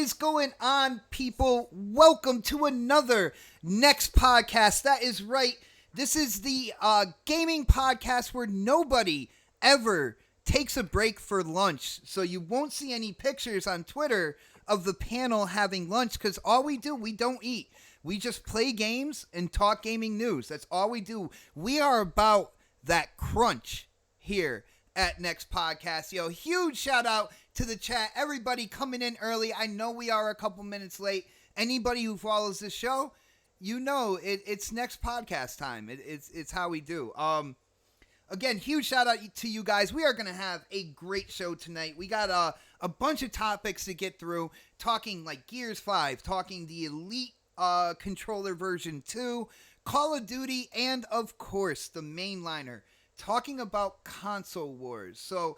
is going on, people? Welcome to another Next Podcast. That is right. This is the gaming podcast where nobody ever takes a break for lunch. So you won't see any pictures on Twitter of the panel having lunch because all we do, we don't eat. We just play games and talk gaming news. That's all we do. We are about that crunch here at Next Podcast. Yo, huge shout out to the chat. Everybody coming in early. I know we are a couple minutes late. Anybody who follows this show, you know it's Next Podcast time. It's how we do. Again, huge shout out to you guys. We are going to have a great show tonight. We got a bunch of topics to get through, talking like Gears 5, talking the Elite controller version 2, Call of Duty, and of course the mainliner, talking about console wars. So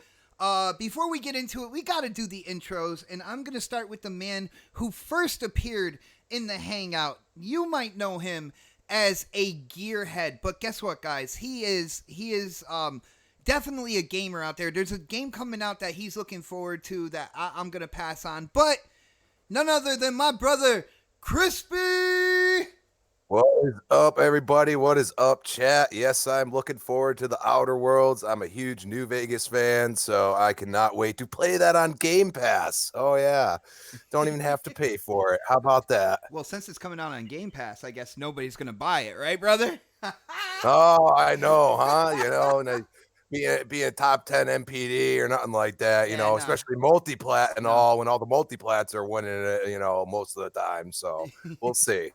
before we get into it, we got to do the intros, and I'm going to start with the man who first appeared in the Hangout. You might know him as a gearhead, but guess what, guys? He is definitely a gamer out there. There's a game coming out that he's looking forward to that I'm going to pass on, but none other than my brother, Crispy! What is up, everybody? What is up, chat? Yes, I'm looking forward to the Outer Worlds. I'm a huge New Vegas fan, so I cannot wait to play that on Game Pass. Oh, yeah. Don't even have to pay for it. How about that? Well, since it's coming out on Game Pass, I guess nobody's going to buy it, right, brother? Oh, I know, huh? You know, and be a top 10 MPD or nothing like that, you know, especially multi-plat and all, when all the multi-plats are winning it, you know, most of the time. So we'll see.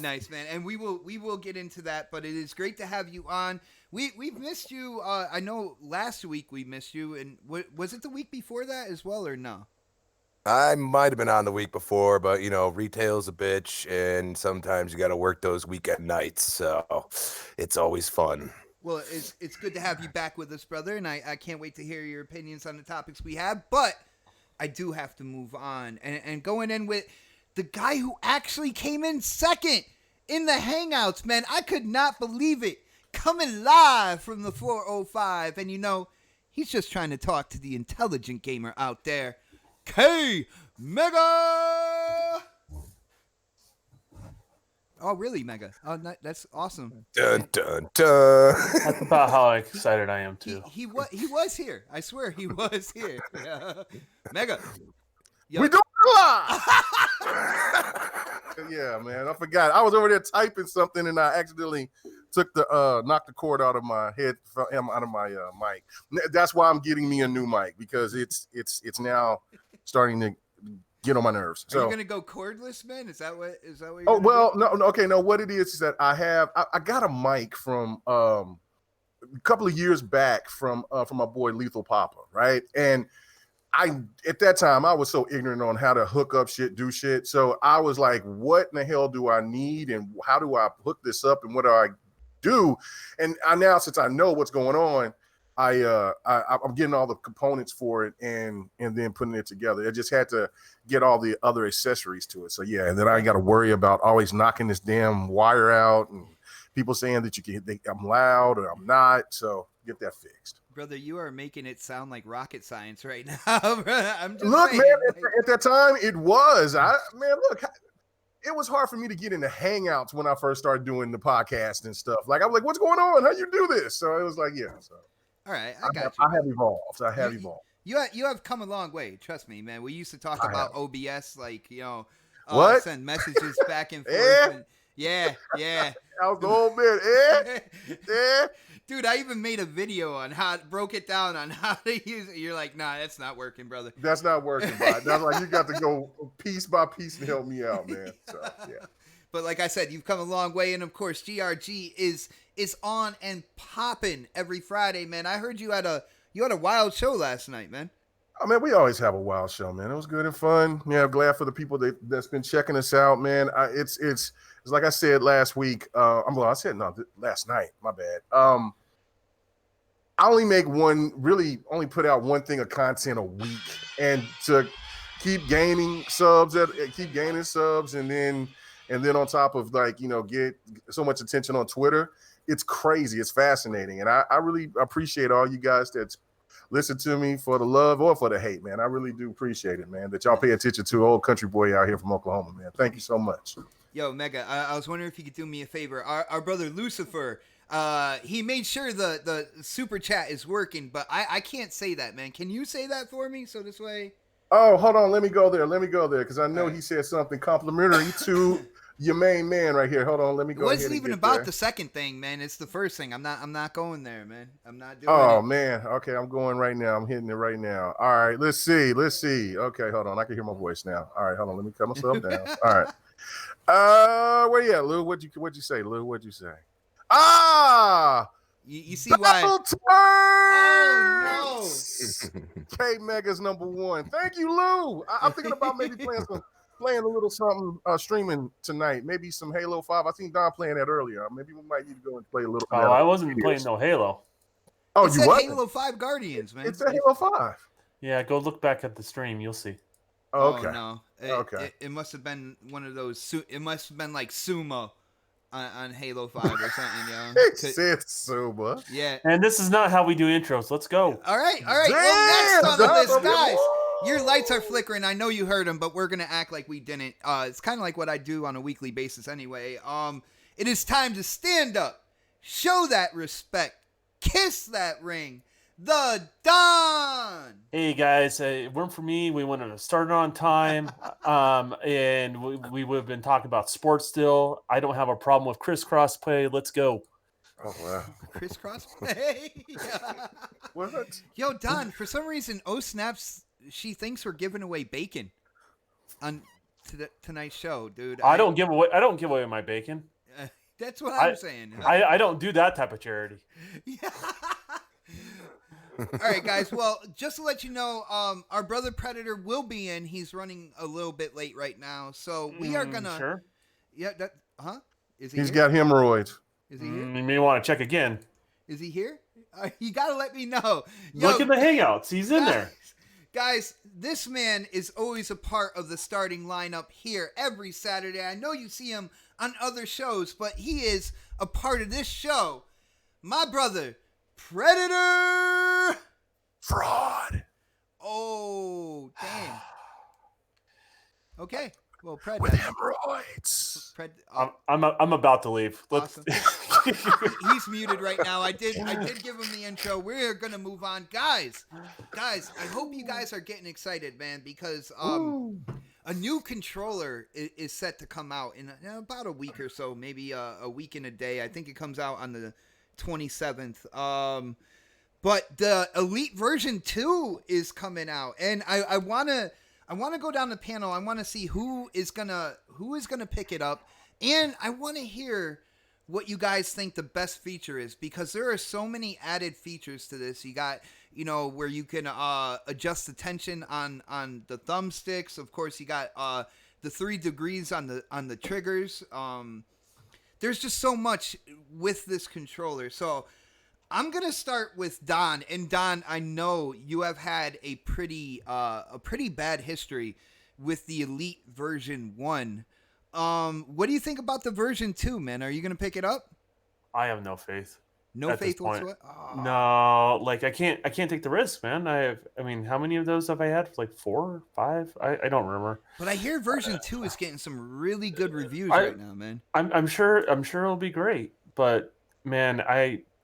Nice, man. And we will get into that, but it is great to have you on. We've missed you. I know last week we missed you, and was it the week before that as well, or no? I might have been on the week before, but you know, retail's a bitch, and sometimes you got to work those weekend nights, so it's always fun. Well, it's good to have you back with us, brother, and I can't wait to hear your opinions on the topics we have, but I do have to move on. And going in with the guy who actually came in second in the Hangouts, man. I could not believe it. Coming live from the 405. And you know, he's just trying to talk to the intelligent gamer out there. K Mega! Oh, really, Mega? Oh, that's awesome. Dun, dun, dun. That's about how excited I am, too. He was here. I swear he was here. Mega. Yo. We don't lie. Yeah, man. I forgot. I was over there typing something and I accidentally took knocked the cord out of my head, out of my mic. That's why I'm getting me a new mic, because it's now starting to get on my nerves. So are you gonna go cordless, man? Is that what you're Oh well, do? No, okay, no. What it is that I got a mic from a couple of years back from my boy Lethal Papa, right? And at that time I was so ignorant on how to hook up shit, do shit. So I was like, what in the hell do I need, and how do I hook this up, and what do I do? And now, since I know what's going on, I'm getting all the components for it and then putting it together. I just had to get all the other accessories to it. So yeah, and then I got to worry about always knocking this damn wire out and people saying that I'm loud or I'm not. So get that fixed. Brother, you are making it sound like rocket science right now. I'm just look, saying, man. At that time, it was. It was hard for me to get into Hangouts when I first started doing the podcast and stuff. Like, I'm like, what's going on? How you do this? So it was like, yeah. So all right, I got you. I have evolved. You have come a long way. Trust me, man. We used to talk about OBS, like, you know, what? Send messages back and forth. Yeah. I was the old man. Yeah. Dude, I even made a video on broke it down on how to use it. You're like, nah, that's not working, brother. That's not working, bud. That's like, you got to go piece by piece and help me out, man. So, yeah. But like I said, you've come a long way. And of course, GRG is on and popping every Friday, man. I heard you had a wild show last night, man. Oh, man, we always have a wild show, man. It was good and fun. Yeah, I'm glad for the people that's been checking us out, man. It's like I said last week. Last night. My bad. I only put out one thing of content a week, and to keep gaining subs, and then on top of, like, you know, get so much attention on Twitter. It's crazy. It's fascinating, and I really appreciate all you guys that's listen to me for the love or for the hate, man. I really do appreciate it, man, that y'all pay attention to old country boy out here from Oklahoma, man. Thank you so much. Yo, Mega, I was wondering if you could do me a favor. Our brother Lucifer, he made sure the super chat is working, but I can't say that, man. Can you say that for me? So this way. Oh, hold on. Let me go there. Because I know he said something complimentary to your main man right here. Hold on. Let me go. It wasn't even about the second thing, man. It's the first thing. I'm not going there, man. I'm not doing it. Oh, man. Okay, I'm going right now. I'm hitting it right now. All right. Let's see. Okay, hold on. I can hear my voice now. All right, hold on. Let me cut myself down. All right. Where you at, Lou? What'd you say, Lou? What'd you say? You see why? Double turn! Oh, no! K-Mega's number one. Thank you, Lou. I'm thinking about maybe playing a little something streaming tonight. Maybe some Halo 5. I seen Don playing that earlier. Maybe we might need to go and play a little. Oh, I wasn't playing no Halo. Oh, you what? Halo 5 Guardians, man. It's a Halo 5. Yeah, go look back at the stream. You'll see. Okay. Oh, no. It must have been one of those. It must have been like Sumo on Halo 5 or something, yo. It said Sumo. Yeah. And this is not how we do intros. Let's go. All right. Well, next on the list, guys. Your lights are flickering. I know you heard them, but we're gonna act like we didn't. It's kind of like what I do on a weekly basis, anyway. It is time to stand up, show that respect, kiss that ring. The Don. Hey guys, it weren't for me. We wanted to start on time, and we would have been talking about sports still. I don't have a problem with crisscross play. Let's go. Oh wow, crisscross play. What? Yo, Don. For some reason, Snaps, she thinks we're giving away bacon on tonight's show, dude. I don't give away my bacon. That's what I'm saying. I don't do that type of charity. Yeah. All right, guys. Well, just to let you know, our brother Predator will be in. He's running a little bit late right now, so we are gonna. Sure. Yeah. Is he? He's here? got hemorrhoids. Is he here? You may want to check again. Is he here? You gotta let me know. Look at the hangouts. He's in there. Guys, this man is always a part of the starting lineup here every Saturday. I know you see him on other shows, but he is a part of this show. My brother. Predator fraud. Oh, damn. Okay. Well, Predator with hemorrhoids. I'm about to leave. Awesome. He's muted right now. I did give him the intro. We're gonna move on, guys. I hope you guys are getting excited, man, because a new controller is set to come out in about a week or so, maybe a week and a day. I think it comes out on the 27th. But the Elite version 2 is coming out, and I wanna go down the panel. I wanna see who is gonna pick it up, and I wanna hear what you guys think the best feature is, because there are so many added features to this. You got, where you can adjust the tension on the thumbsticks. Of course, you got the 3 degrees on the triggers. There's just so much with this controller. So I'm going to start with Don. And Don, I know you have had a pretty bad history with the Elite version 1. What do you think about the version 2, man? Are you going to pick it up? I have no faith. No faith whatsoever? Oh. No, like I can't take the risk, man. I mean, how many of those have I had? Like 4 or 5? I don't remember. But I hear version 2 is getting some really good reviews right now, man. I'm sure it'll be great, but man,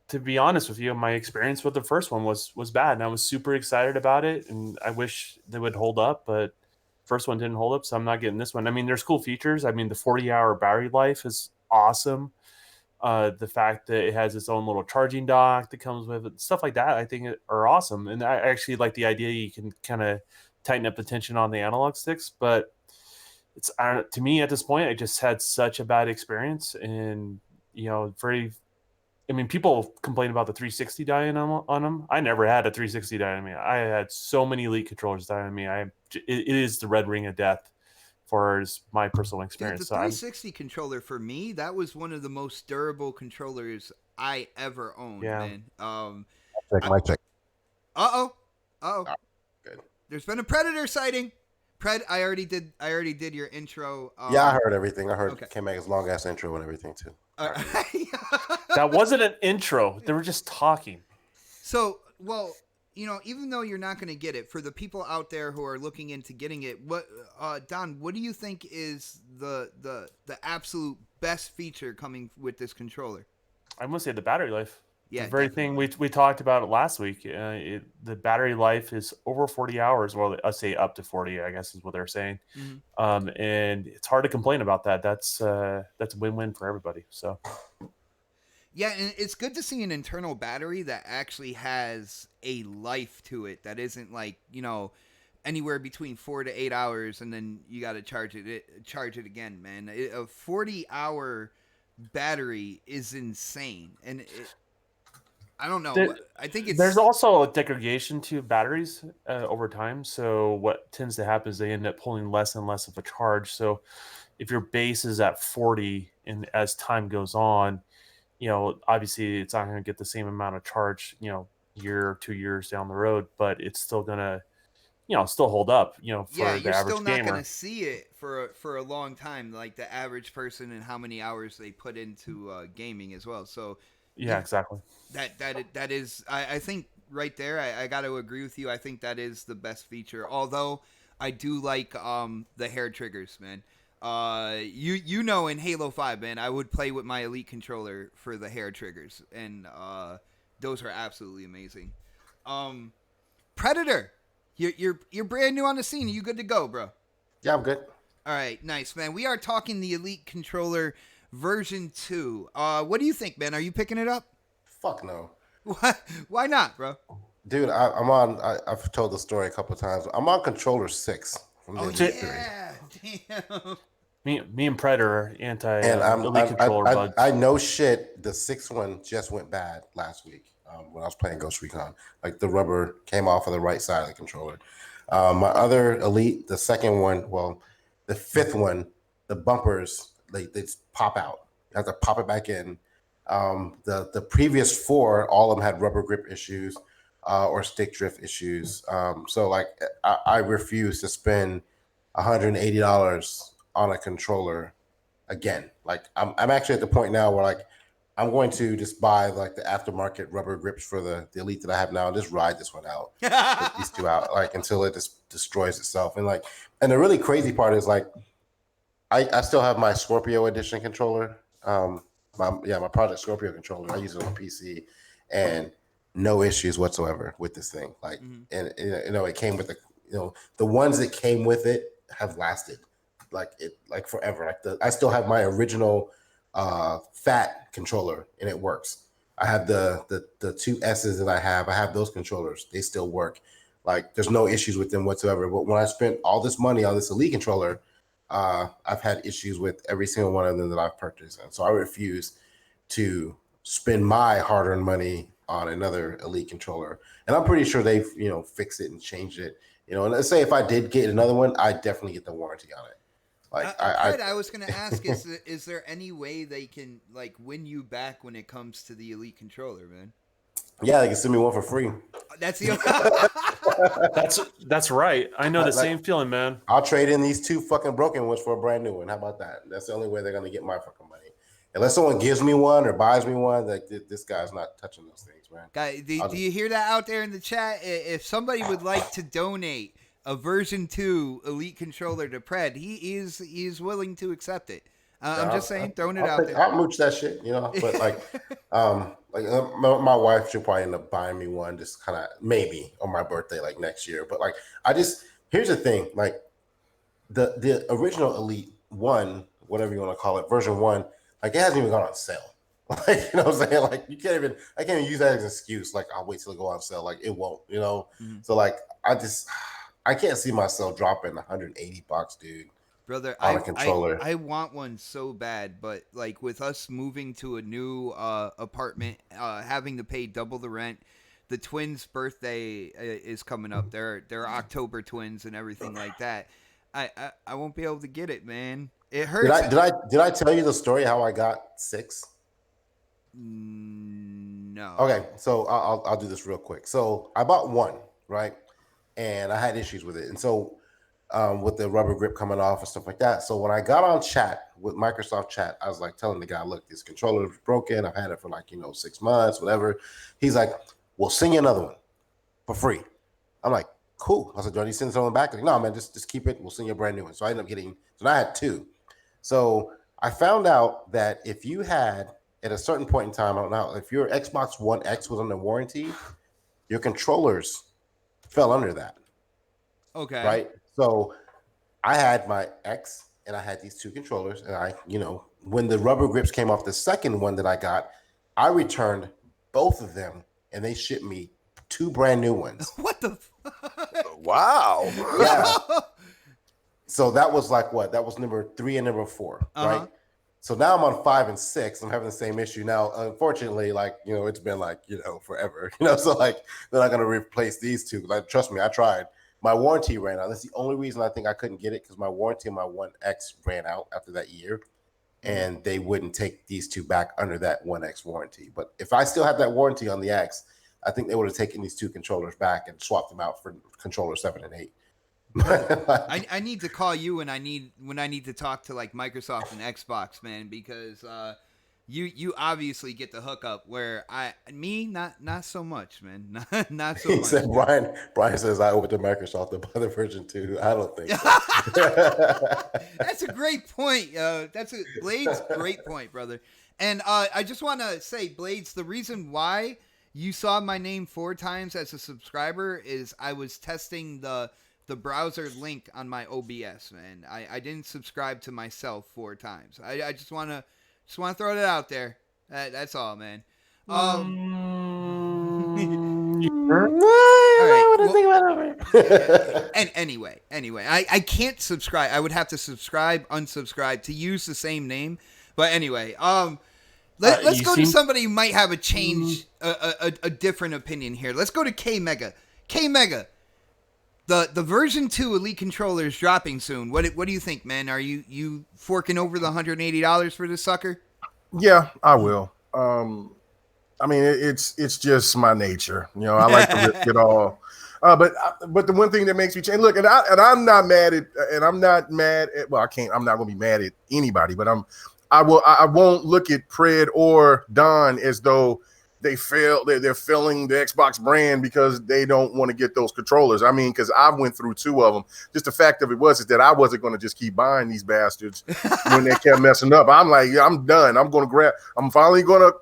to be honest with you, my experience with the first one was bad, and I was super excited about it, and I wish they would hold up, but first one didn't hold up, so I'm not getting this one. I mean, there's cool features. I mean, the 40-hour battery life is awesome. The fact that it has its own little charging dock that comes with it, stuff like that, I think are awesome. And I actually like the idea you can kind of tighten up the tension on the analog sticks. But it's to me at this point, I just had such a bad experience, and people complain about the 360 dying on them. I never had a 360 die on me. I had so many Elite controllers die on me. It is the red ring of death. Far as my personal experience. Dude, the 360 controller for me, that was one of the most durable controllers I ever owned, man. Mic check. Uh-oh. Good. There's been a Predator sighting. I already did your intro. Yeah, I heard everything. I heard K-Mag's long ass intro and everything too. That wasn't an intro. They were just talking. So, well, even though you're not going to get it, for the people out there who are looking into getting it, what, Don, what do you think is the absolute best feature coming with this controller? I must say the battery life. Yeah, the very definitely. thing we talked about it last week. The battery life is over 40 hours. Well, I say up to 40, I guess is what they're saying. Mm-hmm. And it's hard to complain about that. That's a win-win for everybody. So. Yeah, and it's good to see an internal battery that actually has a life to it. That isn't like, anywhere between 4 to 8 hours, and then you got to charge it again, man. A 40-hour battery is insane, and I don't know. I think there's also a degradation to batteries over time. So what tends to happen is they end up pulling less and less of a charge. So if your base is at 40, and as time goes on, obviously it's not going to get the same amount of charge, year or 2 years down the road, but it's still going to, still hold up, for the average gamer. You're still not going to see it for a long time, like the average person and how many hours they put into gaming as well. So yeah, exactly. That is, I think right there, I got to agree with you. I think that is the best feature. Although I do like the hair triggers, man. In Halo 5, man, I would play with my Elite controller for the hair triggers, and those are absolutely amazing. Predator, you're brand new on the scene. Are you good to go, bro? Yeah, I'm good. All right, nice, man. We are talking the Elite controller version 2. What do you think, man? Are you picking it up? Fuck no. Why not, bro? Dude, I've told the story a couple of times. I'm on controller 6 from the Elite 3. Damn. Me and Predator are Elite controller buds. I know shit. The 6th one just went bad last week when I was playing Ghost Recon. Like the rubber came off of the right side of the controller. My other Elite, the 2nd one, the 5th one, the bumpers they pop out. You have to pop it back in. The previous 4, all of them had rubber grip issues or stick drift issues. So like I refuse to spend $180 on a controller again. Like I'm actually at the point now where like I'm going to just buy like the aftermarket rubber grips for the Elite that I have now and just ride this one out, put these 2 out, like until it just destroys itself. And the really crazy part is like I still have my Scorpio edition controller. My Project Scorpio controller. I use it on PC, and no issues whatsoever with this thing. Like, and it came with the ones that came with it have lasted like forever. I still have my original fat controller, and it works. I have the 2 S's that I have those controllers. They still work. Like, there's no issues with them whatsoever. But when I spent all this money on this Elite controller, I've had issues with every single one of them that I've purchased. And so I refuse to spend my hard-earned money on another Elite controller. And I'm pretty sure they've, fixed it and changed it. And let's say if I did get another one, I'd definitely get the warranty on it. Like I was going to ask, is there any way they can like win you back when it comes to the Elite controller, man? Yeah, they can send me one for free. That's the that's right. I know the same feeling, man. I'll trade in these 2 fucking broken ones for a brand new one. How about that? That's the only way they're gonna get my fucking money. Unless someone gives me one or buys me one, like this guy's not touching those things, man. Guy, do you hear that out there in the chat? If somebody would like to donate a version 2 Elite controller to Pred, he is willing to accept it. I'm just saying, throwing it out there. I'll mooch that shit, But my wife should probably end up buying me one, just kind of maybe on my birthday, like next year. But like, here's the thing, like the original Elite 1, whatever you want to call it, version 1, like it hasn't even gone on sale. Like, you know what I'm saying? Like I can't even use that as an excuse. Like I'll wait till it go on sale. Like it won't, So like I can't see myself dropping $180, dude. Brother, on a controller. I want one so bad, but like with us moving to a new apartment, having to pay double the rent, the twins' birthday is coming up. They're October twins and everything like that. I won't be able to get it, man. It hurts. Did I tell you the story how I got 6? No. Okay, so I'll do this real quick. So I bought 1, right? And I had issues with it, and so with the rubber grip coming off and stuff like that. So when I got on chat with Microsoft Chat, I was like telling the guy, look, this controller is broken. I've had it for 6 months, whatever. He's like, we'll send you another one for free. I'm like, cool. I said, do I need to send someone back? Like, no, man, just keep it. We'll send you a brand new one. So I ended up getting. So I had 2. So I found out that if you had at a certain point in time, I don't know, if your Xbox One X was under warranty, your controllers fell under that. Okay. Right. So I had my X and I had these 2 controllers, and I, when the rubber grips came off the second one that I got, I returned both of them, and they shipped me 2 brand new ones. What the? Wow. Yeah. So that was like what? That was number 3 and number 4, right? So now I'm on 5 and 6. I'm having the same issue now. Unfortunately, like, it's been like, forever. So like they're not gonna replace these 2. Like, trust me, I tried. My warranty ran out. That's the only reason I think I couldn't get it, because my warranty on my One X ran out after that year, and they wouldn't take these 2 back under that One X warranty. But if I still had that warranty on the X, I think they would have taken these 2 controllers back and swapped them out for controller 7 and 8. I need to call you when I need to talk to like Microsoft and Xbox, man, because you obviously get the hookup where not so much, man. Not so much. Said Brian says I owe it to Microsoft to buy the version 2. I don't think so. That's a great point. Blades, great point, brother. And I just want to say, Blades, the reason why you saw my name 4 times as a subscriber is I was testing the browser link on my OBS, man. I didn't subscribe to myself 4 times. I just want to throw that out there. That's all, man. All right. And anyway, I can't subscribe. I would have to subscribe, unsubscribe to use the same name. But anyway, let's go to somebody who might have a change, a different opinion here. Let's go to K Mega. K Mega. The version 2 Elite controller is dropping soon. What do you think, man? Are you forking over the $180 for this sucker? Yeah, I will. I mean, it's just my nature. I like to risk it all. But the one thing that makes me change. Look, I'm not mad at. Well, I can't. I'm not going to be mad at anybody. But I won't look at Pred or Don as though they're filling the Xbox brand because they don't want to get those controllers. I mean, because I went through 2 of them. Just the fact of it is that I wasn't going to just keep buying these bastards when they kept messing up. I'm like, yeah, I'm done. I'm finally going to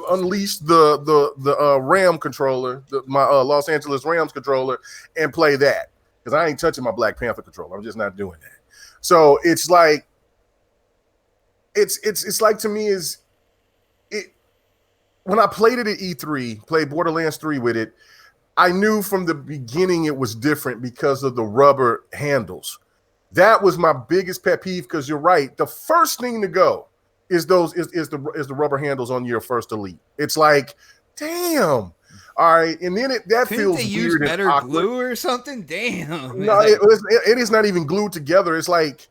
unleash the Ram controller, my Los Angeles Rams controller, and play that, because I ain't touching my Black Panther controller. I'm just not doing that. So it's like, it's like, to me, when I played it at E3, played Borderlands 3 with it, I knew from the beginning it was different because of the rubber handles. That was my biggest pet peeve, because you're right. The first thing to go is the rubber handles on your first Elite. It's like, damn. All right, and then that feels weird. Couldn't they use better glue or something? Damn. No, it is not even glued together. It's like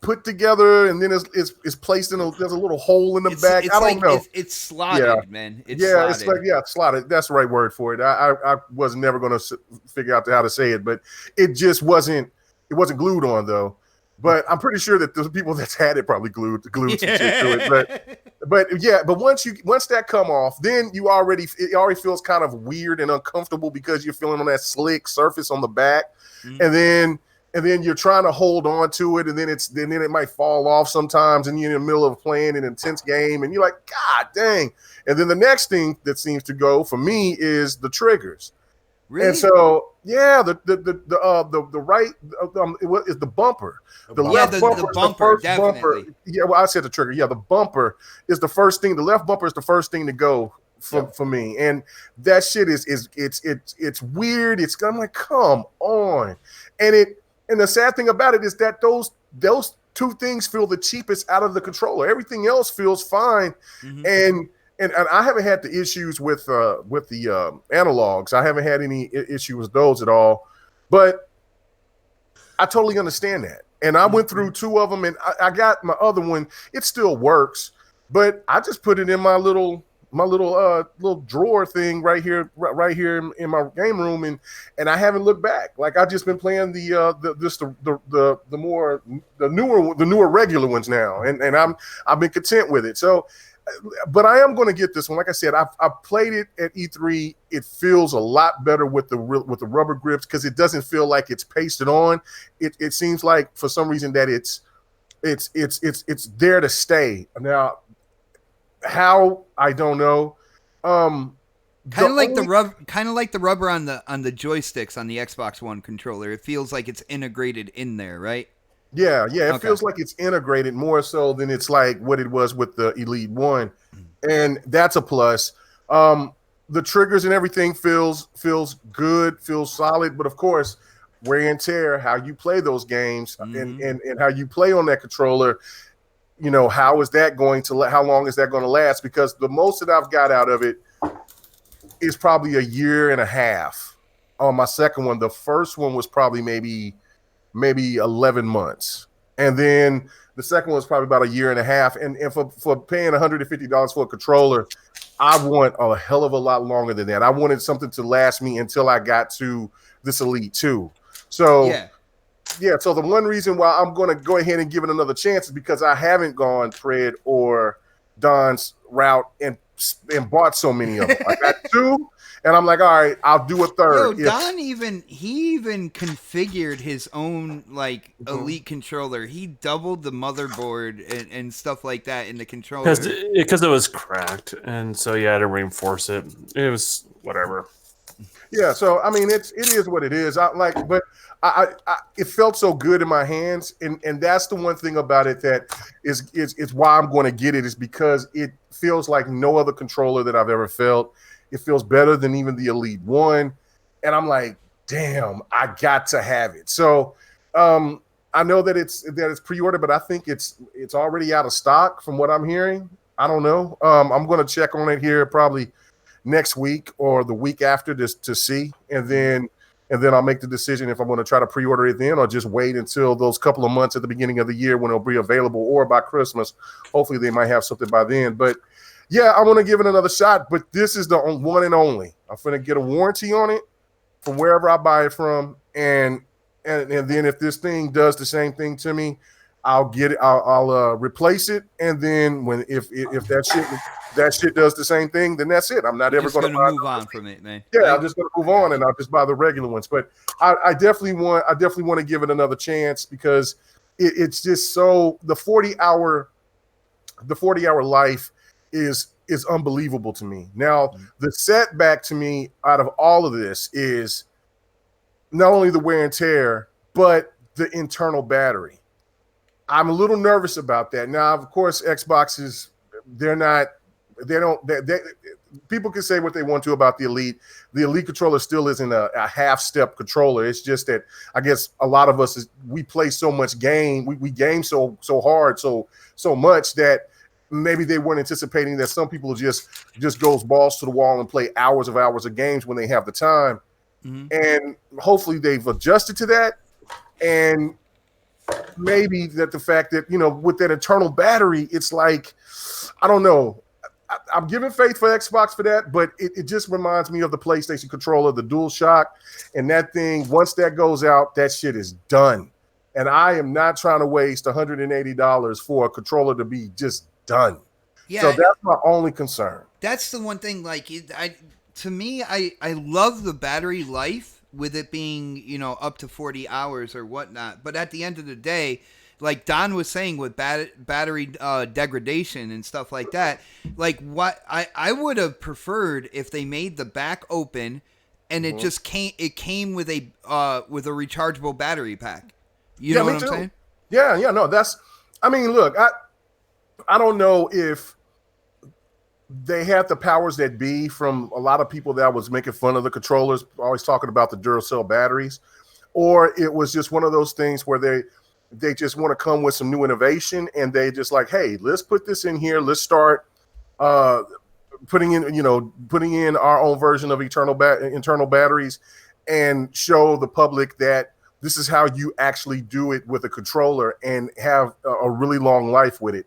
put together, and then it's placed in there's a little hole in the back. I don't know. It's slotted, man. It's slotted. That's the right word for it. I was never going to figure out how to say it, but it just wasn't. It wasn't glued on though. But I'm pretty sure that the people that's had it probably glued some shit to it. But once that come off, then it already feels kind of weird and uncomfortable, because you're feeling on that slick surface on the back, and then you're trying to hold on to it, and then it might fall off sometimes, and you're in the middle of playing an intense game, and you're like, God dang! And then the next thing that seems to go for me is the triggers. Really? And so, yeah, the right is the bumper. The left bumper is the first bumper. Yeah, well, I said the trigger. Yeah, the bumper is the first thing. The left bumper is the first thing to go for me, and that shit is it's weird. I'm like, come on, and the sad thing about it is that those 2 things feel the cheapest out of the controller. Everything else feels fine, and I haven't had the issues with the analogs. I haven't had any issue with those at all, but I totally understand that. And I went through 2 of them, and I got my other one. It still works, but I just put it in my little drawer thing right here in my game room, and I haven't looked back. Like, I've just been playing the newer regular ones now, and I've been content with it. So but I am going to get this one. Like I said, I've played it at E3. It feels a lot better with the rubber grips because it doesn't feel like it's pasted on. It seems like for some reason that it's there to stay. Now, how, I don't know. Kind of like the rubber on the joysticks on the Xbox One controller. It feels like it's integrated in there, right? Yeah. It feels like it's integrated more so than it's like what it was with the Elite One, and that's a plus. The triggers and everything feels good, feels solid, but of course, wear and tear, how you play those games, and how you play on that controller. You know, how long is that going to last? Because the most that I've got out of it is probably a year and a half on my second one. The first one was probably maybe 11 months. And then the second one was probably about a year and a half. And for paying $150 for a controller, I want a hell of a lot longer than that. I wanted something to last me until I got to this Elite 2. So so the one reason why I'm going to go ahead and give it another chance is because I haven't gone Fred or Don's route and bought so many of them. I got 2, and I'm like, all right, I'll do a third. Don even configured his own Elite controller. He doubled the motherboard and stuff like that in the controller because it was cracked, and so you had to reinforce it. It was whatever. Yeah, so I mean, it is what it is. But it felt so good in my hands, and that's the one thing about it that is why I'm going to get it, is because it feels like no other controller that I've ever felt. It feels better than even the Elite One, and I'm like, damn, I got to have it. So I know that it's pre-ordered, but I think it's already out of stock from what I'm hearing. I don't know. I'm going to check on it here probably next week or the week after just to see, and then I'll make the decision if I'm going to try to pre-order it then or just wait until those couple of months at the beginning of the year when it'll be available, or by Christmas. Hopefully they might have something by then. But yeah, I want to give it another shot, but this is the one and only. I'm going to get a warranty on it from wherever I buy it from, and then if this thing does the same thing to me, I'll get it. I'll replace it, and then if that shit does the same thing, then that's it. I'm not ever going to move on from it, man. Yeah, I'm just going to move on, and I'll just buy the regular ones. But I definitely want to give it another chance because it's just so the 40-hour life is unbelievable to me. Now, the setback to me out of all of this is not only the wear and tear, but the internal battery. I'm a little nervous about that. Now, of course, Xboxes, people can say what they want to about the Elite. The Elite controller still isn't a half-step controller. It's just that I guess a lot of us, we play so much game. We game so hard, so much that maybe they weren't anticipating that some people just goes balls to the wall and play hours of games when they have the time. And hopefully they've adjusted to that. And maybe that the fact that, with that internal battery, it's like, I don't know. I'm giving faith for Xbox for that, but it just reminds me of the PlayStation controller, the DualShock, and that thing, once that goes out, that shit is done. And I am not trying to waste $180 for a controller to be just done. Yeah, so that's my only concern. That's the one thing, to me, I love the battery life with it being, up to 40 hours or whatnot. But at the end of the day, like Don was saying with battery degradation and stuff like that, what I would have preferred if they made the back open and it just came with a rechargeable battery pack. You know what I'm saying? Yeah, no, look, I don't know if they had the powers that be from a lot of people that was making fun of the controllers, always talking about the Duracell batteries, or it was just one of those things where they just want to come with some new innovation and they just like, hey, let's put this in here. Let's start putting in our own version of internal batteries and show the public that this is how you actually do it with a controller and have a really long life with it.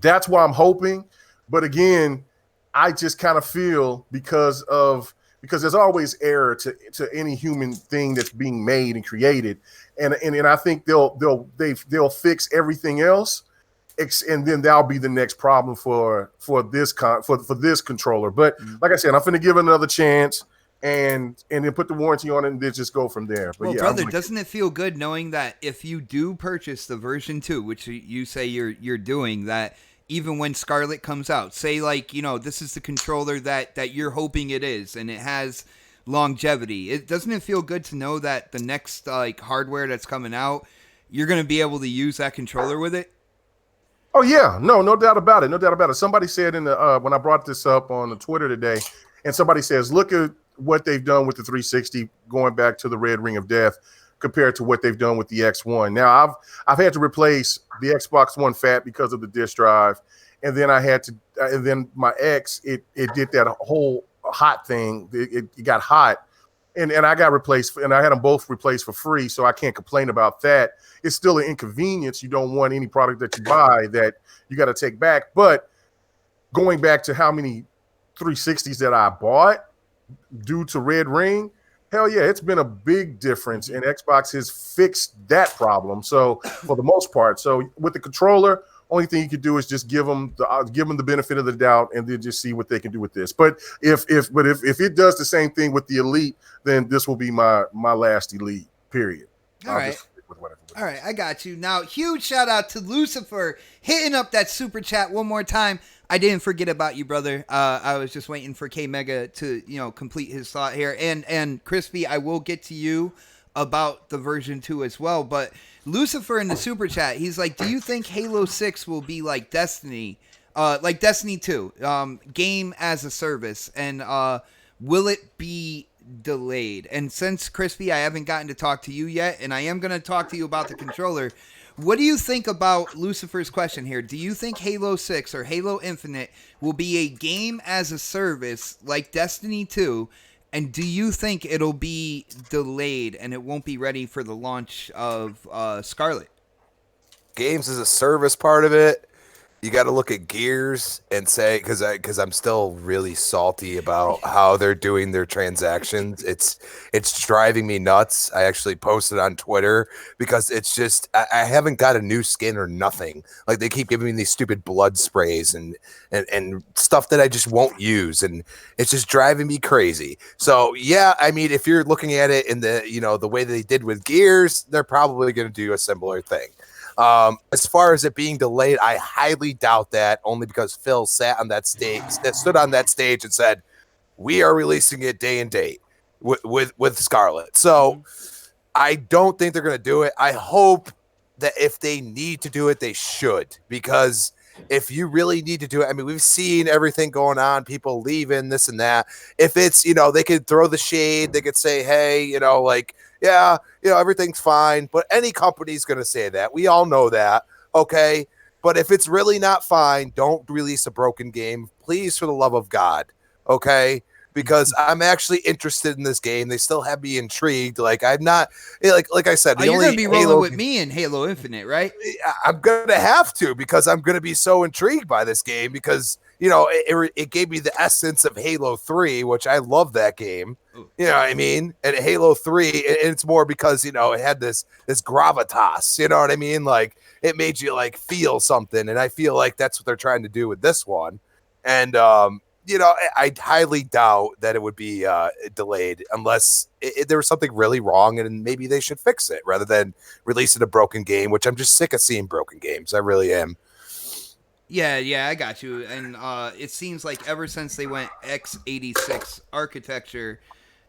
That's why I'm hoping. But again, I just kind of feel because there's always error to any human thing that's being made and created, and I think they'll fix everything else, and then that'll be the next problem for this controller. But like I said, I'm finna give it another chance and then put the warranty on it and then just go from there. But well, yeah, brother, doesn't it feel good knowing that if you do purchase the version 2, which you say you're doing, that even when Scarlet comes out, say like, this is the controller that you're hoping it is, and it has longevity. Doesn't it feel good to know that the next like hardware that's coming out, you're going to be able to use that controller with it? Oh yeah, no doubt about it. No doubt about it. Somebody said in the when I brought this up on the Twitter today, and somebody says, look at what they've done with the 360 going back to the Red Ring of Death compared to what they've done with the X1. Now I've had to replace the Xbox One Fat because of the disk drive, and then and then my X it did that whole hot thing. It got hot. And I got replaced, and I had them both replaced for free, so I can't complain about that. It's still an inconvenience. You don't want any product that you buy that you got to take back. But going back to how many 360s that I bought due to Red Ring, hell yeah, it's been a big difference, and Xbox has fixed that problem. So for the most part, so with the controller, only thing you could do is just give them the benefit of the doubt, and then just see what they can do with this. But if it does the same thing with the Elite, then this will be my last Elite. Period. All right. All right, I got you. Now, huge shout out to Lucifer hitting up that super chat one more time. I didn't forget about you, brother. I was just waiting for K Mega to complete his thought here, and Crispy, I will get to you about the version 2 as well, but Lucifer in the super chat, he's like, do you think Halo 6 will be like Destiny 2, game as a service, and will it be delayed? And since Crispy, I haven't gotten to talk to you yet, and I am going to talk to you about the controller, what do you think about Lucifer's question here? Do you think Halo 6 or Halo Infinite will be a game as a service like Destiny 2? And do you think it'll be delayed and it won't be ready for the launch of Scarlet? Games as a service part of it, you got to look at Gears and say, because I'm still really salty about how they're doing their transactions. It's driving me nuts. I actually posted on Twitter because it's just I haven't got a new skin or nothing. Like they keep giving me these stupid blood sprays and stuff that I just won't use, and it's just driving me crazy. So yeah, I mean, if you're looking at it in the the way they did with Gears, they're probably going to do a similar thing. As far as it being delayed, I highly doubt that, only because Phil stood on that stage and said, we are releasing it day and date with Scarlet. So I don't think they're going to do it. I hope that if they need to do it, they should, because if you really need to do it, I mean, we've seen everything going on, people leaving, this and that. If it's, they could throw the shade, they could say, hey, everything's fine, but any company's going to say that. We all know that, okay? But if it's really not fine, don't release a broken game, please, for the love of God, okay? Because I'm actually interested in this game. They still have me intrigued. Like, I'm not, like I said, you're going to be rolling with me in Halo Infinite, right? I'm going to have to, because I'm going to be so intrigued by this game, because, it gave me the essence of Halo 3, which I love that game. You know what I mean? And Halo 3, it's more because, it had this gravitas, you know what I mean? Like, it made you, like, feel something, and I feel like that's what they're trying to do with this one. And, I highly doubt that it would be delayed unless there was something really wrong, and maybe they should fix it rather than releasing a broken game, which I'm just sick of seeing broken games. I really am. Yeah, I got you. And it seems like ever since they went x86 architecture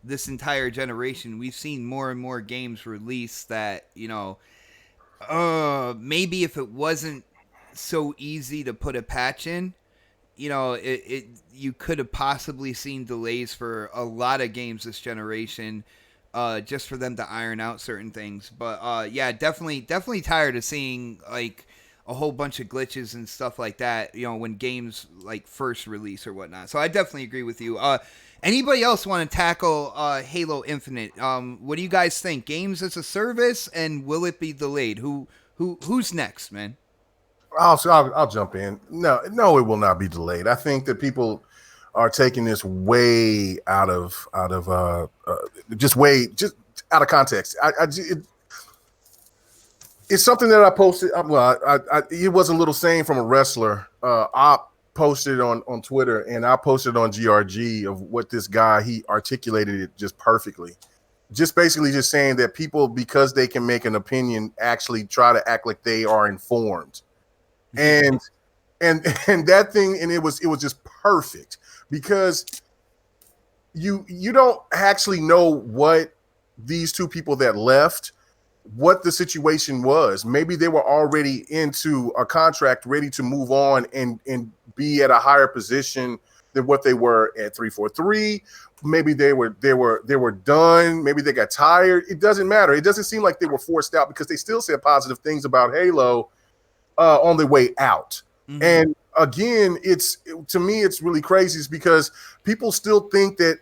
this entire generation, we've seen more and more games released that, maybe if it wasn't so easy to put a patch in, you could have possibly seen delays for a lot of games this generation, just for them to iron out certain things. But yeah, definitely tired of seeing like a whole bunch of glitches and stuff like that, when games like first release or whatnot. So I definitely agree with you. Anybody else want to tackle Halo Infinite? What do you guys think? Games as a service, and will it be delayed? Who's next, man? I'll jump in. No, it will not be delayed. I think that people are taking this way out of context. It's something that I posted. It was a little saying from a wrestler. Op posted on Twitter, and I posted on GRG of what this guy, he articulated it just perfectly. Just basically just saying that people, because they can make an opinion, actually try to act like they are informed. And that thing, and it was just perfect, because you don't actually know what these two people that left, what the situation was. Maybe they were already into a contract, ready to move on and be at a higher position than what they were at 343. Maybe they were done. Maybe they got tired. It doesn't matter. It doesn't seem like they were forced out, because they still said positive things about Halo on their way out. Mm-hmm. And again, to me, it's really crazy, because people still think that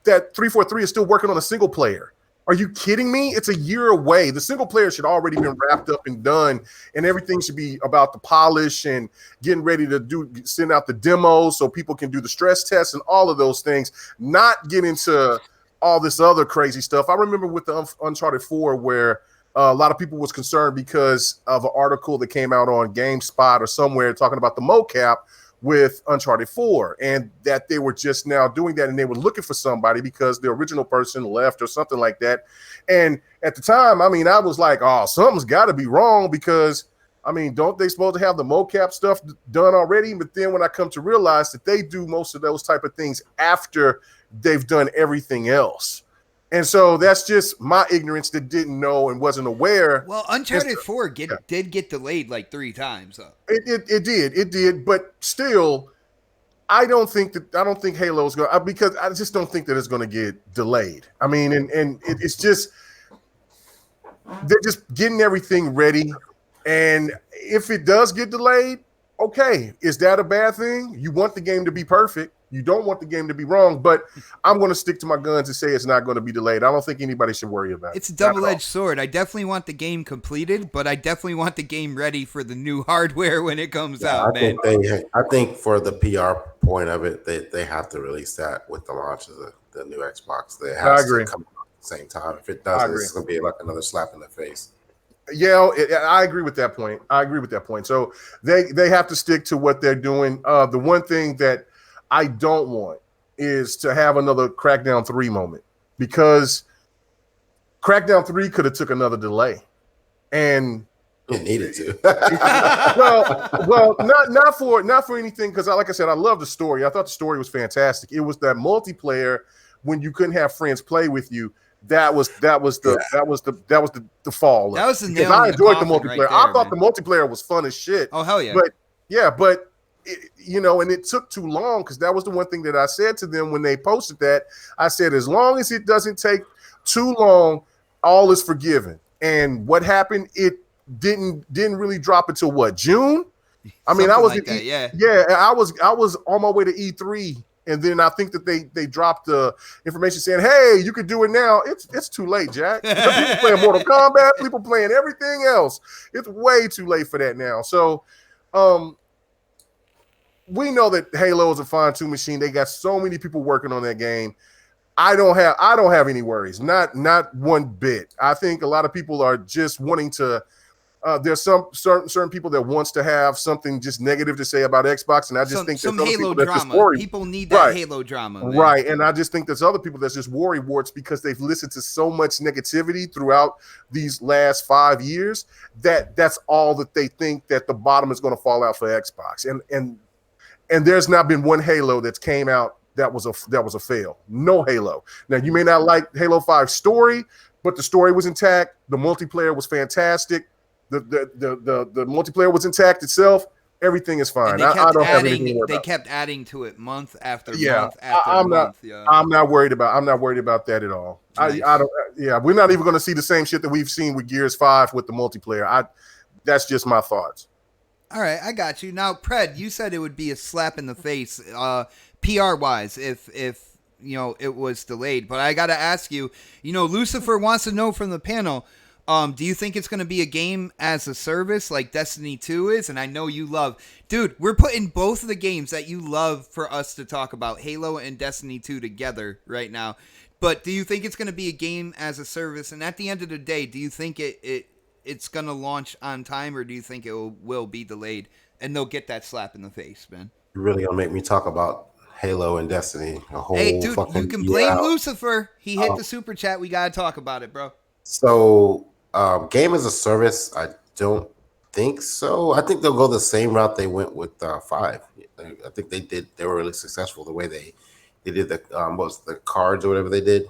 that 343 is still working on a single player. Are you kidding me? It's a year away. The single player should already been wrapped up and done, and everything should be about the polish and getting ready to send out the demos so people can do the stress tests and all of those things, not get into all this other crazy stuff. I remember with the Uncharted 4 where a lot of people was concerned because of an article that came out on GameSpot or somewhere talking about the mocap with Uncharted 4, and that they were just now doing that, and they were looking for somebody because the original person left or something like that. And at the time, I mean, I was like, oh, something's got to be wrong, because, I mean, don't they supposed to have the mocap stuff done already? But then when I come to realize that they do most of those type of things after they've done everything else. And so that's just my ignorance that didn't know and wasn't aware. Well, Uncharted 4 did get delayed like 3 times. So. It did. But still, I don't think Halo's going to, because I just don't think that it's going to get delayed. I mean, and it's just, they're just getting everything ready. And if it does get delayed, okay, is that a bad thing? You want the game to be perfect. You don't want the game to be wrong, but I'm going to stick to my guns and say it's not going to be delayed. I don't think anybody should worry about it. It's a double-edged sword. I definitely want the game completed, but I definitely want the game ready for the new hardware when it comes out, man. I think for the PR point of it, they have to release that with the launch of the new Xbox. They have to come out at the same time. If it doesn't, it's going to be like another slap in the face. Yeah, I agree with that point. So they have to stick to what they're doing. The one thing that I don't want is to have another Crackdown 3 moment, because Crackdown 3 could have took another delay, and it needed to. well, not for anything, because like I said, I love the story. I thought the story was fantastic. It was that multiplayer when you couldn't have friends play with you. That was the fall. That was the nail. I enjoyed the multiplayer. Right there, I thought the multiplayer was fun as shit. Oh hell yeah! But. And it took too long, because that was the one thing that I said to them when they posted that. I said, as long as it doesn't take too long, all is forgiven. And what happened? It didn't really drop until what, June? I mean, I was like I was on my way to E3, and then I think that they dropped the information saying, "Hey, you could do it now." It's too late, Jack. People playing Mortal Kombat, people playing everything else. It's way too late for that now. So, we know that Halo is a fine-tune machine. They got so many people working on that game. I don't have any worries, not one bit. I think a lot of people are just wanting to. There's some certain people that wants to have something just negative to say about Xbox, and I just think some there's Halo people drama. People need that Halo drama, man. Right? And I just think there's other people that's just worry warts because they've listened to so much negativity throughout these last 5 years that's all that they think, that the bottom is going to fall out for Xbox, and there's not been one Halo that's came out that was a fail. No Halo. Now, you may not like Halo 5 story, but the story was intact. The multiplayer was fantastic. The multiplayer was intact itself. Everything is fine. I don't have anything to worry about. They kept adding to it month after month after month. I'm not worried about that at all. Nice. I don't. Yeah, we're not even going to see the same shit that we've seen with Gears 5 with the multiplayer. That's just my thoughts. All right, I got you. Now, Pred, you said it would be a slap in the face, PR-wise, if it was delayed. But I got to ask you, Lucifer wants to know from the panel, do you think it's going to be a game as a service like Destiny 2 is? And I know you love... Dude, we're putting both of the games that you love for us to talk about, Halo and Destiny 2, together right now. But do you think it's going to be a game as a service? And at the end of the day, do you think it's going to launch on time, or do you think it will be delayed and they'll get that slap in the face, man? You're really gonna make me talk about Halo and Destiny a whole Hey, dude, you fucking can year blame out. Lucifer. He hit the super chat. We got to talk about it, bro. So, game as a service, I don't think so. I think they'll go the same route they went with 5. I think they were really successful the way they did the what was the cards or whatever they did.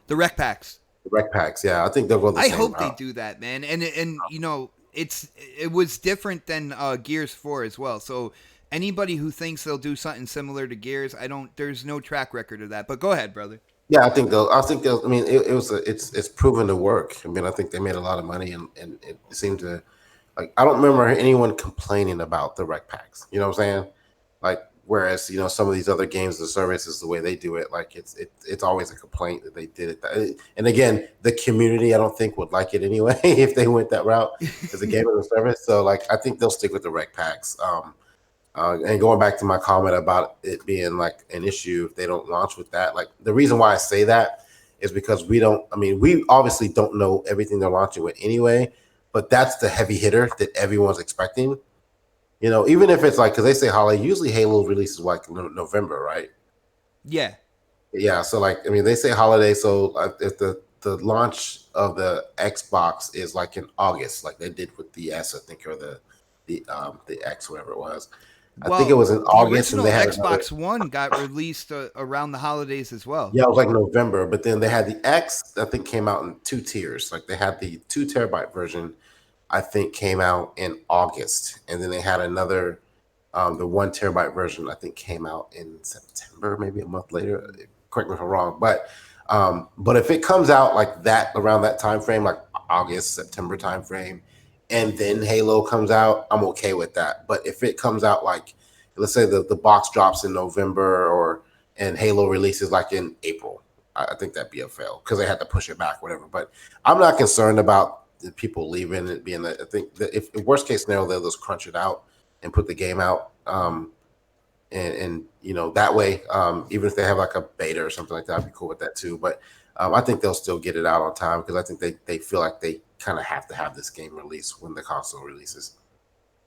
The rec packs. The rec packs, yeah. I think they'll go the same hope route. they do that, man. And you know, it was different than Gears 4 as well. So anybody who thinks they'll do something similar to Gears, there's no track record of that. But go ahead, brother. Yeah, I think they'll. I mean, it's proven to work. I mean, I think they made a lot of money, and it seemed to, like, I don't remember anyone complaining about the rec packs. You know what I'm saying? Like, whereas some of these other games, the services, the way they do it, like it's always a complaint that they did it. And again, the community, I don't think would like it anyway if they went that route as a game as a service. So, like, I think they'll stick with the rec packs. And going back to my comment about it being like an issue if they don't launch with that, like, the reason why I say that is because we obviously don't know everything they're launching with anyway, but that's the heavy hitter that everyone's expecting. Even if it's like, because they say holiday, usually Halo releases like November, right? Yeah. Yeah. So, like, I mean, they say holiday. So if the launch of the Xbox is like in August, like they did with the S, I think, or the X, whatever it was. I think it was in August. The original Xbox One got released around the holidays as well. Yeah, it was like November, but then they had the X, I think, came out in 2 tiers. Like, they had the 2 terabyte version, I think, came out in August, and then they had another, the 1 terabyte version, I think, came out in September, maybe a month later. Correct me if I'm wrong, but if it comes out like that around that time frame, like August, September time frame, and then Halo comes out, I'm okay with that. But if it comes out like, let's say the box drops in November and Halo releases like in April, I think that'd be a fail because they had to push it back, whatever. But I'm not concerned about the people leaving it being. I think that if worst case scenario, they'll just crunch it out and put the game out, and that way, even if they have like a beta or something like that, I'd be cool with that too. But I think they'll still get it out on time because I think they feel like they kind of have to have this game released when the console releases.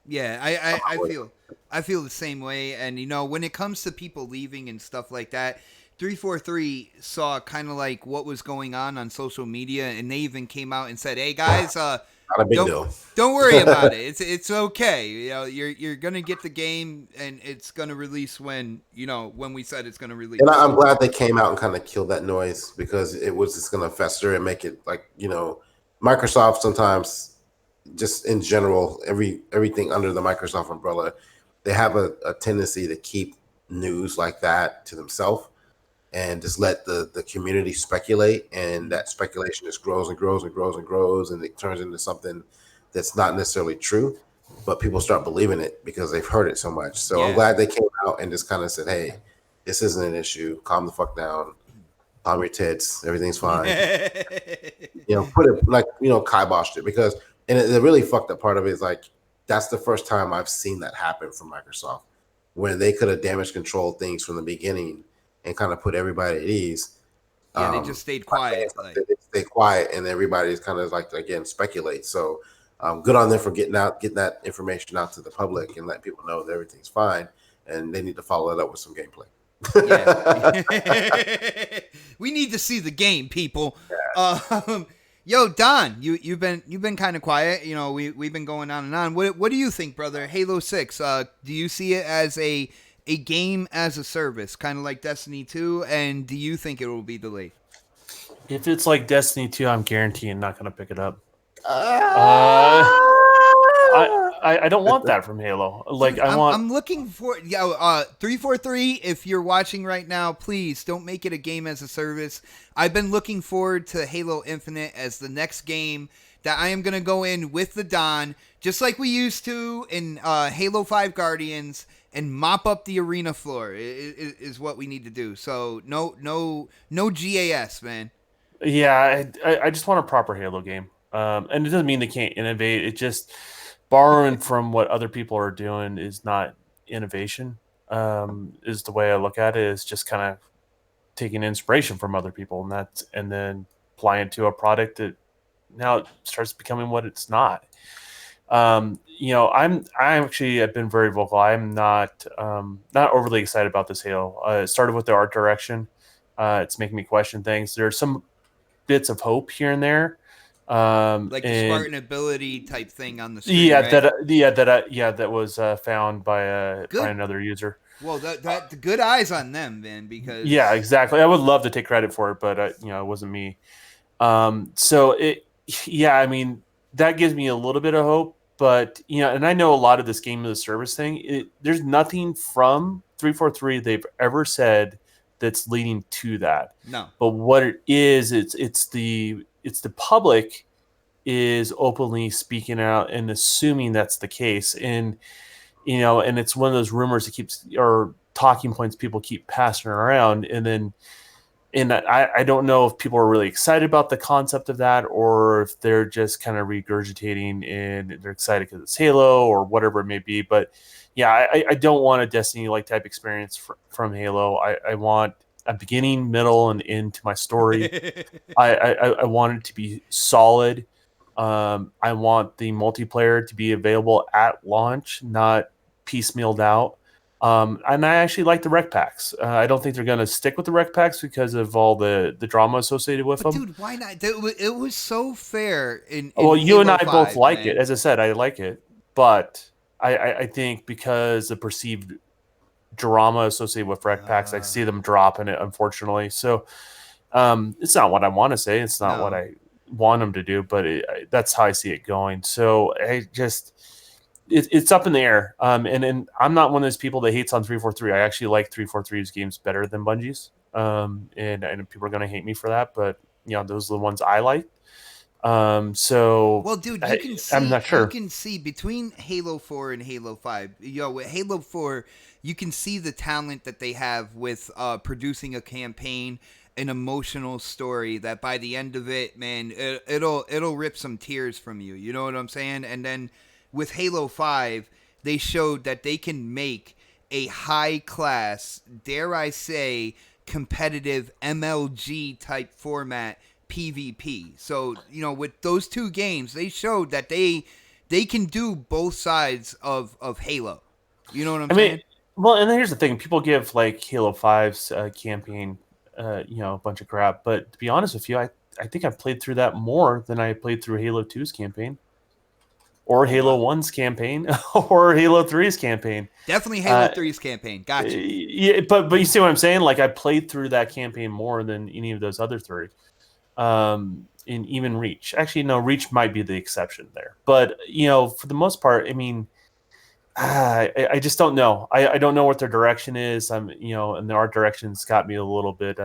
Yeah, I feel the same way. And when it comes to people leaving and stuff like that, 343 saw kind of like what was going on social media, and they even came out and said, "Hey guys, not a big deal. Don't worry about it. It's okay. You're gonna get the game, and it's gonna release when we said it's gonna release." And I'm glad they came out and kind of killed that noise because it was just gonna fester and make it like Microsoft sometimes, just in general, everything under the Microsoft umbrella, they have a tendency to keep news like that to themselves and just let the community speculate, and that speculation just grows and grows and grows and grows, and it turns into something that's not necessarily true, but people start believing it because they've heard it so much. So yeah. I'm glad they came out and just kind of said, "Hey, this isn't an issue. Calm the fuck down. Calm your tits. Everything's fine." Put it like, kiboshed it because, and the really fucked up part of it is like, that's the first time I've seen that happen from Microsoft, when they could have damage controlled things from the beginning and kind of put everybody at ease. Yeah, they just stayed quiet. They stayed quiet, and everybody's kind of like, again, speculate. So good on them for getting that information out to the public and let people know that everything's fine, and they need to follow it up with some gameplay. Yeah. We need to see the game, people. Yeah. Yo, Don, you've been kind of quiet. We've been going on and on. What do you think, brother? Halo 6. Do you see it as a game as a service, kind of like Destiny 2, and do you think it will be delayed? If it's like Destiny 2, I'm guaranteeing not going to pick it up. I don't want that from Halo. Like, I'm looking for 343. If you're watching right now, please don't make it a game as a service. I've been looking forward to Halo Infinite as the next game that I am going to go in with the Don, just like we used to in Halo 5 Guardians, and mop up the arena floor is what we need to do. So no GAS, man. Yeah, I just want a proper Halo game. And it doesn't mean they can't innovate. It just borrowing from what other people are doing is not innovation. Is the way I look at it. Is just kind of taking inspiration from other people, and then applying it to a product that now it starts becoming what it's not. I've been very vocal. I'm not overly excited about this Halo. It started with the art direction. It's making me question things. There's some bits of hope here and there. Like the Spartan ability type thing on the screen. Yeah, right? that was found by another user. Well, that good eyes on them, man. Because exactly. I would love to take credit for it, but it wasn't me. That gives me a little bit of hope. But and I know a lot of this game as a service thing. There's nothing from 343 they've ever said that's leading to that. No. But what it is, it's the public is openly speaking out and assuming that's the case, and and it's one of those rumors that keeps, or talking points people keep passing around, and I don't know if people are really excited about the concept of that, or if they're just kind of regurgitating and they're excited because it's Halo or whatever it may be. But yeah, I don't want a Destiny-like type experience from Halo. I want a beginning, middle, and end to my story. I want it to be solid. I want the multiplayer to be available at launch, not piecemealed out. And I actually like the rec packs. I don't think they're going to stick with the rec packs because of all the drama associated with them. Dude, why not? It was so fair. In well, you Halo and I 5, both like man. it. As I said, I like it. But I think because the perceived drama associated with rec packs, I see them dropping it, unfortunately. So it's not what I want to say. It's not what I want them to do, but that's how I see it going. So it's up in the air. And I'm not one of those people that hates on 343. I actually like 343's games better than Bungie's. And people are going to hate me for that, but those are the ones I like. Well, dude, you can see, I'm not sure. You can see between Halo 4 and Halo 5. With Halo 4, you can see the talent that they have with producing a campaign, an emotional story that by the end of it, man, it'll rip some tears from you. You know what I'm saying? And then with Halo 5, they showed that they can make a high-class, dare I say, competitive MLG type format PvP. So, with those two games, they showed that they can do both sides of Halo. You know what I'm saying? Well, and here's the thing. People give, like, Halo 5's campaign, a bunch of crap. But to be honest with you, I think I've played through that more than I played through Halo 2's campaign. Or Halo 1's campaign, or Halo 3's campaign. Definitely Halo 3's campaign. Gotcha. Yeah, but you see what I'm saying? Like, I played through that campaign more than any of those other three. And even Reach. Actually, no, Reach might be the exception there. But, for the most part, I just don't know. I don't know what their direction is. And the art direction's got me a little bit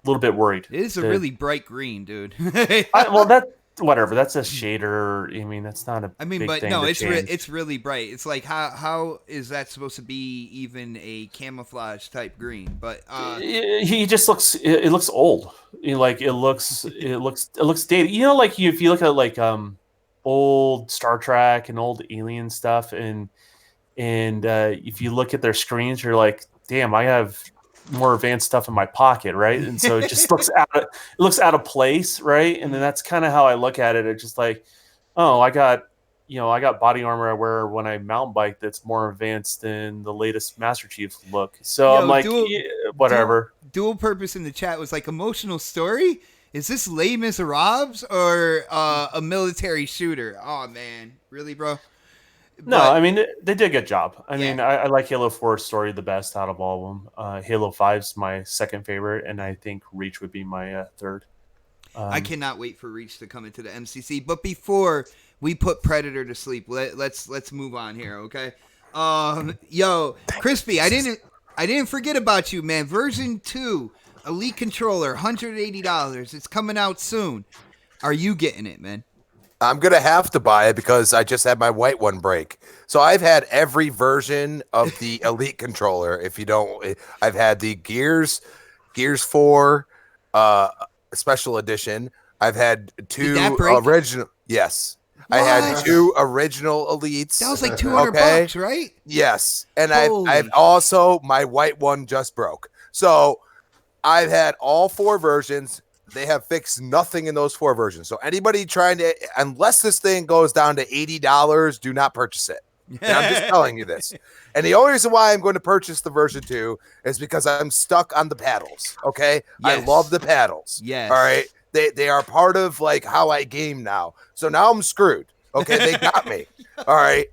worried. It is a really bright green, dude. Whatever, that's a shader. That's not a big but thing no, to it's really bright. It's like how is that supposed to be even a camouflage type green? But he just looks. It looks old. It looks dated. If you look at old Star Trek and old Alien stuff, and if you look at their screens, you're like, damn, I have more advanced stuff in my pocket, right? And so it just looks out of place, right? And then that's kind of how I look at it. It's just like, oh, I got body armor I wear when I mountain bike that's more advanced than the latest Master Chief look. So I'm like, whatever. Dual purpose in the chat was like, emotional story? Is this Les Miserables or a military shooter? Oh man, really, bro? No, they did a good job. I like Halo 4's story the best out of all of them. Halo 5's my second favorite, and I think Reach would be my third. I cannot wait for Reach to come into the MCC. But before we put Predator to sleep, let's move on here, okay? Crispy, I didn't forget about you, man. Version 2, Elite Controller, $180. It's coming out soon. Are you getting it, man? I'm going to have to buy it because I just had my white one break. So I've had every version of the Elite controller. I've had the Gears 4 special edition. I've had two original. Yes. What? I had two original Elites. That was like $200, right? Yes. And I've also, my white one just broke. So I've had all 4 versions. They have fixed nothing in those 4 versions. So anybody trying to, unless this thing goes down to $80, do not purchase it. And I'm just telling you this. And the only reason why I'm going to purchase the version 2 is because I'm stuck on the paddles. Okay. Yes. I love the paddles. Yes. All right. They are part of like how I game now. So now I'm screwed. Okay. They got me. All right.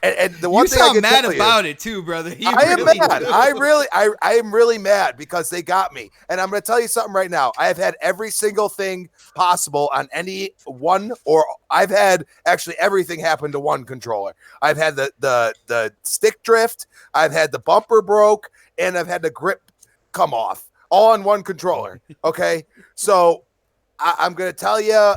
And the one you thing I sound can mad tell about you, it too, brother. I am mad. I am really mad because they got me. And I'm going to tell you something right now. I have had every single thing possible on any one, or I've had actually everything happen to one controller. I've had the stick drift, I've had the bumper broke, and I've had the grip come off all on one controller. Okay. So I'm going to tell you,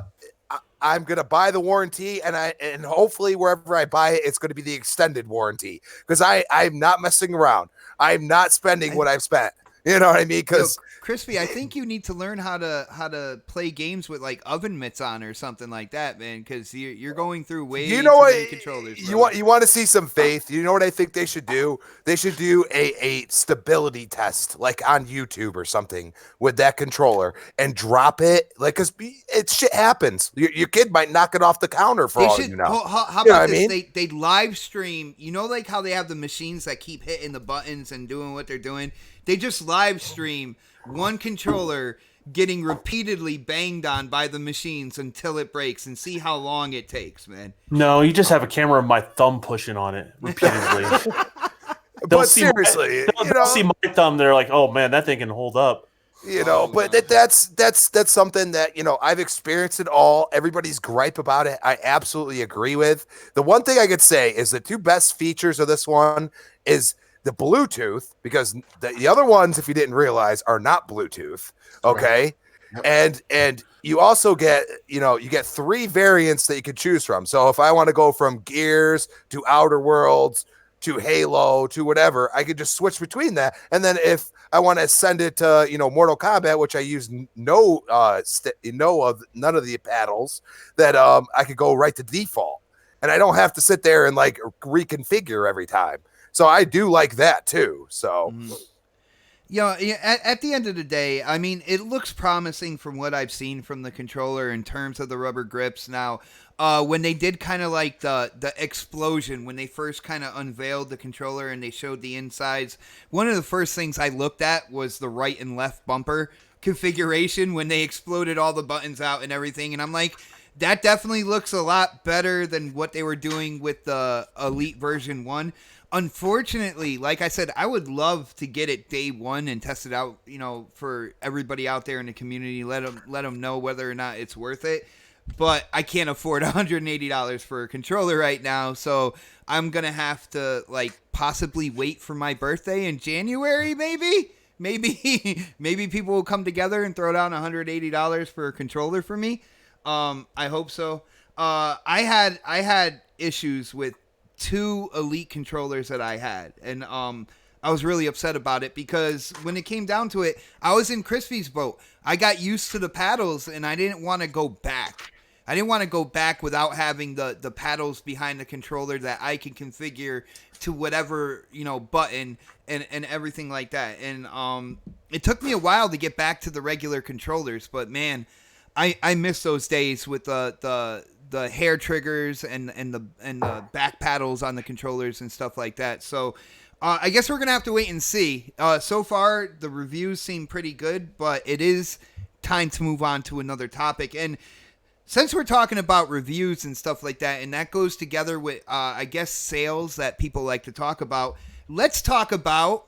I'm going to buy the warranty, and hopefully wherever I buy it, it's going to be the extended warranty, because I'm not messing around. I'm not spending what I've spent. You know what I mean? Because Crispy, I think you need to learn how to play games with like oven mitts on or something like that, man. Because you're going through way too many controllers. You want to see some faith? You know what I think they should do? They should do a stability test, like on YouTube or something, with that controller and drop it. Like, cause shit happens. Your kid might knock it off the counter for all you know. How about this? They live stream. You know, like how they have the machines that keep hitting the buttons and doing what they're doing. They just live stream one controller getting repeatedly banged on by the machines until it breaks, and see how long it takes, man. No, you just have a camera of my thumb pushing on it repeatedly. But seriously, they'll see my thumb. They're like, "Oh man, that thing can hold up." You know, but that's something that, you know, I've experienced it all. Everybody's gripe about it, I absolutely agree with. The one thing I could say is the 2 best features of this one is the Bluetooth, because the other ones, if you didn't realize, are not Bluetooth. Okay. Right. Yep. And you also get, you get 3 variants that you could choose from. So if I want to go from Gears to Outer Worlds to Halo to whatever, I could just switch between that. And then if I want to send it to, Mortal Kombat, which I use none of the paddles, that I could go right to default, and I don't have to sit there and like reconfigure every time. So I do like that too. So, at the end of the day, I mean, it looks promising from what I've seen from the controller in terms of the rubber grips. Now, when they did kind of like the explosion, when they first kind of unveiled the controller and they showed the insides, one of the first things I looked at was the right and left bumper configuration when they exploded all the buttons out and everything. And I'm like, that definitely looks a lot better than what they were doing with the Elite version 1. Unfortunately, like I said, I would love to get it day one and test it out, for everybody out there in the community. Let them know whether or not it's worth it. But I can't afford $180 for a controller right now, so I'm going to have to possibly wait for my birthday in January, maybe? Maybe people will come together and throw down $180 for a controller for me. I hope so. I had issues with 2 Elite controllers that I had, and I was really upset about it because when it came down to it, I was in Crispy's boat. I got used to the paddles, and I didn't want to go back. I didn't want to go back without having the paddles behind the controller that I can configure to whatever, button and everything like that. And it took me a while to get back to the regular controllers, but man, I miss those days with the hair triggers and the back paddles on the controllers and stuff like that. So I guess we're gonna have to wait and see. So far the reviews seem pretty good, but it is time to move on to another topic. And since we're talking about reviews and stuff like that, and that goes together with I guess sales that people like to talk about, let's talk about,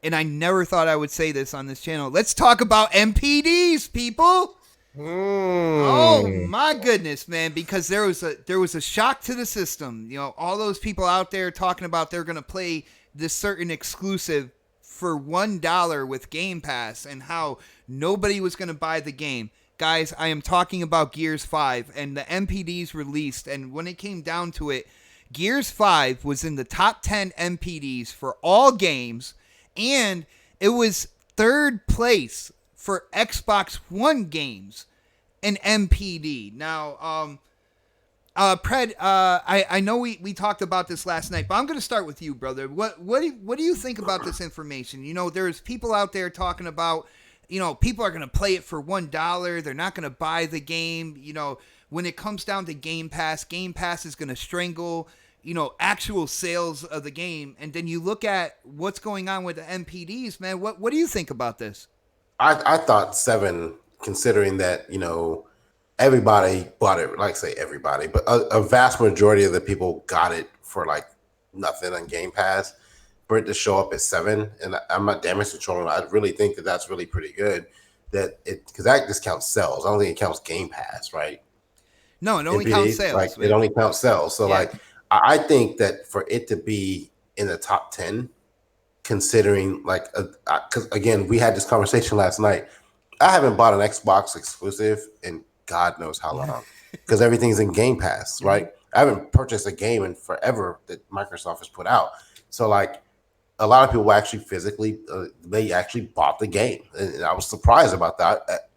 and I never thought I would say this on this channel, let's talk about MPDs, people. Oh my goodness, man! Because there was a shock to the system. All those people out there talking about they're gonna play this certain exclusive for $1 with Game Pass, and how nobody was gonna buy the game. Guys, I am talking about Gears 5 and the MPDs released, and when it came down to it, Gears 5 was in the top 10 MPDs for all games, and it was 3rd place for Xbox One games and MPD. Now, Pred, I know we talked about this last night, but I'm going to start with you, brother. What do you think about this information? There's people out there talking about people are going to play it for $1. They're not going to buy the game. When it comes down to Game Pass is going to strangle, actual sales of the game. And then you look at what's going on with the MPDs, man. What do you think about this? I thought 7, considering that, everybody bought it, like say everybody, but a vast majority of the people got it for like nothing on Game Pass. For it to show up at 7, and I'm not damage controlling, I really think that that's really pretty good. Because that just counts sales. I don't think it counts Game Pass, right? No, it only counts sales. Like it only counts sales. So like I think that for it to be in the top 10, considering like because again we had this conversation last night. I haven't bought an Xbox exclusive in God knows how long because everything's in Game Pass, right? I haven't purchased a game in forever that Microsoft has put out. So like a lot of people actually physically they actually bought the game, and I was surprised about that.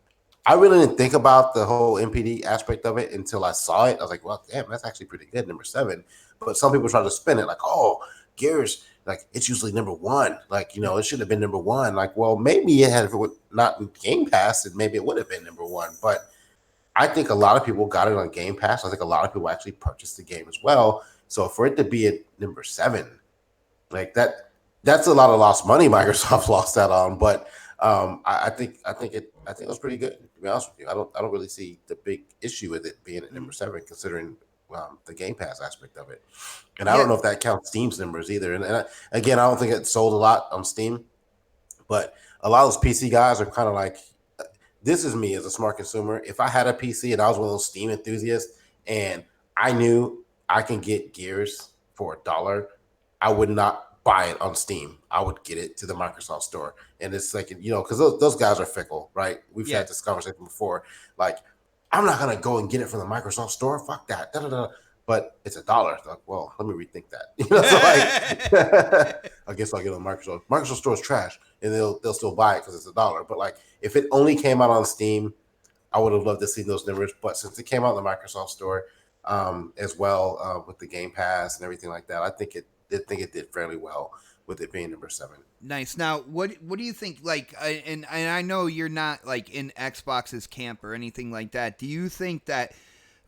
I really didn't think about the whole MPD aspect of it until I saw it. I was like, well, damn, that's actually pretty good, number 7. But some people try to spin it like, oh, Gears, like it's usually number 1. Like, it should have been number 1. Like, well, maybe it had, if it would not in Game Pass, and maybe it would have been number 1. But I think a lot of people got it on Game Pass. I think a lot of people actually purchased the game as well. So for it to be at number 7, like that's a lot of lost money Microsoft lost that on. But I think it was pretty good, to be honest with you. I don't really see the big issue with it being at number 7, considering the Game Pass aspect of it. And I don't know if that counts Steam's numbers either. And again, I don't think it sold a lot on Steam, but a lot of those PC guys are kind of like, this is me as a smart consumer. If I had a PC and I was one of those Steam enthusiasts and I knew I can get Gears for $1, I would not buy it on Steam. I would get it to the Microsoft store. And it's like, because those guys are fickle, right? We've had this conversation before. Like, I'm not going to go and get it from the Microsoft store. Fuck that. But it's $1. Like, well, let me rethink that. So like, I guess I'll get it on Microsoft. Microsoft store is trash, and they'll still buy it because it's $1. But like, if it only came out on Steam, I would have loved to see those numbers. But since it came out in the Microsoft store as well with the Game Pass and everything like that, I think it did fairly well with it being number 7. Nice. Now, what do you think? Like, and I know you're not like in Xbox's camp or anything like that. Do you think that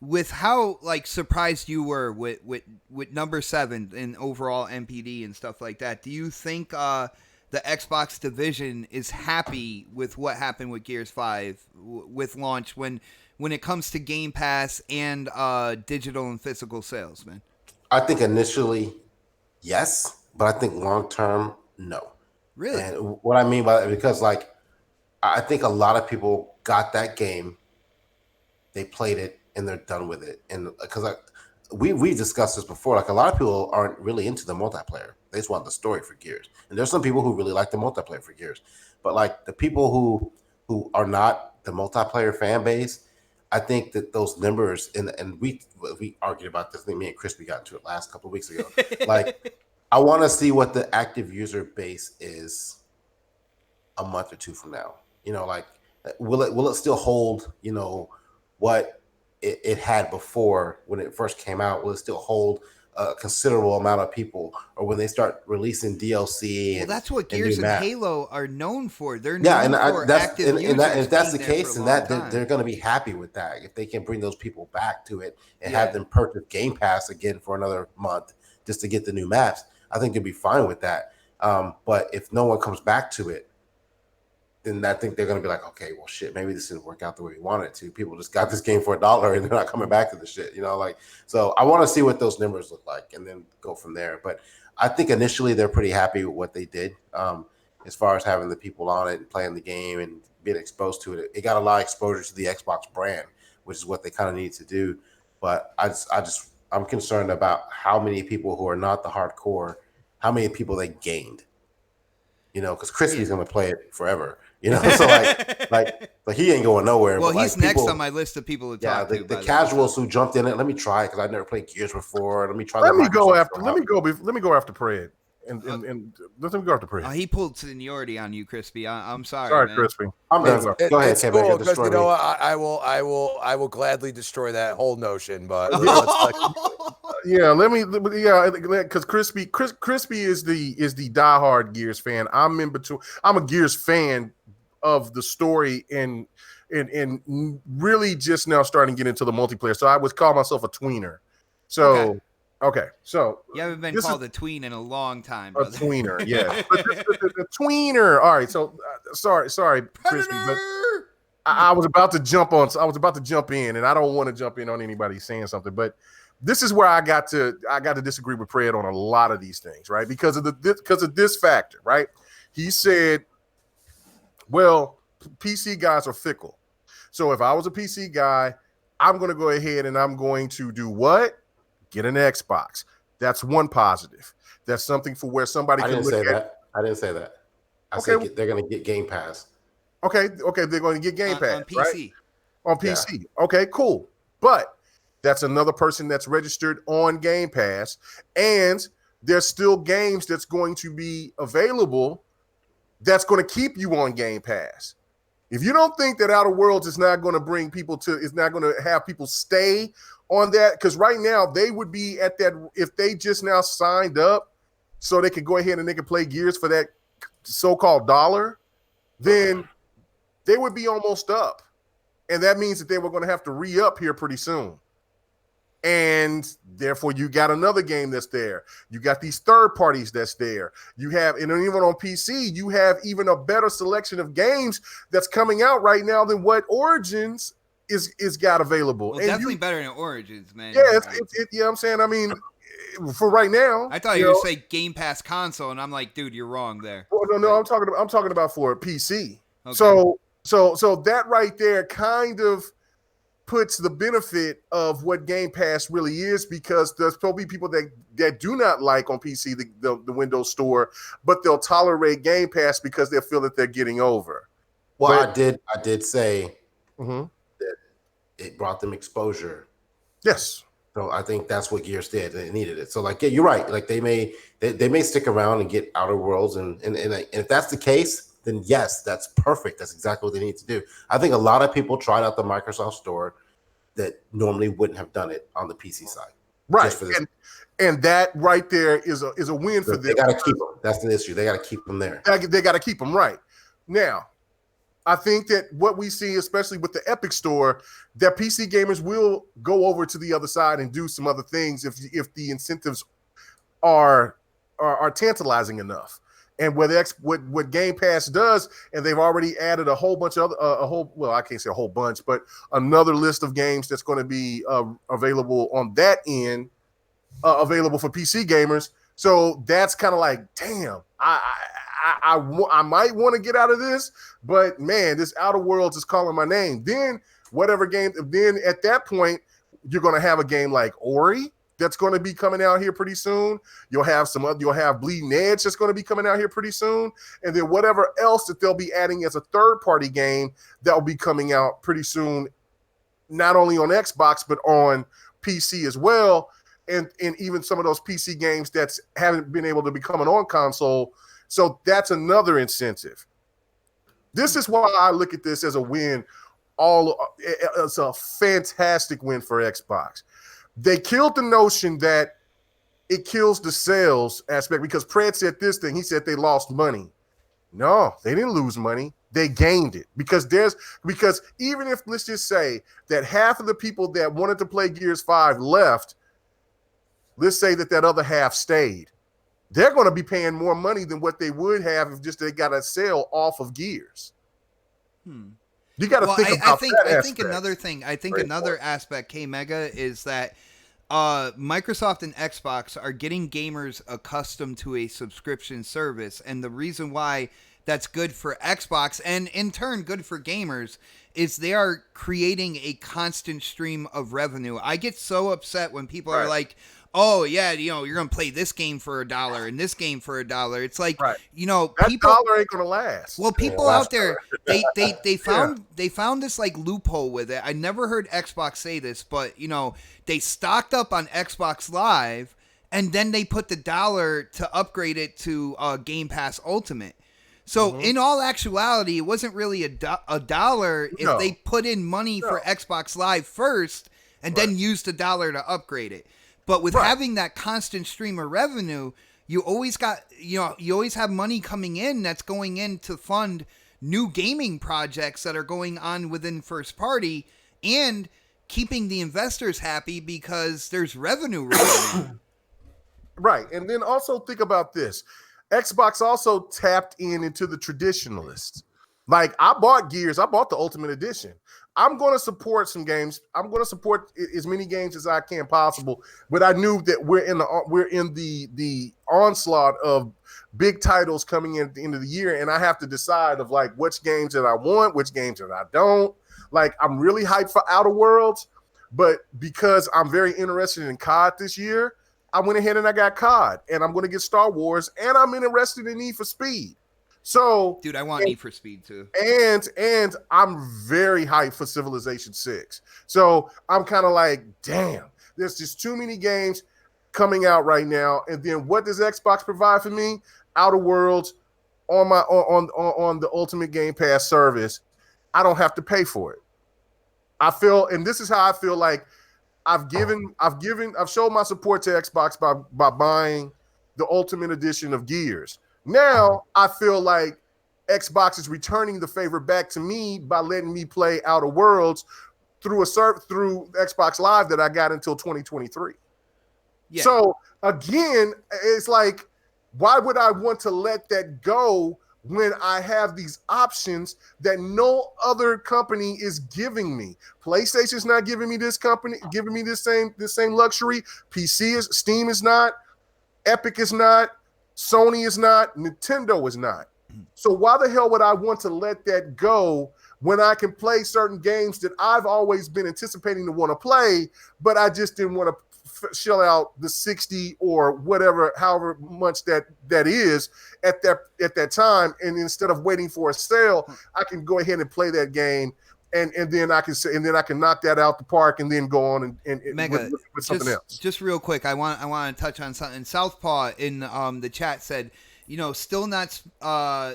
with how like surprised you were with number 7 in overall MPD and stuff like that, do you think the Xbox division is happy with what happened with Gears 5 with launch when it comes to Game Pass and digital and physical sales, man? I think initially, yes, but I think long term, no. Really? And what I mean by that, because like I think a lot of people got that game, they played it, and they're done with it. And because we discussed this before, like a lot of people aren't really into the multiplayer. They just want the story for Gears. And there's some people who really like the multiplayer for Gears. But like the people who are not the multiplayer fan base, I think that those numbers, and we argued about this. I think me and Crispy got into it last couple of weeks ago. Like, I want to see what the active user base is a month or 2 from now. Like, will it still hold, what it had before when it first came out? Will it still hold a considerable amount of people, or when they start releasing DLC? Well, that's what Gears and Halo are known for. They're known for active users. If that's the case, then they're going to be happy with that. If they can bring those people back to it and have them purchase Game Pass again for another month just to get the new maps, I think they'll be fine with that. But if no one comes back to it, then I think they're going to be like, okay, well, shit, maybe this didn't work out the way we wanted it to. People just got this game for $1 and they're not coming back to the shit, so I want to see what those numbers look like and then go from there. But I think initially they're pretty happy with what they did as far as having the people on it and playing the game and being exposed to it. It got a lot of exposure to the Xbox brand, which is what they kind of need to do. But I'm concerned about how many people who are not the hardcore, how many people they gained. Because Crispy's going to play it forever. So like he ain't going nowhere. Well, but he's next on my list of people to talk to. The casuals who jumped in it. Let me try it because I've never played Gears before. Let me try. Let me go after Pred. And let me go after Pred. He pulled seniority on you, Crispy. I'm sorry. Sorry, man. Crispy. I'm done. Go ahead, it's cool because I will gladly destroy that whole notion. But because Crispy is the diehard Gears fan. I'm in between. I'm a Gears fan of the story and really just now starting to get into the multiplayer. So I would call myself a tweener. So okay. So you haven't been called a tween in a long time, brother. A tweener, yeah. But the tweener. All right. So sorry, Crispy, but I was about to jump in, and I don't want to jump in on anybody saying something, but this is where I got to disagree with Fred on a lot of these things, right? Because of this factor, right? He said, well, PC guys are fickle. So if I was a PC guy, I'm going to go ahead and I'm going to do what? Get an Xbox. That's one positive. That's something for where somebody can look at. I didn't say that. I said they're going to get Game Pass. Okay, they're going to get Game Pass on PC. Right? On PC. Yeah. Okay, cool. But that's another person that's registered on Game Pass, and there's still games that's going to be available that's going to keep you on Game Pass. If you don't think that Outer Worlds is not going to bring people is not going to have people stay on that, because right now they would be at that, if they just now signed up so they could go ahead and they could play Gears for that so-called $1, then they would be almost up. And that means that they were going to have to re-up here pretty soon. And therefore, you got another game that's there. You got these third parties that's there. You have, and even on PC, you have even a better selection of games that's coming out right now than what Origins is got available. Well, and definitely better than Origins, man. Yeah, yeah, I'm saying, I mean, for right now. I thought you would say Game Pass console, and I'm like, dude, you're wrong there. Well, no, I'm talking about for PC. Okay. So that right there kind of puts the benefit of what Game Pass really is, because there's probably people that do not like on PC the Windows Store, but they'll tolerate Game Pass because they feel that they're getting over. Well, I did say that it brought them exposure. Yes. So I think that's what Gears did. They needed it. So like, yeah, you're right. Like they may stick around and get Outer Worlds, and if that's the case, then yes, that's perfect. That's exactly what they need to do. I think a lot of people tried out the Microsoft Store that normally wouldn't have done it on the PC side. Right. And that right there is a win for them. They got to keep them. That's the issue. They got to keep them there. They got to keep them right. Now, I think that what we see, especially with the Epic Store, that PC gamers will go over to the other side and do some other things if the incentives are tantalizing enough. And what Game Pass does, and they've already added a whole bunch of I can't say a whole bunch, but another list of games that's going to be available on that end, available for PC gamers. So that's kind of like, damn, I might want to get out of this, but man, this Outer Worlds is calling my name. Then whatever game, then at that point, you're going to have a game like Ori that's going to be coming out here pretty soon. You'll have Bleeding Edge that's going to be coming out here pretty soon. And then whatever else that they'll be adding as a third-party game that will be coming out pretty soon, not only on Xbox, but on PC as well. And even some of those PC games that haven't been able to become an on console. So that's another incentive. This is why I look at this as a win. It's a fantastic win for Xbox. They killed the notion that it kills the sales aspect, because Pred said this thing. He said they lost money. No, they didn't lose money. They gained it, because even if, let's just say that half of the people that wanted to play Gears 5 left, let's say that other half stayed. They're going to be paying more money than what they would have if just they got a sale off of Gears. You got to think about that. I think another thing. I think another aspect, K-Mega, is that Microsoft and Xbox are getting gamers accustomed to a subscription service, and the reason why that's good for Xbox and in turn good for gamers is they are creating a constant stream of revenue. I get so upset when people are like, oh yeah, you're gonna play this game for $1 and this game for $1. It's like, that people, dollar ain't gonna last. Well, people out there, they found this like loophole with it. I never heard Xbox say this, but they stocked up on Xbox Live, and then they put the $1 to upgrade it to Game Pass Ultimate. So in all actuality, it wasn't really a $1 if they put in money for Xbox Live first and then used the $1 to upgrade it. But with having that constant stream of revenue, you always got, you always have money coming in that's going in to fund new gaming projects that are going on within first party and keeping the investors happy because there's revenue rolling in. Right. And then also think about this. Xbox also tapped into the traditionalists. Like, I bought Gears, I bought the Ultimate Edition. I'm going to support some games. I'm going to support as many games as I can possible. But I knew that we're in the onslaught of big titles coming in at the end of the year, and I have to decide of like which games that I want, which games that I don't. Like, I'm really hyped for Outer Worlds, but because I'm very interested in COD this year, I went ahead and I got COD, and I'm going to get Star Wars, and I'm interested in Need for Speed. So, dude, I want Need for Speed too. And I'm very hyped for Civilization 6. So I'm kind of like, damn, there's just too many games coming out right now. And then what does Xbox provide for me? Outer Worlds on my on the Ultimate Game Pass service. I don't have to pay for it. I feel, and this is how I feel like I've showed my support to Xbox by buying the Ultimate Edition of Gears. Now I feel like Xbox is returning the favor back to me by letting me play Outer Worlds through Xbox Live that I got until 2023. Yeah. So again, it's like, why would I want to let that go when I have these options that no other company is giving me? PlayStation's not giving me this same luxury. Steam is not, Epic is not, Sony is not, Nintendo is not. So why the hell would I want to let that go when I can play certain games that I've always been anticipating to want to play, but I just didn't want to shell out the 60 or whatever, however much that is at that time. And instead of waiting for a sale, I can go ahead and play that game. And then I can knock that out the park and then go on and Mega, with something else. Just real quick, I want to touch on something. Southpaw in the chat said, still not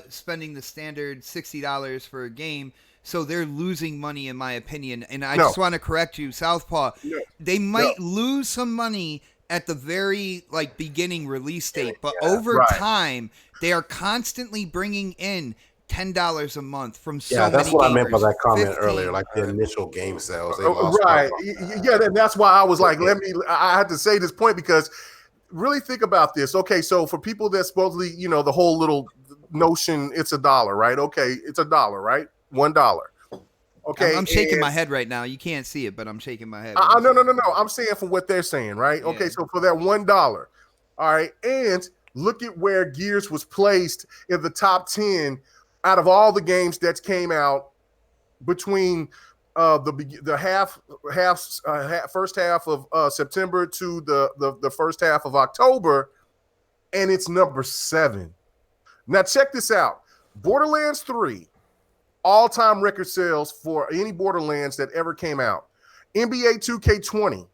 spending the standard $60 for a game, so they're losing money in my opinion. And I just want to correct you, Southpaw. No. They might lose some money at the very beginning release date, but over time they are constantly bringing in $10 a month from so many that's what gamers. I meant by that comment 15. earlier, like the initial game sales. Right. Yeah, and that's why I was like, I had to say this point because really think about this. Okay, so for people that supposedly, the whole little notion, it's $1, right? Okay, it's $1, right? $1. Okay. I'm shaking my head right now. You can't see it, but I'm shaking my head. No. I'm saying for what they're saying, right? Yeah. Okay, so for that $1, all right, and look at where Gears was placed in the top 10 out of all the games that came out between the first half of September to the first half of October, and it's number 7. Now check this out: Borderlands 3, all-time record sales for any Borderlands that ever came out. NBA 2K20,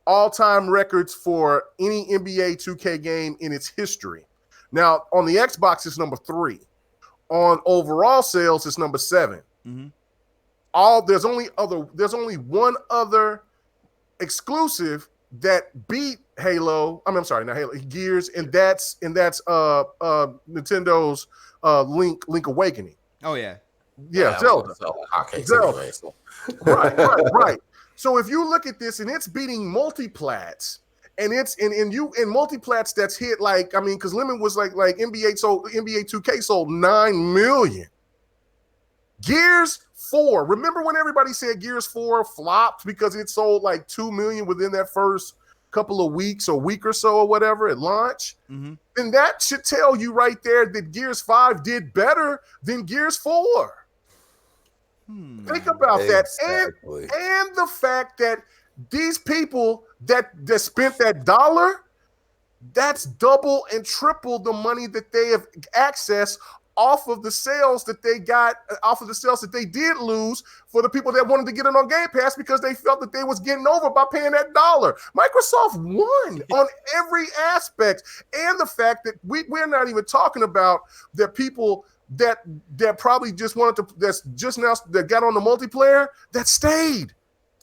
all-time records for any NBA 2K game in its history. Now on the Xbox, it's number 3. On overall sales, it's number 7. Mm-hmm. There's only one other exclusive that beat Halo. I'm sorry, not Halo, Gears, and that's Nintendo's Link Awakening. Oh yeah, Zelda. Right. So if you look at this, and it's beating multiplats. And it's in multiplats that's hit because Lemon was like NBA 2K sold 9 million. Gears 4. Remember when everybody said Gears 4 flopped because it sold 2 million within that first couple of weeks or week or so or whatever at launch? Mm-hmm. Then that should tell you right there that Gears 5 did better than Gears 4. Think about that. And the fact that these people that spent that $1, that's double and triple the money that they have accessed off of the sales that they got, off of the sales that they did lose for the people that wanted to get it on Game Pass because they felt that they was getting over by paying that $1. Microsoft won on every aspect. And the fact that we're not even talking about the people that probably just wanted to, that got on the multiplayer, that stayed.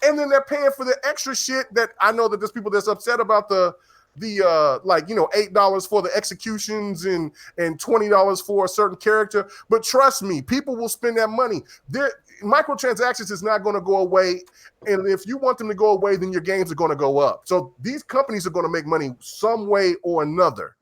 And then they're paying for the extra shit that I know that there's people that's upset about the like, you know, $8 for the executions and $20 for a certain character. But trust me, people will spend that money. Microtransactions is not going to go away. And if you want them to go away, then your games are going to go up. So these companies are going to make money some way or another.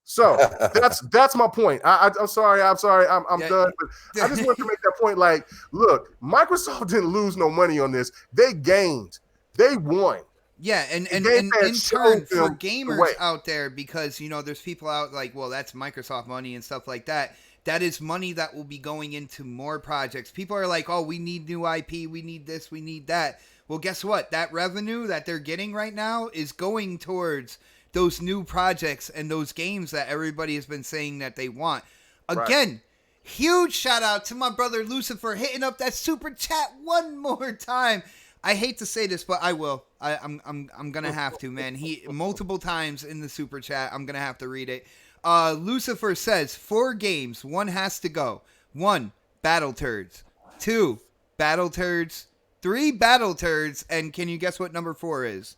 So that's my point. I'm sorry. I'm done. But I just want to make that point. Like, look, Microsoft didn't lose no money on this. They gained. They won. Yeah, and in turn for gamers out there, because, you know, there's people out like, well, that's Microsoft money and stuff like that. That is money that will be going into more projects. People are like, oh, we need new IP, we need this, we need that. Well, guess what? That revenue that they're getting right now is going towards those new projects and those games that everybody has been saying that they want. Again, huge shout out to my brother Lucifer hitting up that super chat one more time. I hate to say this, but I will. I'm gonna have to, man. He multiple times in the super chat. I'm gonna have to read it. Lucifer says 4 games. 1 has to go. 1, Battle Turds. 2, Battle Turds. 3, Battle Turds. And can you guess what number 4 is?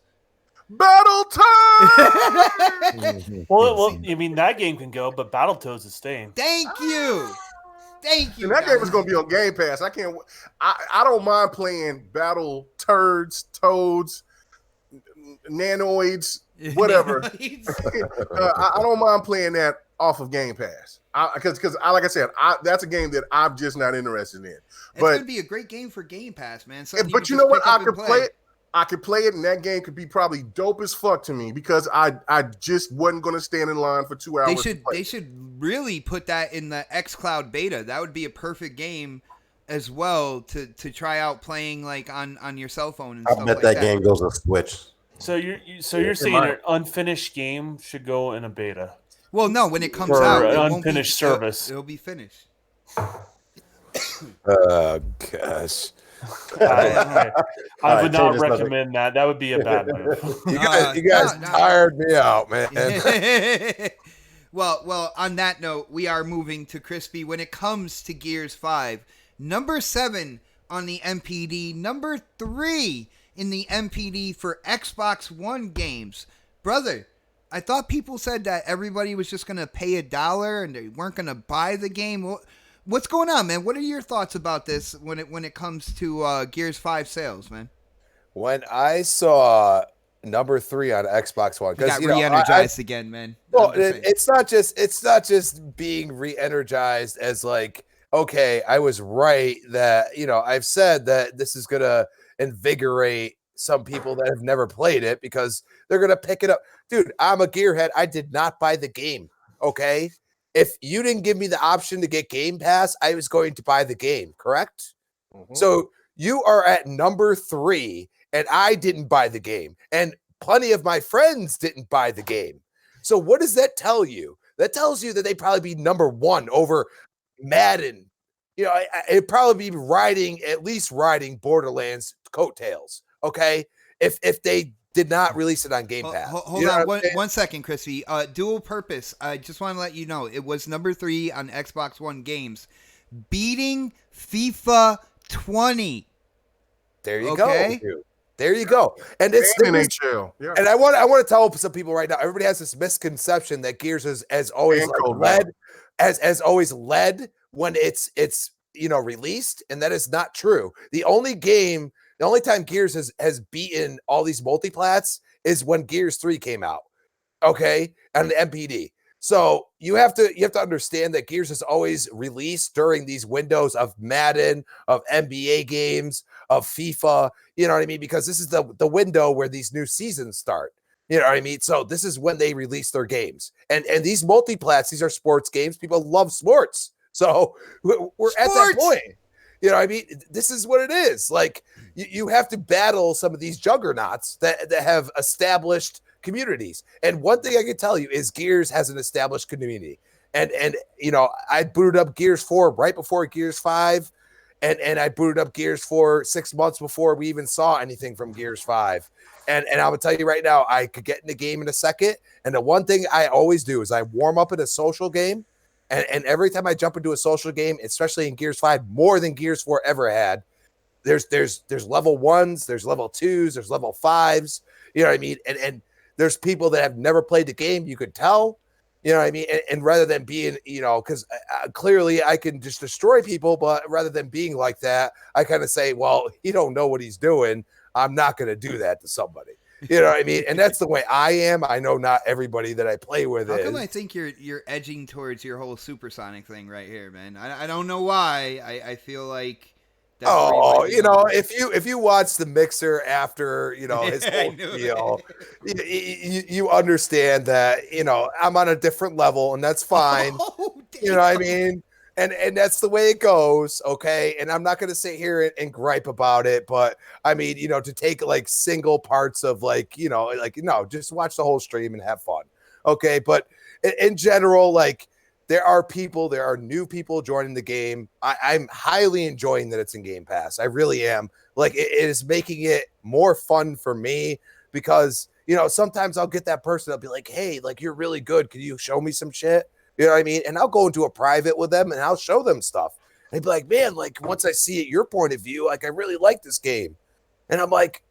Battle Turds! well, I mean, that game can go, but Battletoads is staying. Thank you. Thank you. And that game is going to be on Game Pass. I can't. I don't mind playing Battle Turds, Toads, Nanoids, whatever. I don't mind playing that off of Game Pass. Because like I said, that's a game that I'm just not interested in. It's going to be a great game for Game Pass, man. But you know what? I could play it. I could play it, and that game could be probably dope as fuck to me, because I just wasn't going to stand in line for 2 hours. They should really put that in the xCloud beta. That would be a perfect game as well to try out playing like on your cell phone and stuff like that. I bet that game goes on Switch. So you're saying an unfinished game should go in a beta? Well, no, when it comes out, it unfinished service. It'll be finished. Oh gosh. I would not recommend that. That would be a bad move. You guys tired me out, man. Well, on that note, we are moving to Crispy. When it comes to Gears 5, number 7 on the MPD, number 3 in the MPD for Xbox One games. Brother, I thought people said that everybody was just going to pay $1 and they weren't going to buy the game. What's going on, man? What are your thoughts about this when it comes to Gears 5 sales, man? When I saw number 3 on Xbox One, because you got re-energized again, man. Well, it's not just being re-energized as like, okay, I was right that, you know, I've said that this is gonna invigorate some people that have never played it because they're gonna pick it up. Dude, I'm a gearhead. I did not buy the game. Okay. If you didn't give me the option to get Game Pass, I was going to buy the game, correct? Mm-hmm. So you are at number 3, and I didn't buy the game, and plenty of my friends didn't buy the game. So what does that tell you? That tells you that they'd probably be number 1 over Madden. You know, it'd probably be at least riding Borderlands coattails, okay? If they did not release it on Game Pass. Hold on one second, Chrissy. Dual purpose. I just want to let you know it was number 3 on Xbox One games, beating FIFA 20. There you go. There you go. And it's NHL. Yeah. And I want to tell some people right now. Everybody has this misconception that Gears has always led when it's you know released, and that is not true. The only time Gears has beaten all these multiplats is when Gears 3 came out, okay, and the MPD. So you have to understand that Gears has always released during these windows of Madden, of NBA games, of FIFA. You know what I mean? Because this is the window where these new seasons start. You know what I mean? So this is when they release their games, and these multiplats, these are sports games. People love sports, so we're at that point. You know what I mean? This is what it is. Like, you have to battle some of these juggernauts that have established communities. And one thing I can tell you is Gears has an established community. And you know, I booted up Gears 4 right before Gears 5. And I booted up Gears 4 6 months before we even saw anything from Gears 5. And I'm going to tell you right now, I could get in the game in a second. And the one thing I always do is I warm up in a social game. And every time I jump into a social game, especially in Gears 5, more than Gears 4 ever had, there's level 1s, there's level 2s, there's level 5s. You know what I mean? And there's people that have never played the game. You could tell, you know what I mean? And rather than being, you know, because clearly I can just destroy people, but rather than being like that, I kind of say, well, he don't know what he's doing. I'm not going to do that to somebody. You know what I mean? And that's the way I am. I know not everybody that I play with How is. come I think you're edging towards your whole supersonic thing right here, man? I don't know why. I feel like that's you know, if you watch the mixer after, you know, his whole deal, you understand that, you know, I'm on a different level, and that's fine. You know what I mean? And that's the way it goes, okay? And I'm not going to sit here and gripe about it, but I mean, you know, to take like single parts of like, you know, like, no, just watch the whole stream and have fun, okay? But in general, like, there are new people joining the game. I'm highly enjoying that it's in Game Pass. I really am. Like, it is making it more fun for me because, you know, sometimes I'll get that person, I'll be like, hey, like, you're really good. Can you show me some shit? You know what I mean? And I'll go into a private with them and I'll show them stuff. And they'd be like, man, like, once I see it, your point of view, like, I really like this game. And I'm like,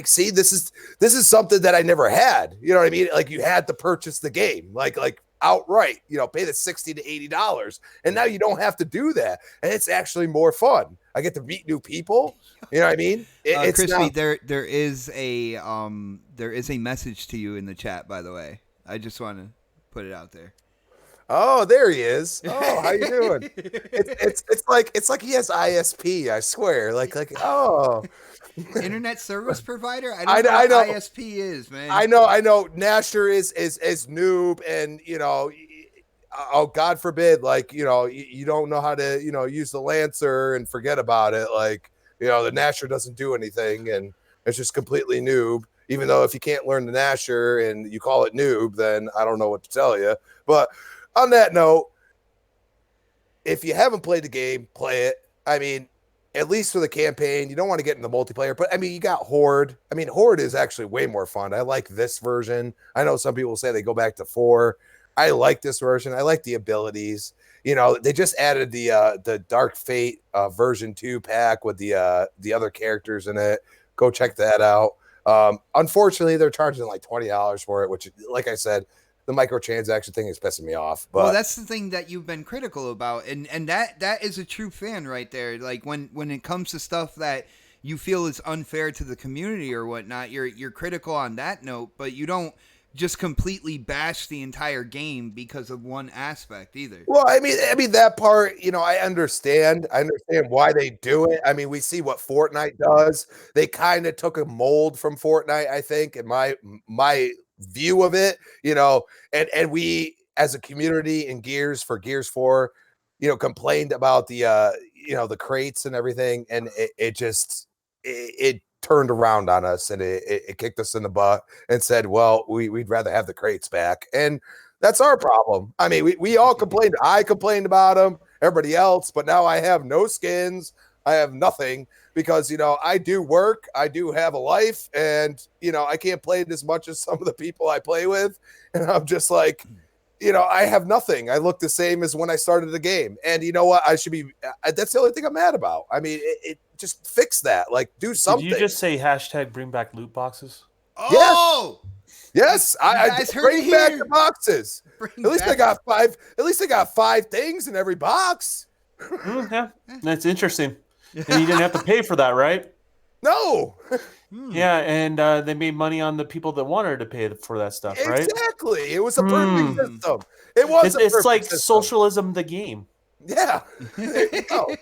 see, this is something that I never had. You know what I mean? Like, you had to purchase the game, like outright, you know, pay the $60 to $80. And now you don't have to do that. And it's actually more fun. I get to meet new people. You know what I mean? It's Crispy, not... there is a message to you in the chat, by the way. I just want to put it out there. Oh, there he is. Oh, how you doing? It's like he has ISP, I swear. Like oh. Internet service provider? I don't know what ISP is, man. I know. Nasher is noob, and you know, oh, God forbid, like, you know, you don't know how to, you know, use the Lancer and forget about it. Like, you know, the Nasher doesn't do anything, and it's just completely noob. Even though if you can't learn the Nasher and you call it noob, then I don't know what to tell you. But on that note, if you haven't played the game, play it. I mean, at least for the campaign, you don't want to get in the multiplayer, but I mean, you got Horde. I mean, Horde is actually way more fun. I like this version. I know some people say they go back to 4. I like this version. I like the abilities. You know, they just added the Dark Fate version 2 pack with the other characters in it. Go check that out. Unfortunately, they're charging like $20 for it, which, like I said, the microtransaction thing is pissing me off. But well, that's the thing that you've been critical about, and that is a true fan right there. Like when it comes to stuff that you feel is unfair to the community or whatnot, you're critical on that note, but you don't just completely bash the entire game because of one aspect either. Well, I mean that part, you know, I understand why they do it. I mean, we see what Fortnite does. They kind of took a mold from Fortnite, I think, in my view of it, you know, and we as a community in Gears 4, you know, complained about the you know, the crates and everything, and it just turned around on us, and it kicked us in the butt and said, well, we'd rather have the crates back. And that's our problem. I mean, we all complained. I complained about them, everybody else, but now I have no skins. I have nothing because, you know, I do work. I do have a life, and, you know, I can't play it as much as some of the people I play with. And I'm just like, you know, I have nothing. I look the same as when I started the game. And you know what? That's the only thing I'm mad about. I mean, it just fix that. Like, do something. Did you just say hashtag bring back loot boxes? Oh! Yes, I bring back the boxes. At least I got 5. At least I got 5 things in every box. Yeah, that's interesting. And you didn't have to pay for that, right? No. Yeah, and they made money on the people that wanted to pay for that stuff, right? Exactly. It was a perfect system. It was. It's like system. Socialism, the game. Yeah. There you go.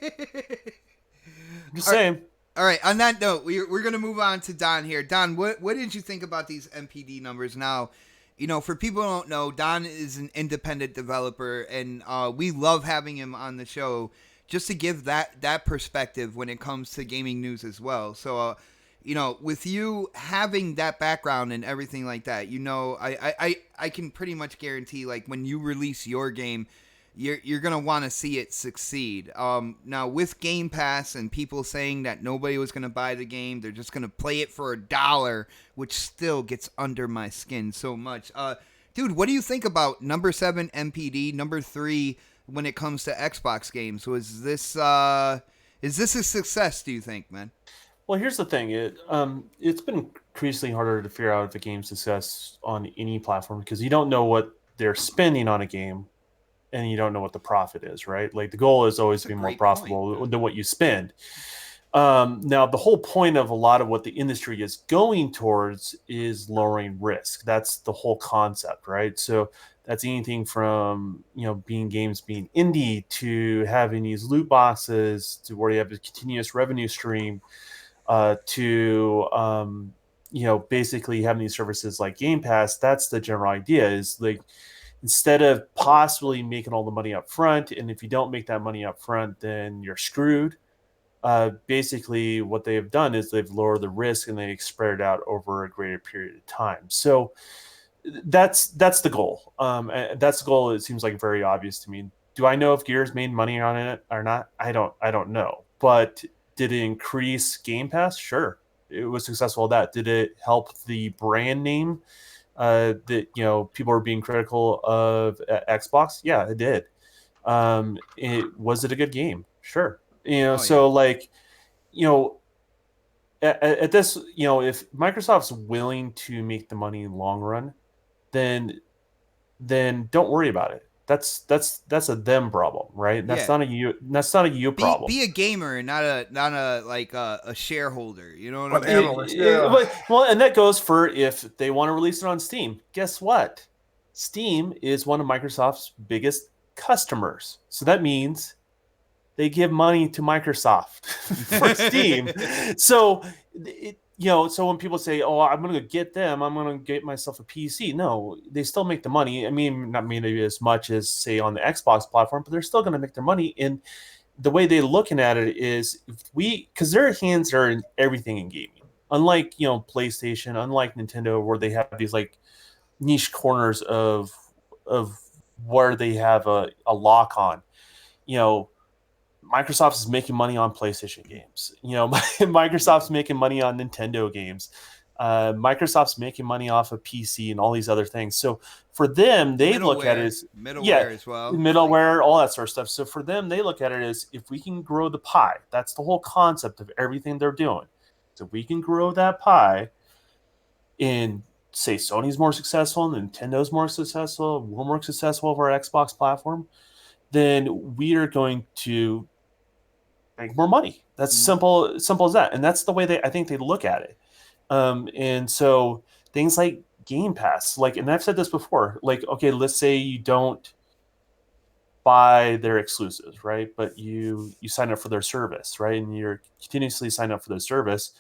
Just saying. All right. On that note, we're gonna move on to Don here. Don, what did you think about these MPD numbers? Now, you know, for people who don't know, Don is an independent developer, and we love having him on the show just to give that perspective when it comes to gaming news as well. So, you know, with you having that background and everything like that, you know, I can pretty much guarantee, like, when you release your game, you're gonna want to see it succeed. Now with Game Pass and people saying that nobody was gonna buy the game, they're just gonna play it for $1, which still gets under my skin so much. Dude, what do you think about number 7 MPD, number 3 when it comes to Xbox games? Is this a success, do you think, man? Well, here's the thing. It's been increasingly harder to figure out if a game's success on any platform because you don't know what they're spending on a game and you don't know what the profit is, right? Like the goal is always to be more profitable than what you spend. Now, the whole point of a lot of what the industry is going towards is lowering risk. That's the whole concept, right? So that's anything from, games being indie to having these loot boxes to where you have a continuous revenue stream to basically having these services like Game Pass. That's the general idea, is like instead of possibly making all the money up front, and if you don't make that money up front, then you're screwed. Basically what they have done is they've lowered the risk and they spread it out over a greater period of time. So that's the goal. And that's the goal. It seems like very obvious to me. Do I know if Gears made money on it or not? I don't know. But did it increase Game Pass? Sure. It was successful at that. Did it help the brand name that people are being critical of Xbox? Yeah, it did. Was it a good game? Sure. At this, if Microsoft's willing to make the money in the long run, then don't worry about it. That's a them problem, right? That's not a you problem. Be a gamer, not a shareholder. You know what I mean? Well, and that goes for if they want to release it on Steam. Guess what? Steam is one of Microsoft's biggest customers, so that means they give money to Microsoft for Steam. So so when people say, "Oh, I'm going to get them. I'm going to get myself a PC," no, they still make the money. I mean, not maybe as much as say on the Xbox platform, but they're still going to make their money. And the way they're looking at it is, because their hands are in everything in gaming. Unlike PlayStation, unlike Nintendo, where they have these like niche corners of where they have a lock on. Microsoft is making money on PlayStation games. Microsoft's making money on Nintendo games. Microsoft's making money off of PC and all these other things. So for them, they look at it as middleware as well. Middleware, all that sort of stuff. So for them, they look at it as if we can grow the pie. That's the whole concept of everything they're doing. So if we can grow that pie in, say, Sony's more successful, Nintendo's more successful, we're more successful over our Xbox platform, then we are going to make more money. That's simple as that. And that's the way I think they look at it. And so things like Game Pass, and I've said this before, okay, let's say you don't buy their exclusives, right? But you sign up for their service, right? And you're continuously signing up for their service.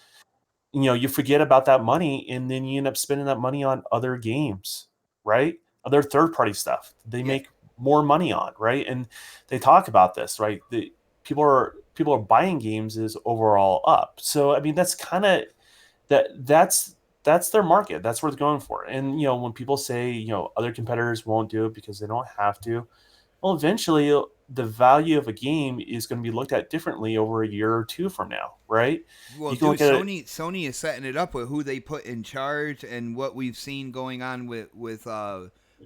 You forget about that money, and then you end up spending that money on other games, right? Other third-party stuff they make more money on, right? And they talk about this, right? People are buying games is overall up. So I mean, that's kind of that's their market. That's what they're going for. And when people say other competitors won't do it because they don't have to, well, eventually the value of a game is going to be looked at differently over a year or two from now, right? Well, dude, Sony is setting it up with who they put in charge and what we've seen going on with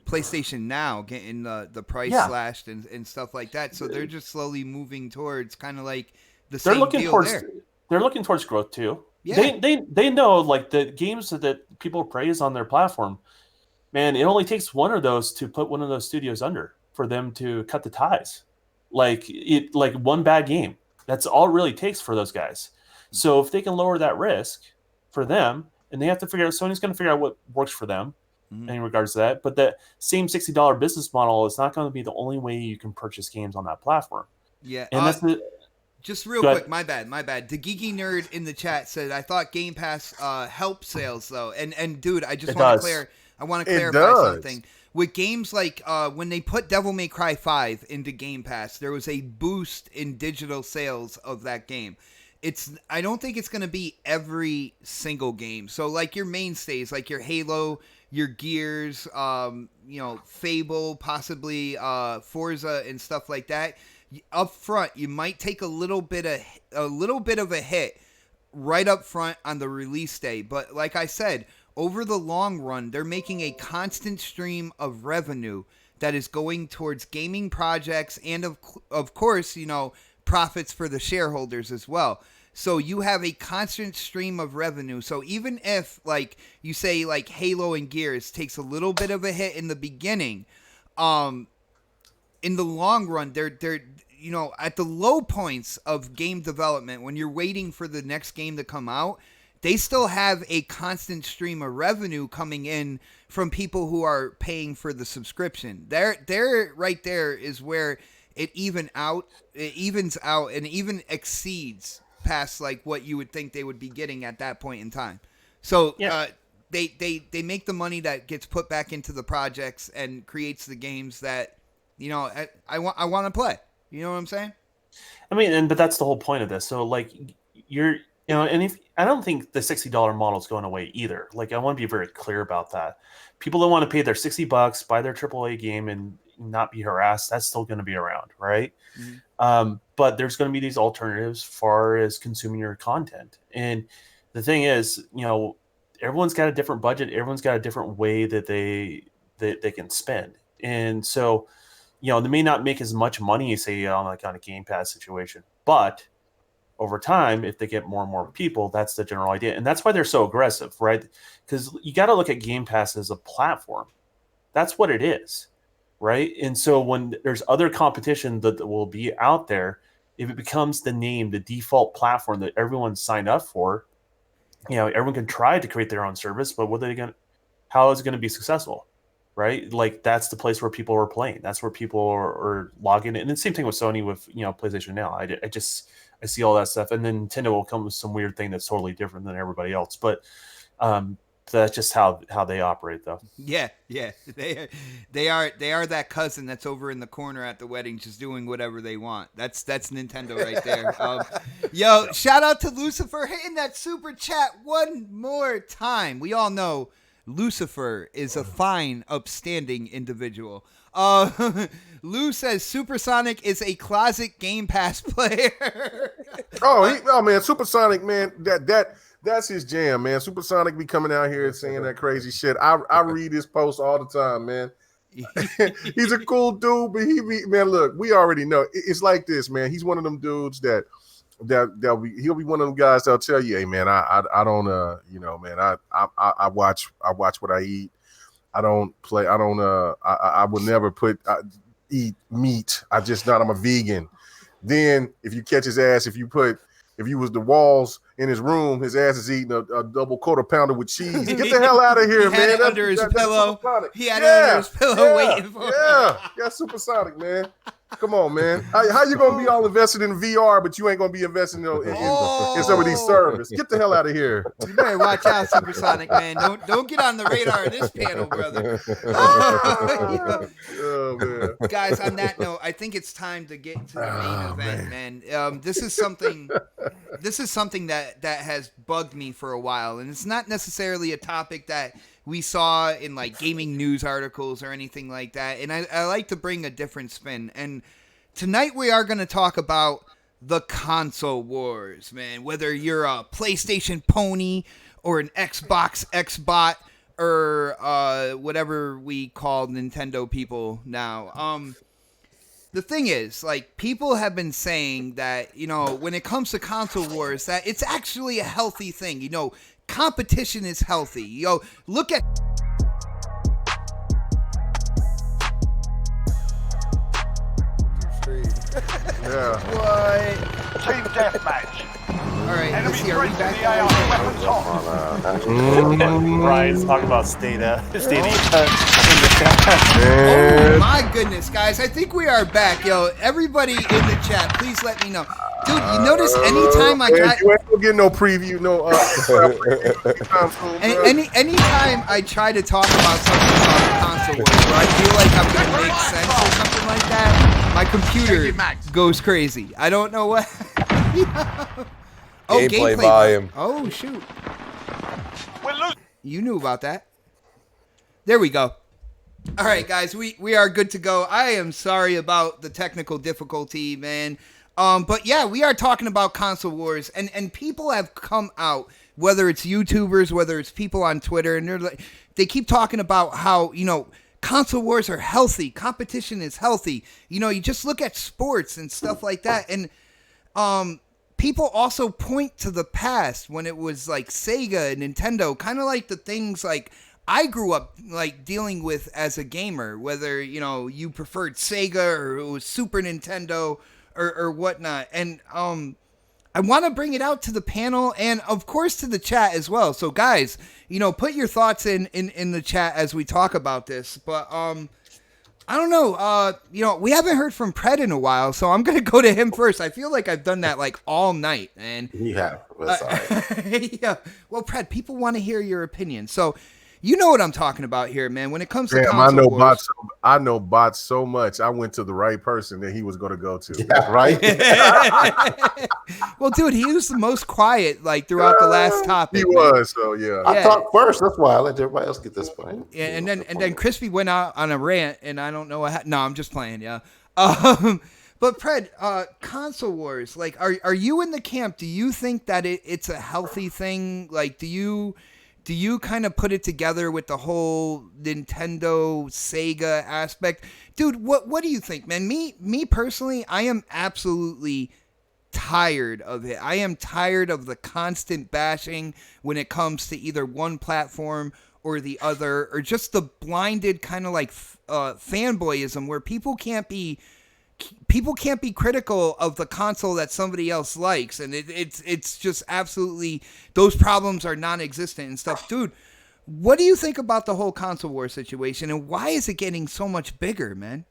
PlayStation Now getting the price slashed and stuff like that. So they're just slowly moving towards kind of like the same deal there. They're looking towards growth too. Yeah. They know the games that people praise on their platform, man, it only takes one of those to put one of those studios under for them to cut the ties. Like one bad game. That's all it really takes for those guys. So if they can lower that risk for them, and they have to figure out, Sony's going to figure out what works for them in regards to that. But that same $60 business model is not going to be the only way you can purchase games on that platform. Yeah. And just real quick, my bad. The Geeky Nerd in the chat said, I thought Game Pass helped sales though. And dude, I just want to clarify something. With games like when they put Devil May Cry 5 into Game Pass, there was a boost in digital sales of that game. I don't think it's going to be every single game. So like your mainstays, like your Halo, your Gears, Fable, possibly Forza and stuff like that. Up front, you might take a little bit of a hit right up front on the release day. But like I said, over the long run, they're making a constant stream of revenue that is going towards gaming projects and of course, profits for the shareholders as well. So you have a constant stream of revenue. So even if, like, you say, like, Halo and Gears takes a little bit of a hit in the beginning, in the long run, they're you know, at the low points of game development, when you're waiting for the next game to come out, they still have a constant stream of revenue coming in from people who are paying for the subscription. There right there is where it evens out and even exceeds past like what you would think they would be getting at that point in time. So they make the money that gets put back into the projects and creates the games that, you know, I want to play. You know what I'm saying? I mean, but that's the whole point of this. So like you know, and if I don't think the $60 model is going away either. Like I want to be very clear about that. People don't want to pay their $60, buy their AAA game, and not be harassed. That's still going to be around, right? Mm-hmm. But there's going to be these alternatives as far as consuming your content. And the thing is, you know, everyone's got a different budget. Everyone's got a different way that they can spend. And so, you know, they may not make as much money, say, like on a Game Pass situation, but over time, if they get more and more people, that's the general idea. And that's why they're so aggressive, right? Because you got to look at Game Pass as a platform. That's what it is, right? And so when there's other competition that will be out there, if it becomes the name, the default platform that everyone signed up for, you know, everyone can try to create their own service, but what are they going? How is it going to be successful? Right? Like that's the place where people are playing. That's where people are logging in. And the same thing with Sony with, you know, PlayStation Now. I see all that stuff. And then Nintendo will come with some weird thing that's totally different than everybody else. But that's just how they operate though. Yeah. They are that cousin that's over in the corner at the wedding just doing whatever they want. That's Nintendo right there. Yo, shout out to Lucifer hitting that super chat one more time. We all know Lucifer is a fine, upstanding individual. Lou says Supersonic is a closet Game Pass player. Oh man, Supersonic, man, that's his jam, man. Supersonic be coming out here and saying that crazy shit. I read his posts all the time, man. He's a cool dude, but man, look, we already know. It's like this, man. He's one of them dudes he'll be one of them guys that'll tell you, hey man, I don't you know, man, I watch what I eat. I don't play. I would never eat meat. I'm a vegan. Then if you catch his ass, if you was the walls in his room, his ass is eating a double quarter pounder with cheese. Get the hell out of here, man. It under his pillow. He had it under his pillow waiting for him. Yeah, Supersonic, man. Come on, man. How you gonna be all invested in VR, but you ain't gonna be investing in some of these servers? Get the hell out of here. You better watch out, Supersonic, man. Don't get on the radar of this panel, brother. Oh, man. Guys, on that note, I think it's time to get to the main event, man. This is something that has bugged me for a while, and it's not necessarily a topic that we saw in like gaming news articles or anything like that. And I like to bring a different spin. And tonight we are going to talk about the console wars, man. Whether you're a PlayStation pony or an Xbox Xbot or whatever we call Nintendo people now. The thing is, like, people have been saying that, you know, when it comes to console wars, that it's actually a healthy thing. You know, competition is healthy. Yo, look at... Yeah. What? Team deathmatch. All right, Enemy let's see. Are we threat to back? the AI. Weapons on. Ryan's talking about Stadia. Oh my goodness, guys! I think we are back, yo. Everybody in the chat, please let me know, dude. You notice anytime I got you ain't gonna get no preview, anytime I try to talk about something about the console wars, where I feel like I'm gonna make sense or something like that, my computer goes crazy. I don't know what. Oh, gameplay volume. Oh shoot! You knew about that. There we go. All right, guys, we are good to go. I am sorry about the technical difficulty, man. But yeah, we are talking about console wars, and people have come out, whether it's YouTubers, whether it's people on Twitter, and they keep talking about how, you know, console wars are healthy, competition is healthy. You know, you just look at sports and stuff like that, and people also point to the past when it was like Sega and Nintendo, kind of like the things like I grew up like dealing with as a gamer, whether, you know, you preferred Sega or it was Super Nintendo or whatnot. And I want to bring it out to the panel and, of course, to the chat as well. So, guys, you know, put your thoughts in the chat as we talk about this. But I don't know. You know, we haven't heard from Pred in a while, so I'm gonna go to him first. I feel like I've done that like all night, and yeah, that's all right. yeah. Well, Pred, people want to hear your opinion, so you know what I'm talking about here, man. When it comes to Damn, console wars, I know bots so much. I went to the right person that he was going to go to. Yeah, right. well, dude, he was the most quiet like throughout the last topic. He was, so yeah. I talked first. That's why I let everybody else get this point. Yeah, and then Crispy went out on a rant, and I don't know what. No, I'm just playing. Yeah. But Pred, console wars. Like, are you in the camp? Do you think that it's a healthy thing? Like, do you kind of put it together with the whole Nintendo Sega aspect? Dude, what do you think, man? Me personally, I am absolutely tired of it. I am tired of the constant bashing when it comes to either one platform or the other, or just the blinded kind of like fanboyism where people can't be critical of the console that somebody else likes, and it's just absolutely, those problems are non-existent and stuff. Dude, what do you think about the whole console war situation, and why is it getting so much bigger, man?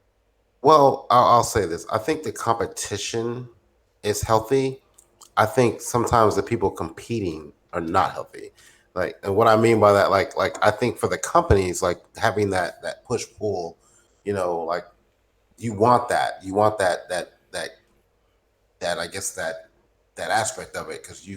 Well, I'll say this. I think the competition is healthy. I think sometimes the people competing are not healthy. Like, and what I mean by that, like I think for the companies, like having that push pull, you know, like you want that I guess that aspect of it, because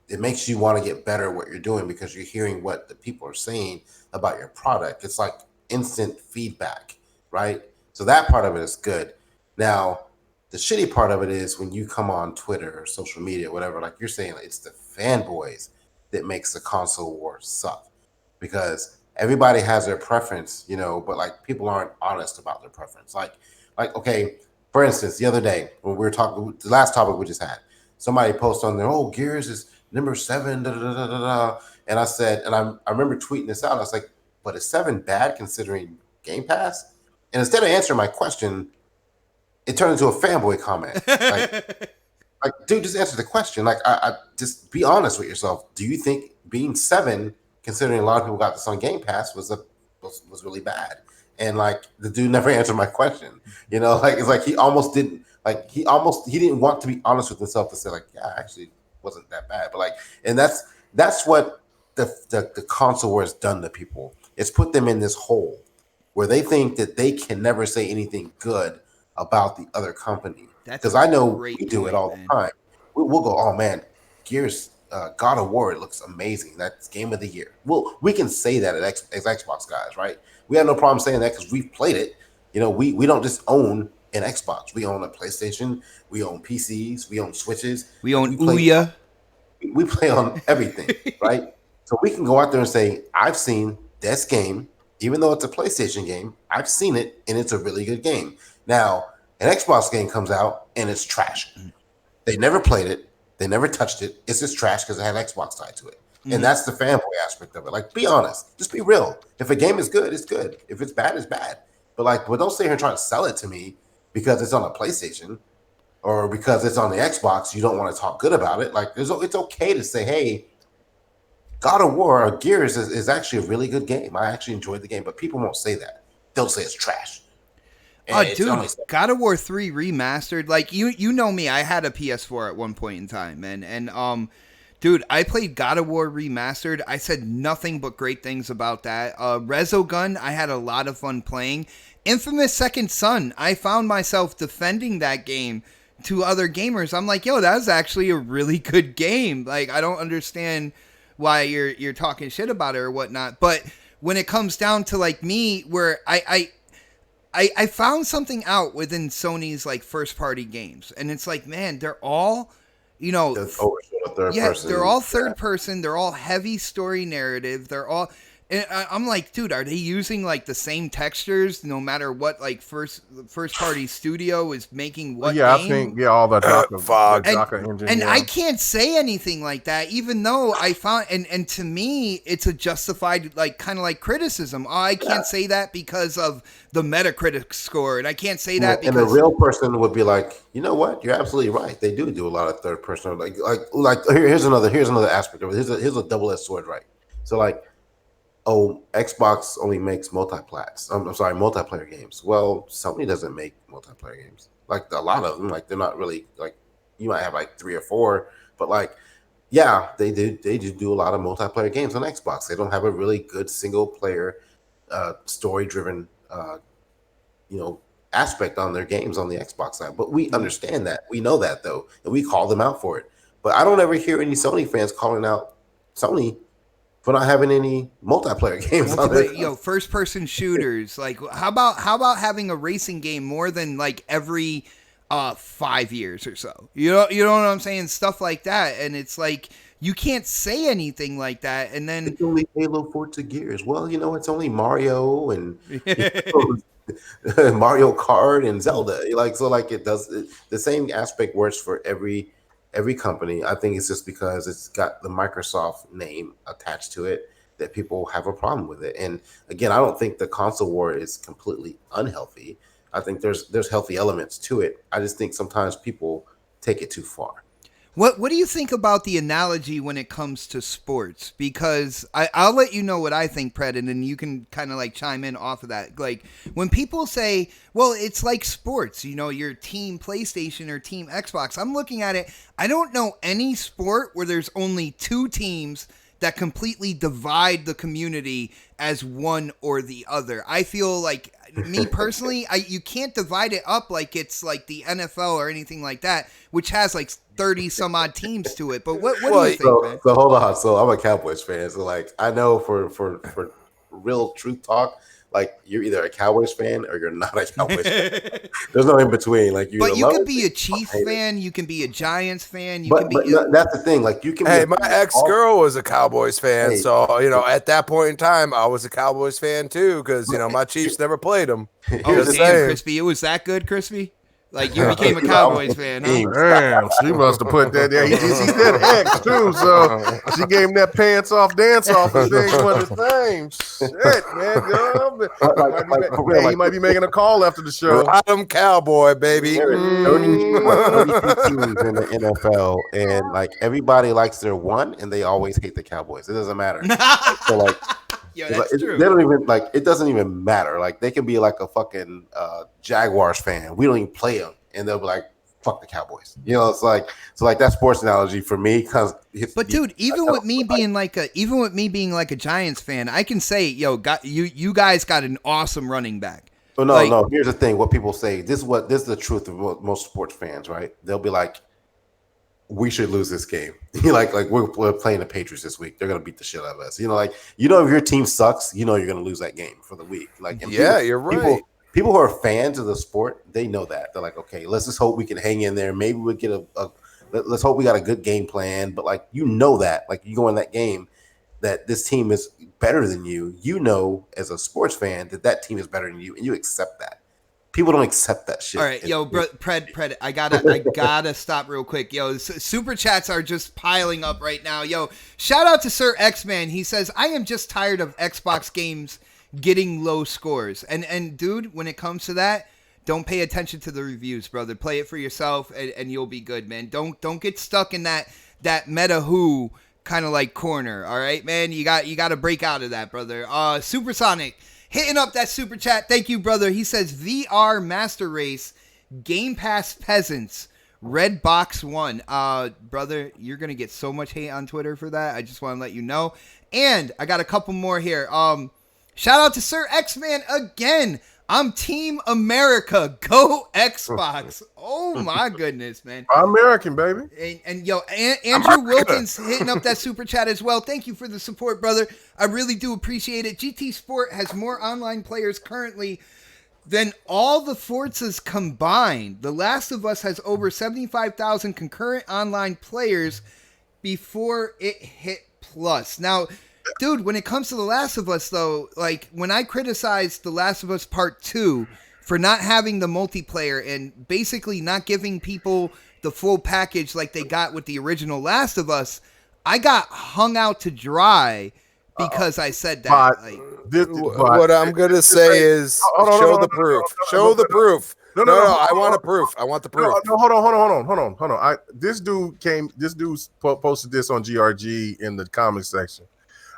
it makes you want to get better at what you're doing because you're hearing what the people are saying about your product. It's like instant feedback, right? So that part of it is good. Now, the shitty part of it is when you come on Twitter or social media, whatever, like you're saying, it's the fanboys that makes the console war suck, because everybody has their preference, you know, but like people aren't honest about their preference. Like, okay, for instance, the other day when we were talking, the last topic we just had, somebody posted on there, oh, Gears is number 7, da, da, da, da, da. And I said, and I remember tweeting this out. I was like, but is 7 bad considering Game Pass? And instead of answering my question, it turned into a fanboy comment. Like, dude, just answer the question. Like, I just be honest with yourself. Do you think being 7, considering a lot of people got this on Game Pass, was really bad? And like, the dude never answered my question. You know, like it's like he didn't want to be honest with himself to say like, yeah, actually wasn't that bad. But like, and that's what the console war has done to people. It's put them in this hole where they think that they can never say anything good about the other company. Because I know we do it all the time. We'll go, oh man, Gears, God of War, it looks amazing. That's game of the year. Well, we can say that as Xbox guys, right? We have no problem saying that because we've played it. You know, we don't just own an Xbox. We own a PlayStation. We own PCs. We own Switches. We own Ouya. We play on everything, right? So we can go out there and say, I've seen this game, even though it's a PlayStation game, I've seen it, and it's a really good game. Now, an Xbox game comes out, and it's trash. They never played it. They never touched it. It's just trash because it had Xbox tied to it. And that's the fanboy aspect of it. Like, be honest. Just be real. If a game is good, it's good. If it's bad, it's bad. But don't sit here and try to sell it to me because it's on a PlayStation or because it's on the Xbox. You don't want to talk good about it. Like, it's okay to say, hey, God of War or Gears is actually a really good game. I actually enjoyed the game. But people won't say that. They'll say it's trash. Oh, dude, God of War 3 remastered. Like, you know me. I had a PS4 at one point in time, man. And, dude, I played God of War Remastered. I said nothing but great things about that. Resogun, I had a lot of fun playing. Infamous Second Son, I found myself defending that game to other gamers. I'm like, yo, that was actually a really good game. Like, I don't understand why you're talking shit about it or whatnot. But when it comes down to, like, me, where I found something out within Sony's, like, first-party games. And it's like, man, they're all... You know, third person. They're all third person. They're all heavy story narrative. They're all And I'm like, dude, are they using like the same textures no matter what like first party studio is making what Yeah, game? I think all the Docker, Fog. engine. And yeah. I can't say anything like that, even though I found and to me it's a justified like kind of like criticism. Oh, I can't say that because of the Metacritic score, and I can't say that because and a real person would be like, you know what, you're absolutely right. They do a lot of third person. Here's another aspect of it. Here's a double-edged sword, right? So like, oh, Xbox only makes multiplayer games. Well, Sony doesn't make multiplayer games. Like a lot of them, like they're not really like, you might have like 3 or 4, but like, yeah, they do a lot of multiplayer games on Xbox. They don't have a really good single player, story driven, aspect on their games on the Xbox side. But we understand that. We know that though, and we call them out for it. But I don't ever hear any Sony fans calling out Sony for not having any multiplayer games on there. First person shooters. Like how about having a racing game more than like every 5 years or so? You know what I'm saying? Stuff like that. And it's like you can't say anything like that. And then it's only Halo, Forza, Gears. Well, it's only Mario and Mario Kart and Zelda. It does the same aspect works for every company. I think it's just because it's got the Microsoft name attached to it that people have a problem with it. And again, I don't think the console war is completely unhealthy. I think there's healthy elements to it. I just think sometimes people take it too far. What do you think about the analogy when it comes to sports? Because I'll let you know what I think, Pred, and then you can kind of like chime in off of that. Like when people say, well, it's like sports, your team PlayStation or team Xbox. I'm looking at it. I don't know any sport where there's only 2 teams that completely divide the community as one or the other. I feel like me personally, you can't divide it up like it's like the NFL or anything like that, which has like 30 some odd teams to it. But what do you think, man? So hold on. So I'm a Cowboys fan. So like I know for real truth talk, like you're either a Cowboys fan or you're not a Cowboys fan. There's no in between. Like you could be a Chiefs fan, you can be a Giants fan, but that's the thing. Like you can. Hey, my ex-girl was a Cowboys fan, so at that point in time, I was a Cowboys fan too, because my Chiefs never played them. Oh, damn, Crispy, it was that good, Crispy? Like you became a Cowboys fan, huh? Damn, she must have put that there. He said X too, so she gave him that pants off, dance off, and things for the same. Shit, man. He might be making a call after the show. I'm Cowboy, baby. 32 teams in the NFL, and like everybody likes their one, and they always hate the Cowboys. It doesn't matter. So like. Yeah, that's true. They don't even it doesn't even matter. Like they can be like a fucking Jaguars fan. We don't even play them, and they'll be like, "Fuck the Cowboys." It's like that sports analogy for me. But dude, even with me being like a Giants fan, I can say, you guys got an awesome running back. Oh no. Here's the thing: what people say. This is the truth of most sports fans, right? They'll be like, we should lose this game. like we're playing the Patriots this week. They're gonna beat the shit out of us. If your team sucks, you're gonna lose that game for the week. You're right. People who are fans of the sport, they know that. They're like, okay, let's just hope we can hang in there. Maybe we'll get let's hope we got a good game plan. But that, you go in that game, that this team is better than you. As a sports fan, that team is better than you, and you accept that. People don't accept that shit. All right, Pred, I gotta stop real quick. Super chats are just piling up right now. Shout out to Sir X-Man. He says, I am just tired of Xbox games getting low scores. And dude, when it comes to that, don't pay attention to the reviews, brother. Play it for yourself, and you'll be good, man. Don't get stuck in that meta who kind of like corner. All right, man. You got to break out of that, brother. Supersonic. Hitting up that super chat. Thank you, brother. He says, VR Master Race, Game Pass Peasants, Red Box 1. Brother, you're going to get so much hate on Twitter for that. I just want to let you know. And I got a couple more here. Shout out to Sir X-Man again. I'm Team America. Go Xbox. Oh, my goodness, man. I'm American, baby. And Andrew Wilkins hitting up that super chat as well. Thank you for the support, brother. I really do appreciate it. GT Sport has more online players currently than all the Forzas combined. The Last of Us has over 75,000 concurrent online players before it hit Plus. Now, dude, when it comes to The Last of Us, though, like when I criticized The Last of Us Part 2 for not having the multiplayer and basically not giving people the full package like they got with the original Last of Us, I got hung out to dry because I said that. What I'm gonna say is show the proof. Show the proof. No, I want a proof. I want the proof. No, hold on. This dude posted this on GRG in the comment section.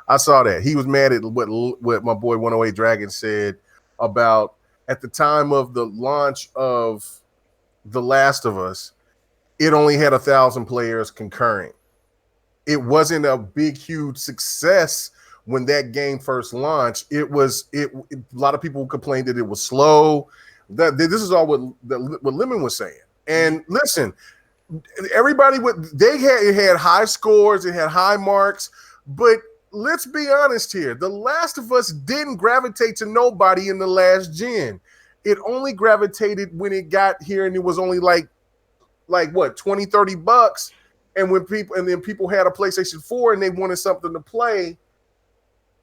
I saw that. He was mad at what my boy 108 Dragon said about at the time of the launch of The Last of Us, it only had 1,000 players concurrent. It wasn't a big, huge success when that game first launched. A lot of people complained that it was slow. This is all what Lemon was saying. And listen, everybody it had high scores, it had high marks, but let's be honest here. The Last of Us didn't gravitate to nobody in the last gen. It only gravitated when it got here, and it was only like what, $20-$30. And then people had a PlayStation 4 and they wanted something to play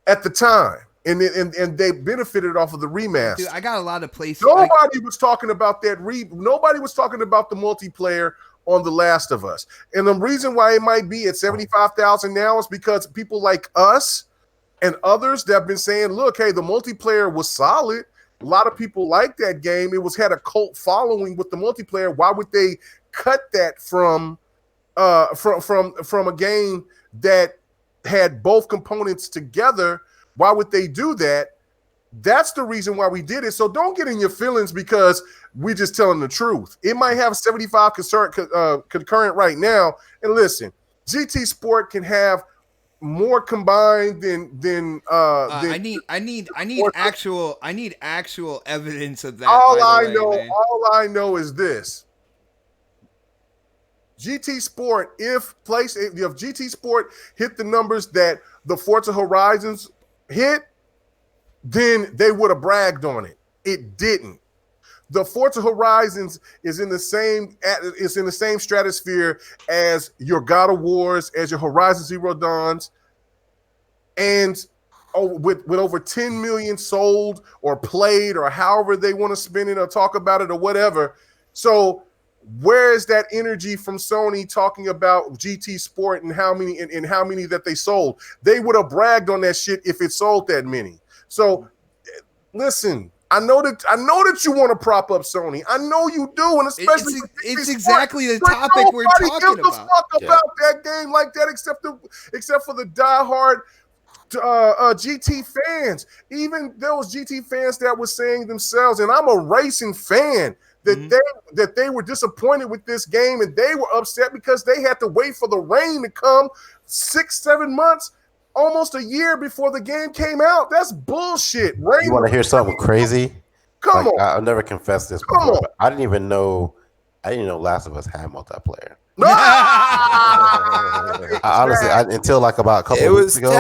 at the time. And they benefited off of the remaster. Dude, I got a lot of places. Nobody was talking about that. Nobody was talking about the multiplayer on The Last of Us. And the reason why it might be at 75,000 now is because people like us and others that have been saying, look, hey, the multiplayer was solid. A lot of people liked that game. It had a cult following with the multiplayer. Why would they cut that from a game that had both components together? Why would they do that? That's the reason why we did it. So don't get in your feelings because we're just telling the truth. It might have 75 concurrent right now. And listen, GT Sport can have more combined than I need actual evidence of that. All I know is this. GT Sport, if GT Sport hit the numbers that the Forza Horizons hit, then they would have bragged on it. It didn't. The Forza Horizons is in the same stratosphere as your God of Wars, as your Horizon Zero Dawns, and with over 10 million sold or played or however they want to spin it or talk about it or whatever. So where is that energy from Sony talking about GT Sport and how many that they sold? They would have bragged on that shit if it sold that many. So listen, I know that you want to prop up Sony. I know you do, and especially it's exactly the topic we're talking about. Fuck about that game like that, except for the diehard GT fans. Even those GT fans that were saying themselves, and I'm a racing fan, that they were disappointed with this game and they were upset because they had to wait for the rain to come 6-7 months, almost a year before the game came out. That's bullshit. Rain. You want to hear something crazy? Come on. I've never confessed this before, but I didn't know Last of Us had multiplayer. No! Honestly, until like about a couple of weeks ago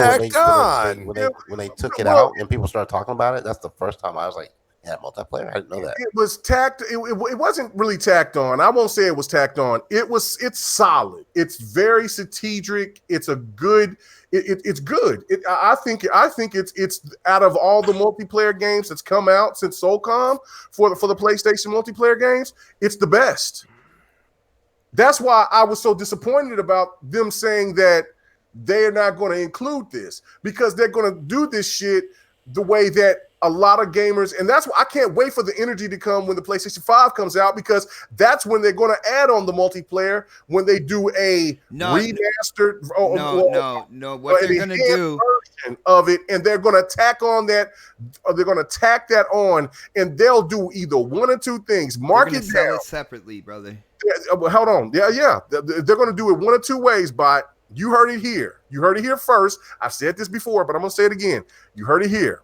when they took it out and people started talking about it, that's the first time I was like, yeah, multiplayer. I didn't know that. It was tacked. It wasn't really tacked on. I won't say it was tacked on. It's solid. It's very strategic. It's a good. It's good. I think it's out of all the multiplayer games that's come out since SOCOM for the PlayStation multiplayer games, it's the best. That's why I was so disappointed about them saying that they're not going to include this, because they're going to do this shit the way that a lot of gamers, and that's why I can't wait for the energy to come when the PlayStation 5 comes out, because that's when they're going to add on the multiplayer when they do a remastered what they're going to do version of it, and they're going to tack on that, or they're going to tack that on, and they'll do either one or two things. Mark it sell down it separately, brother. Hold on. Yeah. They're going to do it one or two ways, Bot. You heard it here. You heard it here first. I've said this before, but I'm going to say it again. You heard it here.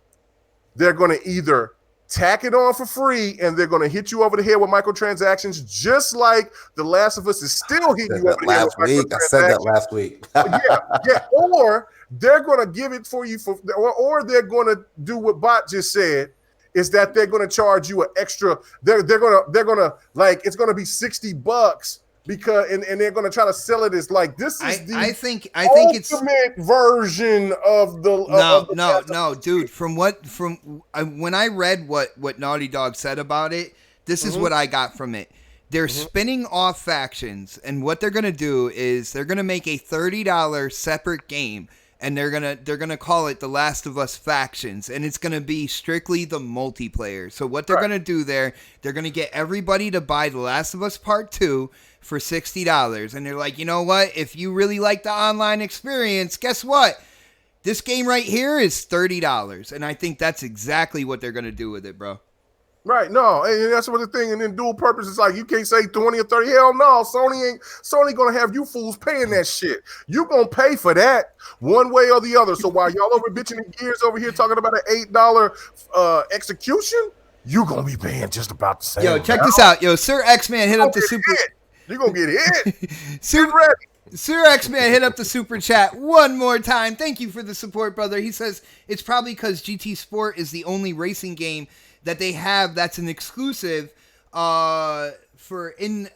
They're going to either tack it on for free and they're going to hit you over the head with microtransactions, just like The Last of Us is still hitting you over the head with microtransactions. I said that last week. yeah. Or they're going to give it for you or they're going to do what Bot just said, is that they're going to charge you an extra. They're going to like, it's going to be $60 because and they're going to try to sell it as like this is I think it's ultimate version of the no, dude. From when I read what Naughty Dog said about it, this is what I got from it. They're spinning off factions, and what they're gonna do is they're gonna make a $30 separate game, and they're gonna call it The Last of Us Factions, and it's gonna be strictly the multiplayer. So what they're gonna do there, they're gonna get everybody to buy The Last of Us Part 2 for $60, and they're like, you know what? If you really like the online experience, guess what? This game right here is $30, and I think that's exactly what they're gonna do with it, bro. Right, no, and that's what the thing. And then dual purpose is like you can't say 20 or 30. Hell no, Sony gonna have you fools paying that shit. You gonna pay for that one way or the other. So while y'all over bitching and gears over here talking about an $8 execution, you gonna be paying just about the same. Yo, check this out. Yo, Sir X-Man hit up the super. You gonna get hit. Super ready. Sir X-Man hit up the super chat one more time. Thank you for the support, brother. He says it's probably because GT Sport is the only racing game that they have that's an exclusive. For in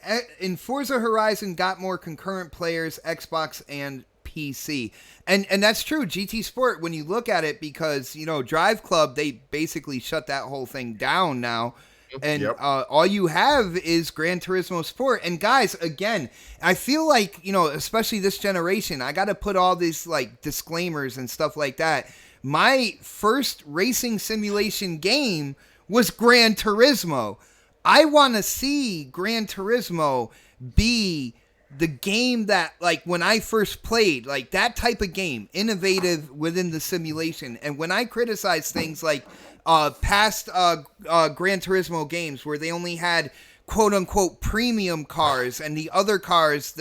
Forza Horizon got more concurrent players, Xbox and PC, and that's true. GT Sport, when you look at it, because Drive Club, they basically shut that whole thing down now. And all you have is Gran Turismo Sport. And guys, again, I feel like, especially this generation, I got to put all these like disclaimers and stuff like that. My first racing simulation game was Gran Turismo. I want to see Gran Turismo be the game that, like, when I first played, like, that type of game, innovative within the simulation. And when I criticize things like past Gran Turismo games where they only had quote-unquote premium cars, and the other cars,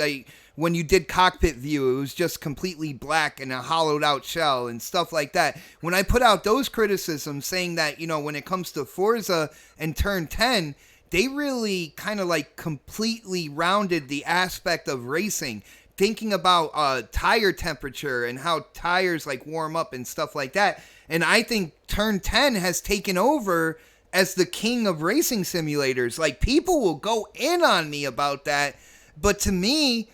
when you did cockpit view, it was just completely black and a hollowed out shell and stuff like that. When I put out those criticisms saying that, when it comes to Forza and Turn 10, they really kind of like completely rounded the aspect of racing, thinking about tire temperature and how tires like warm up and stuff like that. And I think Turn 10 has taken over as the king of racing simulators. Like, people will go in on me about that, but to me,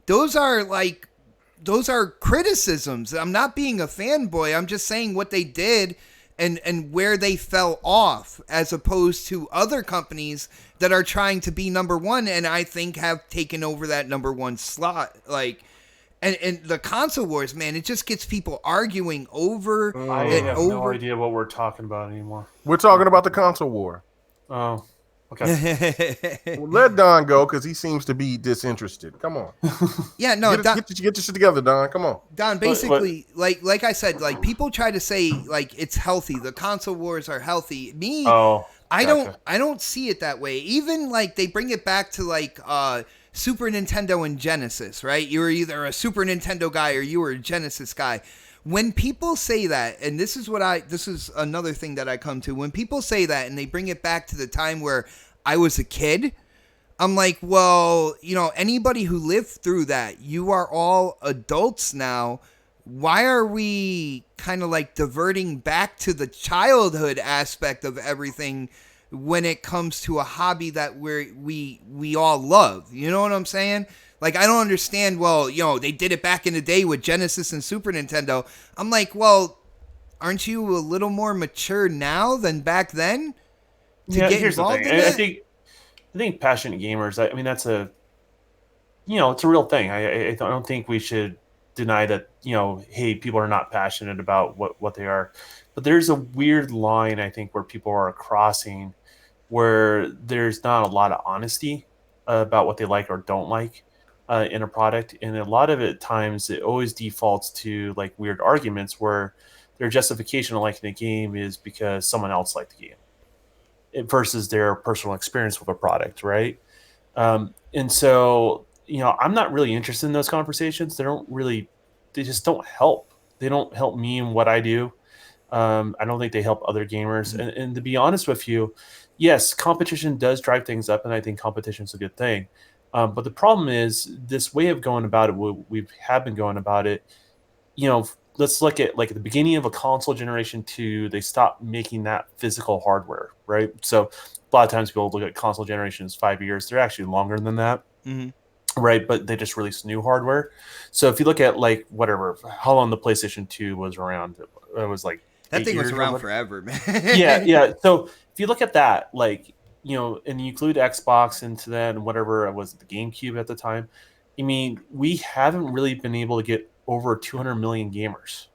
those are criticisms. I'm not being a fanboy. I'm just saying what they did and where they fell off, as opposed to other companies that are trying to be number one, and I think have taken over that number one slot. Like, and the console wars, man, it just gets people arguing over I and have over. no idea what we're talking about anymore. We're talking about the console war. Oh, okay. Well, let Don go because he seems to be disinterested. Come on. Yeah, no, get your shit together, Don. Come on. Don, basically, like I said, like, people try to say like it's healthy. The console wars are healthy. I don't see it that way. Even like they bring it back to like Super Nintendo and Genesis, right? You were either a Super Nintendo guy or you were a Genesis guy. When people say that, and this is another thing that I come to, when people say that and they bring it back to the time where I was a kid, I'm like, well, anybody who lived through that, you are all adults now. Why are we kind of like diverting back to the childhood aspect of everything when it comes to a hobby that we all love? You know what I'm saying? Like, I don't understand, well, they did it back in the day with Genesis and Super Nintendo. I'm like, well, aren't you a little more mature now than back then to get here's involved the in thing. it? I think passionate gamers, I mean, that's it's a real thing. I don't think we should deny that, hey, people are not passionate about what they are. But there's a weird line, I think, where people are crossing where there's not a lot of honesty about what they like or don't like in a product. And a lot of it times it always defaults to like weird arguments where their justification of liking the game is because someone else liked the game versus their personal experience with a product, right? And so, I'm not really interested in those conversations. They just don't help. They don't help me in what I do. I don't think they help other gamers. Mm-hmm. And to be honest with you, yes, competition does drive things up, and I think competition is a good thing. But the problem is this way of going about it, we have been going about it, let's look at like at the beginning of a console generation 2, they stopped making that physical hardware, right? So a lot of times people look at console generations 5 years. They're actually longer than that. Mm-hmm. right? But they just released new hardware. So if you look at like whatever, how long the PlayStation 2 was around, it was like that 8 thing was years or around whatever. forever, man. Yeah. So if you look at that, like, you know, and you include Xbox into that and whatever it was, the GameCube at the time, I mean, we haven't really been able to get over 200 million gamers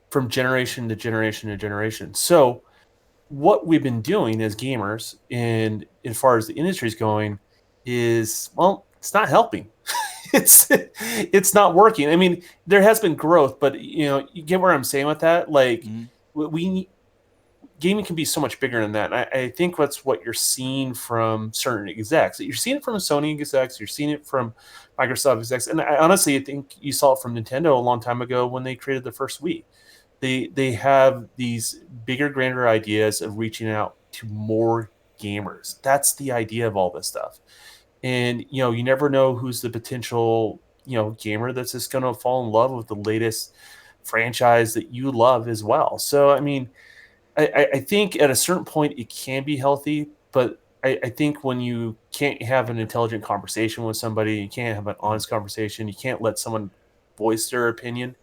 from generation to generation to generation. So what we've been doing as gamers, and as far as the industry is going, is, well, it's not helping. It's not working. I mean, there has been growth, but you know, you get where I'm saying with that. Like, we gaming can be so much bigger than that. I think that's what you're seeing from certain execs. You're seeing it from Sony execs. You're seeing it from Microsoft execs, and I honestly think you saw it from Nintendo a long time ago when they created the first Wii. They have these bigger, grander ideas of reaching out to more gamers. That's the idea of all this stuff. And you know, you never know who's the potential, you know, gamer that's just going to fall in love with the latest franchise that you love as well. So I mean, I think at a certain point it can be healthy, but I think when you can't have an intelligent conversation with somebody, you can't have an honest conversation, you can't let someone voice their opinion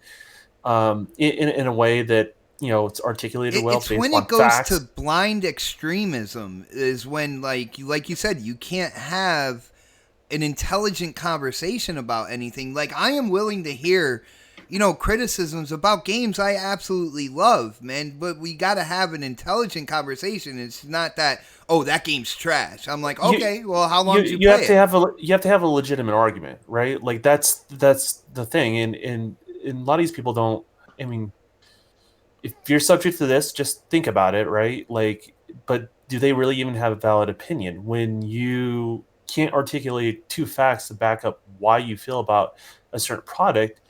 in a way that, you know, it's articulated well It's based when on it goes facts. to blind extremism is when, like you said, you can't have an intelligent conversation about anything. Like, I am willing to hear, you know, criticisms about games I absolutely love, man, but we got to have an intelligent conversation. It's not that, oh, that game's trash. I'm like, okay, well, how long did you play have it? to have you have to have a legitimate argument, right? Like that's the thing, and a lot of these people don't. I mean, if you're subject to this, just think about it, right? Like, but do they really even have a valid opinion when you can't articulate two facts to back up why you feel about a certain product?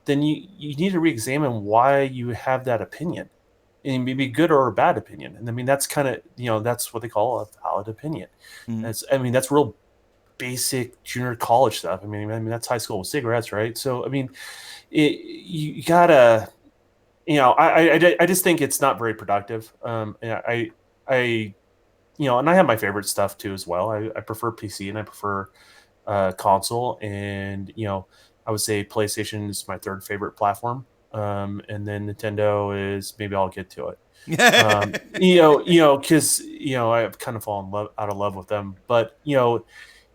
Then you need to re-examine why you have that opinion, and maybe good or a bad opinion. And I mean, that's kind of, you know, that's what they call a valid opinion. That's real basic junior college stuff. I mean that's high school with cigarettes, right? So I mean, you gotta, you know, I just think it's not very productive. Yeah, I you know, and I have my favorite stuff too as well. I prefer PC and I prefer console, and you know, I would say PlayStation is my third favorite platform, and then Nintendo is, maybe I'll get to it. Because you know, I've kind of out of love with them, but you know,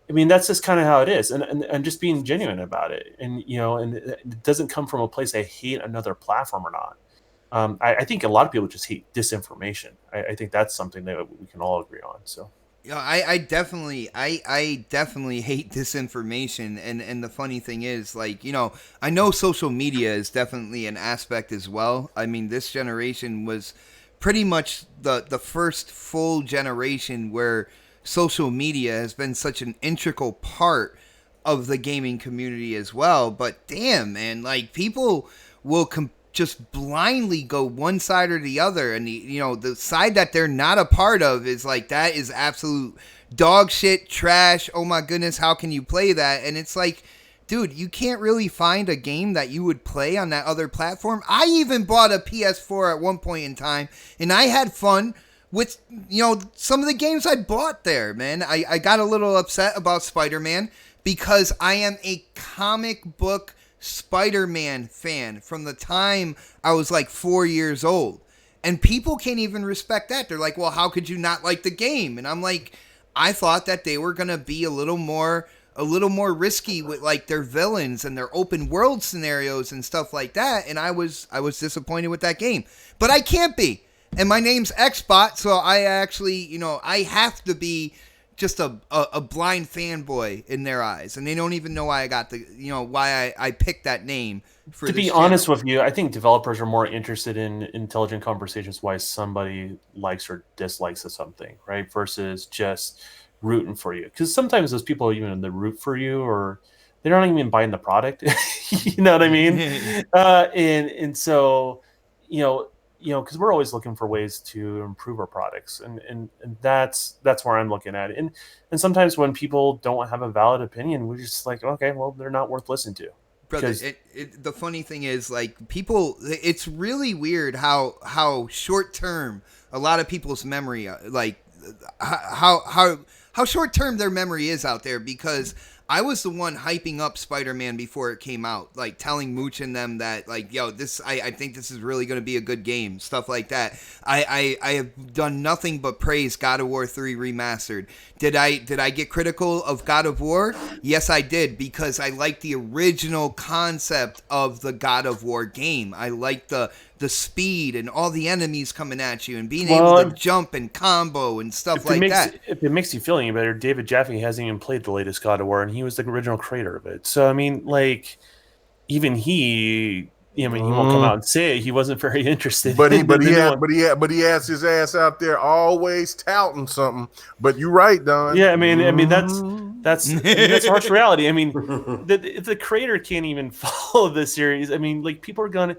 I mean, that's just kind of how it is, and just being genuine about it, and you know, and it doesn't come from a place I hate another platform or not. I think a lot of people just hate disinformation. I think that's something that we can all agree on. So. You know, I definitely hate disinformation, and the funny thing is, like, you know, I know social media is definitely an aspect as well. I mean, this generation was pretty much the first full generation where social media has been such an integral part of the gaming community as well. But damn, man, like, people will just blindly go one side or the other, and you know, the side that they're not a part of is like, that is absolute dog shit, trash. Oh my goodness, how can you play that? And it's like, dude, you can't really find a game that you would play on that other platform. I even bought a PS4 at one point in time, and I had fun with, you know, some of the games I bought there, man. I got a little upset about Spider-Man because I am a comic book Spider-Man fan from the time I was like 4 years old. And people can't even respect that. They're like, well, how could you not like the game? And I'm like, I thought that they were going to be a little more risky with like their villains and their open world scenarios and stuff like that. And I was disappointed with that game. But I can't be. And my name's Xbot, so I actually, you know, I have to be just a blind fanboy in their eyes, and they don't even know why I got why I picked that name. To be honest with you, I think developers are more interested in intelligent conversations why somebody likes or dislikes of something, right? Versus just rooting for you. Because sometimes those people, even they root for you, or they're not even buying the product. You know what I mean? And so, because we're always looking for ways to improve our products, and that's where I'm looking at it. And sometimes when people don't have a valid opinion, we're just like, okay, well, they're not worth listening to. Brother, the funny thing is, like, people, it's really weird how short term a lot of people's memory, like how short term their memory is out there, because I was the one hyping up Spider-Man before it came out, like telling Mooch and them that, like, yo, I think this is really going to be a good game, stuff like that. I have done nothing but praise God of War 3 Remastered. Did I get critical of God of War? Yes, I did, because I like the original concept of the God of War game. I like the speed and all the enemies coming at you and being able to jump and combo and stuff like that. If it makes you feel any better, David Jaffe hasn't even played the latest God of War, and he was the original creator of it. So I mean, like, even he won't come out and say it. He wasn't very interested. But he has his ass out there always touting something. But you're right, Don. Yeah, I mean that's harsh reality. I mean, the creator can't even follow the series. I mean, like, people are gonna.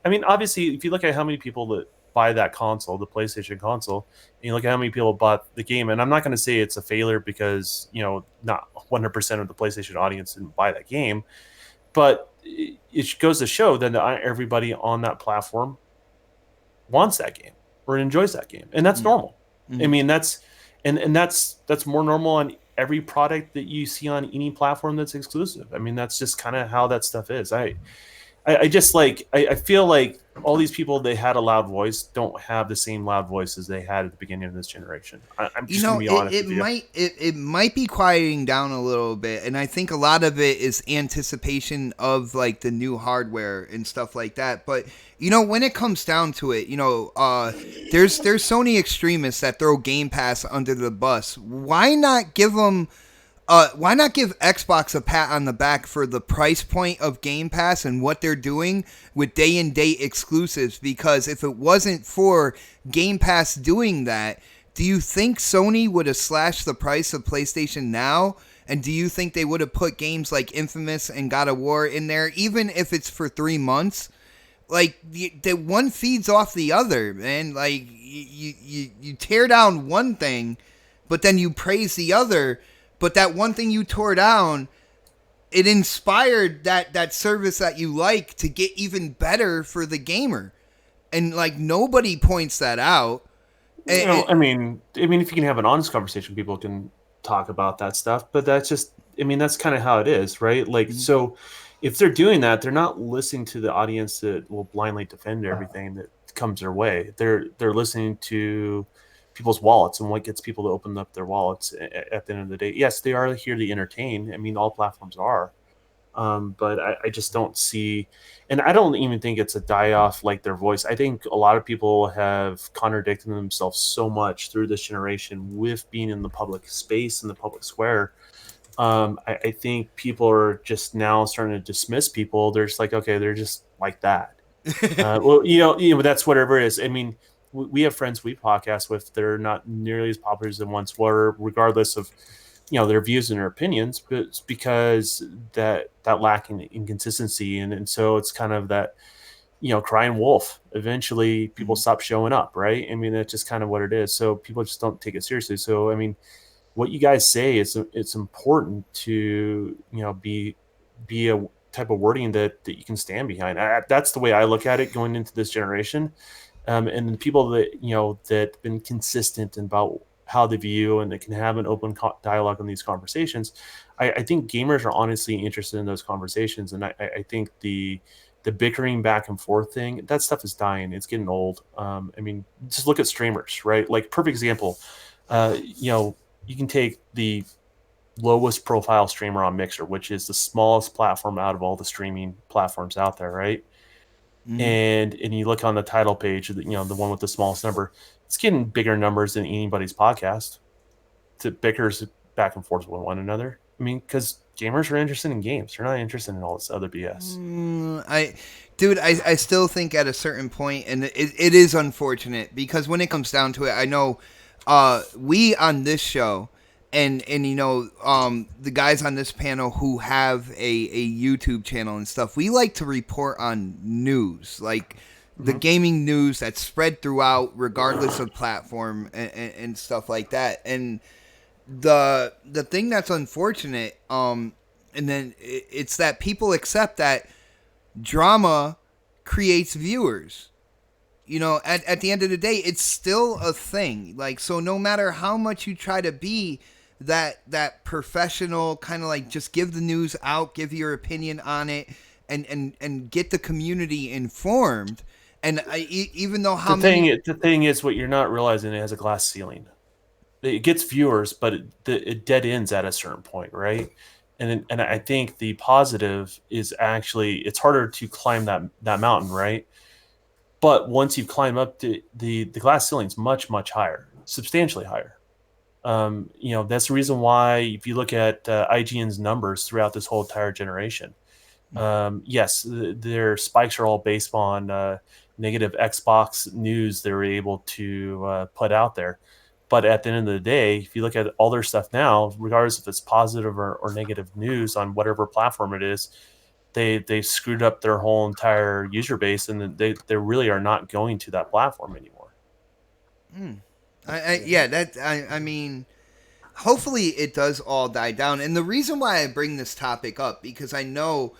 I mean, obviously, if you look at how many people that buy that console, the PlayStation console, and you look at how many people bought the game, and I'm not going to say it's a failure because, not 100% of the PlayStation audience didn't buy that game, but it goes to show that everybody on that platform wants that game or enjoys that game, and that's normal. Mm-hmm. I mean, that's more normal on every product that you see on any platform that's exclusive. I mean, that's just kind of how that stuff is. I just I feel like all these people that had a loud voice don't have the same loud voice as they had at the beginning of this generation. I'm just gonna be honest with you. It might be quieting down a little bit, and I think a lot of it is anticipation of like the new hardware and stuff like that. But when it comes down to it, there's Sony extremists that throw Game Pass under the bus. Why not give them? Why not give Xbox a pat on the back for the price point of Game Pass and what they're doing with day-and-date exclusives? Because if it wasn't for Game Pass doing that, do you think Sony would have slashed the price of PlayStation Now? And do you think they would have put games like Infamous and God of War in there, even if it's for 3 months? Like, the one feeds off the other, man. Like, you tear down one thing, but then you praise the other. But that one thing you tore down, it inspired that service that you like to get even better for the gamer. And, like, nobody points that out. I mean, if you can have an honest conversation, people can talk about that stuff. But that's just, that's kind of how it is, right? Like, mm-hmm. So if they're doing that, they're not listening to the audience that will blindly defend everything that comes their way. They're listening to people's wallets and what gets people to open up their wallets at the end of the day. Yes, they are here to entertain. I mean, all platforms are. But I just don't see, and I don't even think it's a die-off like their voice. I think a lot of people have contradicted themselves so much through this generation with being in the public space and the public square. I think people are just now starting to dismiss people. They're just like, okay, they're just like that. Well, that's whatever it is. I mean, we have friends we podcast with that are not nearly as popular as they once were, regardless of their views and their opinions, but it's because that lacking inconsistency, and so it's kind of that crying wolf. Eventually people stop showing up, right? I mean, that's just kind of what it is. So people just don't take it seriously. So I mean, what you guys say is it's important to be a type of wording that you can stand behind. That's the way I look at it going into this generation. And the people that that been consistent about how they view and that can have an open dialogue in these conversations, I think gamers are honestly interested in those conversations. And I think the bickering back and forth thing, that stuff is dying. It's getting old. I mean, just look at streamers, right? Like, perfect example. You can take the lowest profile streamer on Mixer, which is the smallest platform out of all the streaming platforms out there, right? Mm-hmm. And you look on the title page, the one with the smallest number, it's getting bigger numbers than anybody's podcast. It bickers back and forth with one another. I mean, because gamers are interested in games. They're not interested in all this other BS. I still think at a certain point, and it is unfortunate, because when it comes down to it, I know we on this show and the guys on this panel who have a YouTube channel and stuff, we like to report on news, like the gaming news that's spread throughout regardless of platform and stuff like that. And the thing that's unfortunate, and then it's that people accept that drama creates viewers. At the end of the day, it's still a thing. Like, so no matter how much you try to be that professional kind of like just give the news out, give your opinion on it, and get the community informed. And even though the thing is, what you're not realizing, it has a glass ceiling. It gets viewers, but it dead ends at a certain point, right? And I think the positive is actually it's harder to climb that mountain, right? But once you've climbed up, the glass ceiling is much higher, substantially higher. That's the reason why if you look at IGN's numbers throughout this whole entire generation, yes, their spikes are all based on negative Xbox news they were able to put out there. But at the end of the day, if you look at all their stuff now, regardless if it's positive or negative news on whatever platform it is, they've screwed up their whole entire user base, and they really are not going to that platform anymore. I mean, hopefully it does all die down. And the reason why I bring this topic up, because I know,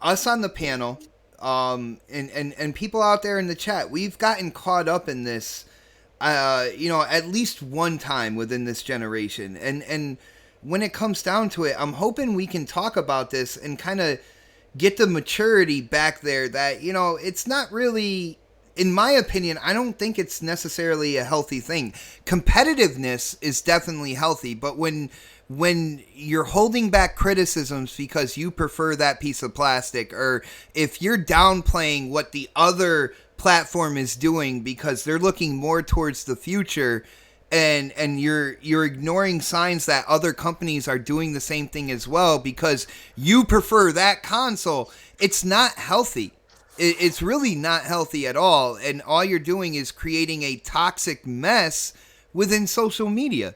us on the panel, and people out there in the chat, we've gotten caught up in this, at least one time within this generation. And when it comes down to it, I'm hoping we can talk about this and kind of get the maturity back there that, it's not really, in my opinion, I don't think it's necessarily a healthy thing. Competitiveness is definitely healthy, but when you're holding back criticisms because you prefer that piece of plastic, or if you're downplaying what the other platform is doing because they're looking more towards the future, and you're ignoring signs that other companies are doing the same thing as well because you prefer that console, it's not healthy. It's really not healthy at all, and all you're doing is creating a toxic mess within social media.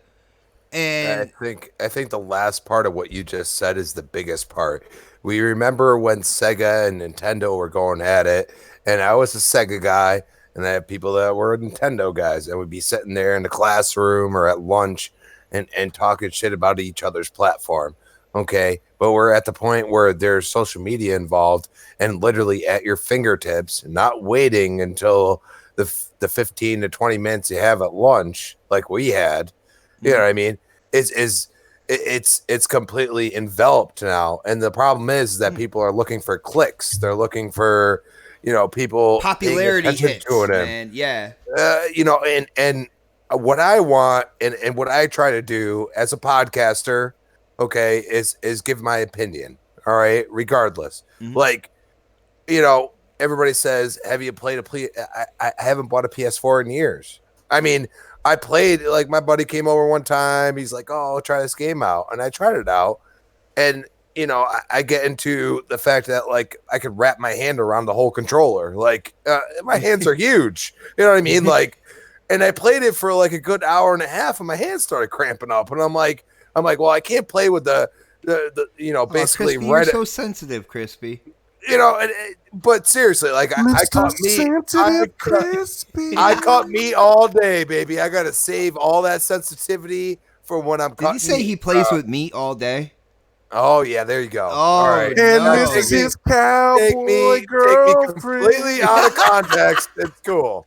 And I think the last part of what you just said is the biggest part. We remember when Sega and Nintendo were going at it, and I was a Sega guy, and I had people that were Nintendo guys, and we'd be sitting there in the classroom or at lunch and talking shit about each other's platform. Okay, but we're at the point where there's social media involved and literally at your fingertips, not waiting until the 15 to 20 minutes you have at lunch like we had. You know what I mean? It's completely enveloped now. And the problem is that people are looking for clicks. They're looking for, people popularity hits, man. Yeah. And what I want and what I try to do as a podcaster, okay, is give my opinion. All right, regardless. Like, everybody says, have you played I haven't bought a PS4 in years. I mean, I played, like, my buddy came over one time. He's like, oh, try this game out. And I tried it out. And, I get into the fact that, like, I could wrap my hand around the whole controller. Like, my hands are huge. You know what I mean? Like, and I played it for, like, a good hour and a half, and my hands started cramping up. And I'm like, well, I can't play with the basically Crispy, you're so sensitive, Crispy. But seriously, like, I caught meat all day, baby. I gotta save all that sensitivity for when I'm cutting. Did you say he plays with meat all day? Oh yeah, there you go. Oh, all right. And no. this is his cowboy Take me completely out of context. It's cool.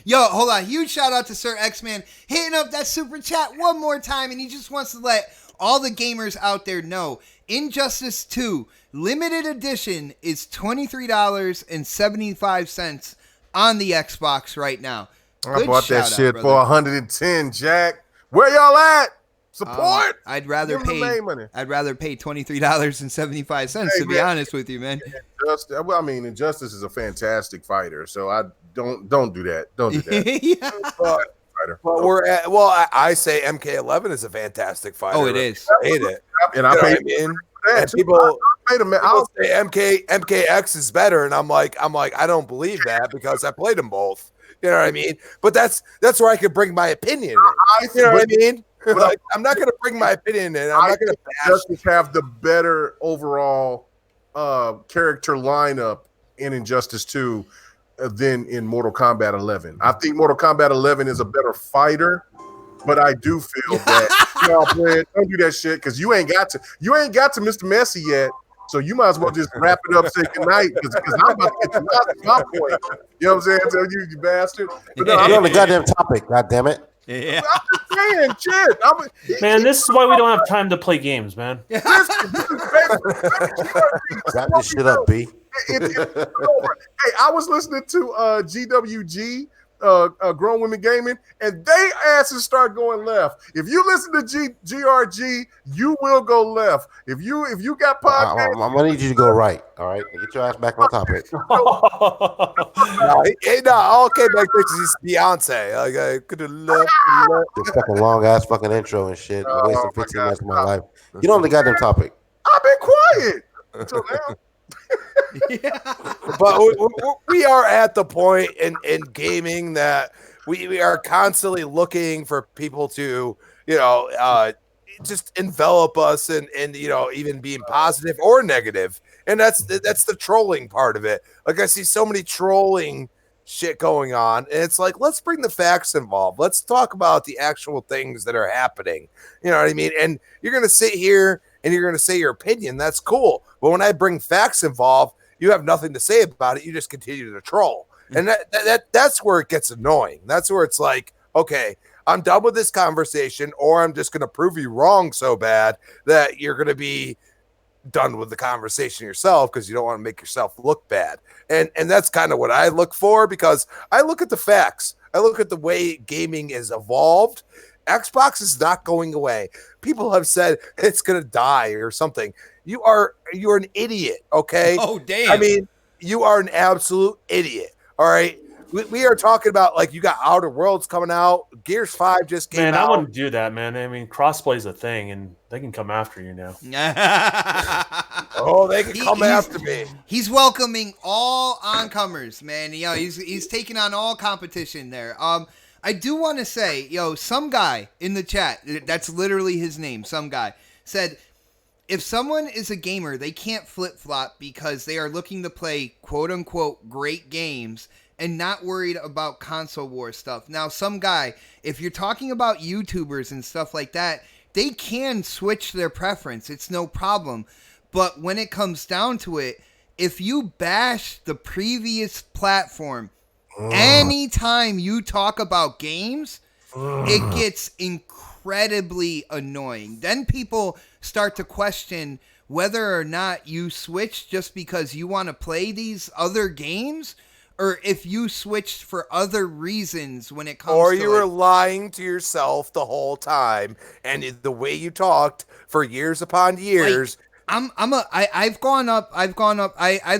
Yo, hold on. Huge shout out to Sir X-Man hitting up that super chat one more time, and he just wants to let all the gamers out there know Injustice 2 limited edition is $23.75 on the Xbox right now. I bought that shit for 110, Jack. Where y'all at? Support. I'd rather pay $23.75 to be honest with you, man. Injustice is a fantastic fighter, so I don't do that. Don't do that. Yeah. But I say MK11 is a fantastic fighter. Oh, it is. I hate it. And I paid and people say MKX is better, and I'm like, I don't believe that because I played them both. You know what I mean? But that's where I could bring my opinion in. You know what I mean? Like, I'm not going to bring my opinion in. I'm not going to Justice have the better overall character lineup in Injustice 2 than in Mortal Kombat 11. I think Mortal Kombat 11 is a better fighter, but I do feel that don't do that shit because you ain't got to Mr. Messi yet. So you might as well just wrap it up, say goodnight, because I'm about to get to my point. You know what I'm saying? So you bastard. But no, I'm on the goddamn topic. God damn it. Yeah. saying, shit. Man, this is why we don't have time to play games, man. Wrap this shit up, B. It's over. Hey, I was listening to GWG, Grown Women Gaming, and they asses start going left. If you listen to GRG, you will go left. If you got podcasts, I'm gonna need you to go right. All right, get your ass back on topic. Okay, back to his Beyonce. Like I could have left. This fucking long ass fucking intro and shit. I'm wasting 15 minutes of my life. You don't got them topic. I've been quiet until now. But we are at the point in gaming that we are constantly looking for people to, just envelop us and even being positive or negative. And that's the trolling part of it. Like I see so many trolling shit going on, and it's like, let's bring the facts involved. Let's talk about the actual things that are happening. You know what I mean? And you're going to sit here and you're going to say your opinion. That's cool. But when I bring facts involved, you have nothing to say about it. You just continue to troll. And that's where it gets annoying. That's where it's like, okay, I'm done with this conversation, or I'm just going to prove you wrong so bad that you're going to be done with the conversation yourself because you don't want to make yourself look bad. And that's kind of what I look for, because I look at the facts. I look at the way gaming is evolved. Xbox is not going away. People have said it's going to die or something. You're an idiot, okay? Oh, damn. I mean, you are an absolute idiot, all right? We are talking about, like, you got Outer Worlds coming out. Gears 5 just came out. Man, I wouldn't do that, man. I mean, crossplay is a thing, and they can come after you now. Oh, they can come after me. He's welcoming all oncomers, man. He's taking on all competition there. I do want to say, some guy in the chat, that's literally his name, some guy, said, if someone is a gamer, they can't flip-flop because they are looking to play quote-unquote great games and not worried about console war stuff. Now, some guy, if you're talking about YouTubers and stuff like that, they can switch their preference. It's no problem. But when it comes down to it, if you bash the previous platform, anytime you talk about games, it gets incredibly annoying. Then people start to question whether or not you switch just because you want to play these other games, or if you switched for other reasons when it comes to... Or you were lying to yourself the whole time, and the way you talked for years upon years... I've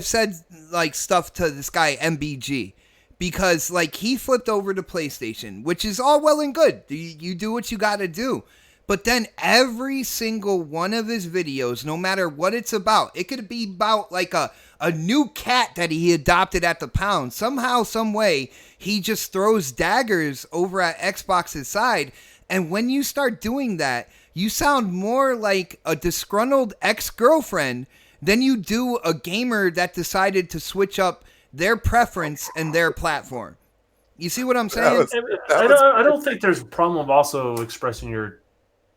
said like stuff to this guy MBG because like he flipped over to PlayStation, which is all well and good. You do what you got to do. But then every single one of his videos, no matter what it's about, it could be about like a new cat that he adopted at the pound. Somehow, some way, he just throws daggers over at Xbox's side. And when you start doing that, you sound more like a disgruntled ex-girlfriend than you do a gamer that decided to switch up their preference and their platform. You see what I'm saying? I don't think there's a problem of also expressing your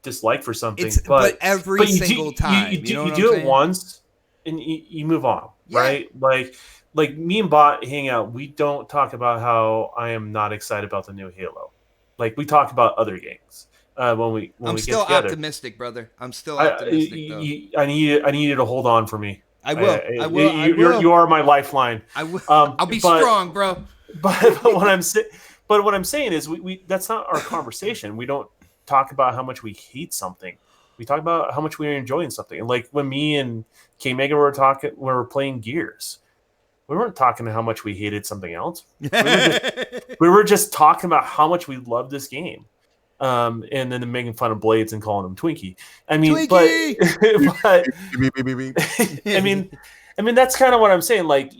dislike for something, but every single time you do it once and you move on, right? Like me and Bot hang out. We don't talk about how I am not excited about the new Halo. Like we talk about other games when we I'm get still together. Optimistic, brother. I'm still optimistic. I need you to hold on for me. I will. You are my lifeline. I will. I'll be strong, bro. But what I'm saying is we that's not our conversation. We don't talk about how much we hate something. We talk about how much we're enjoying something. And like when me and K Mega were playing Gears, we weren't talking how much we hated something else. We were just talking about how much we loved this game. And then making fun of Blades and calling him Twinkie. I mean, Twinkie! but I mean, that's kind of what I'm saying. Like,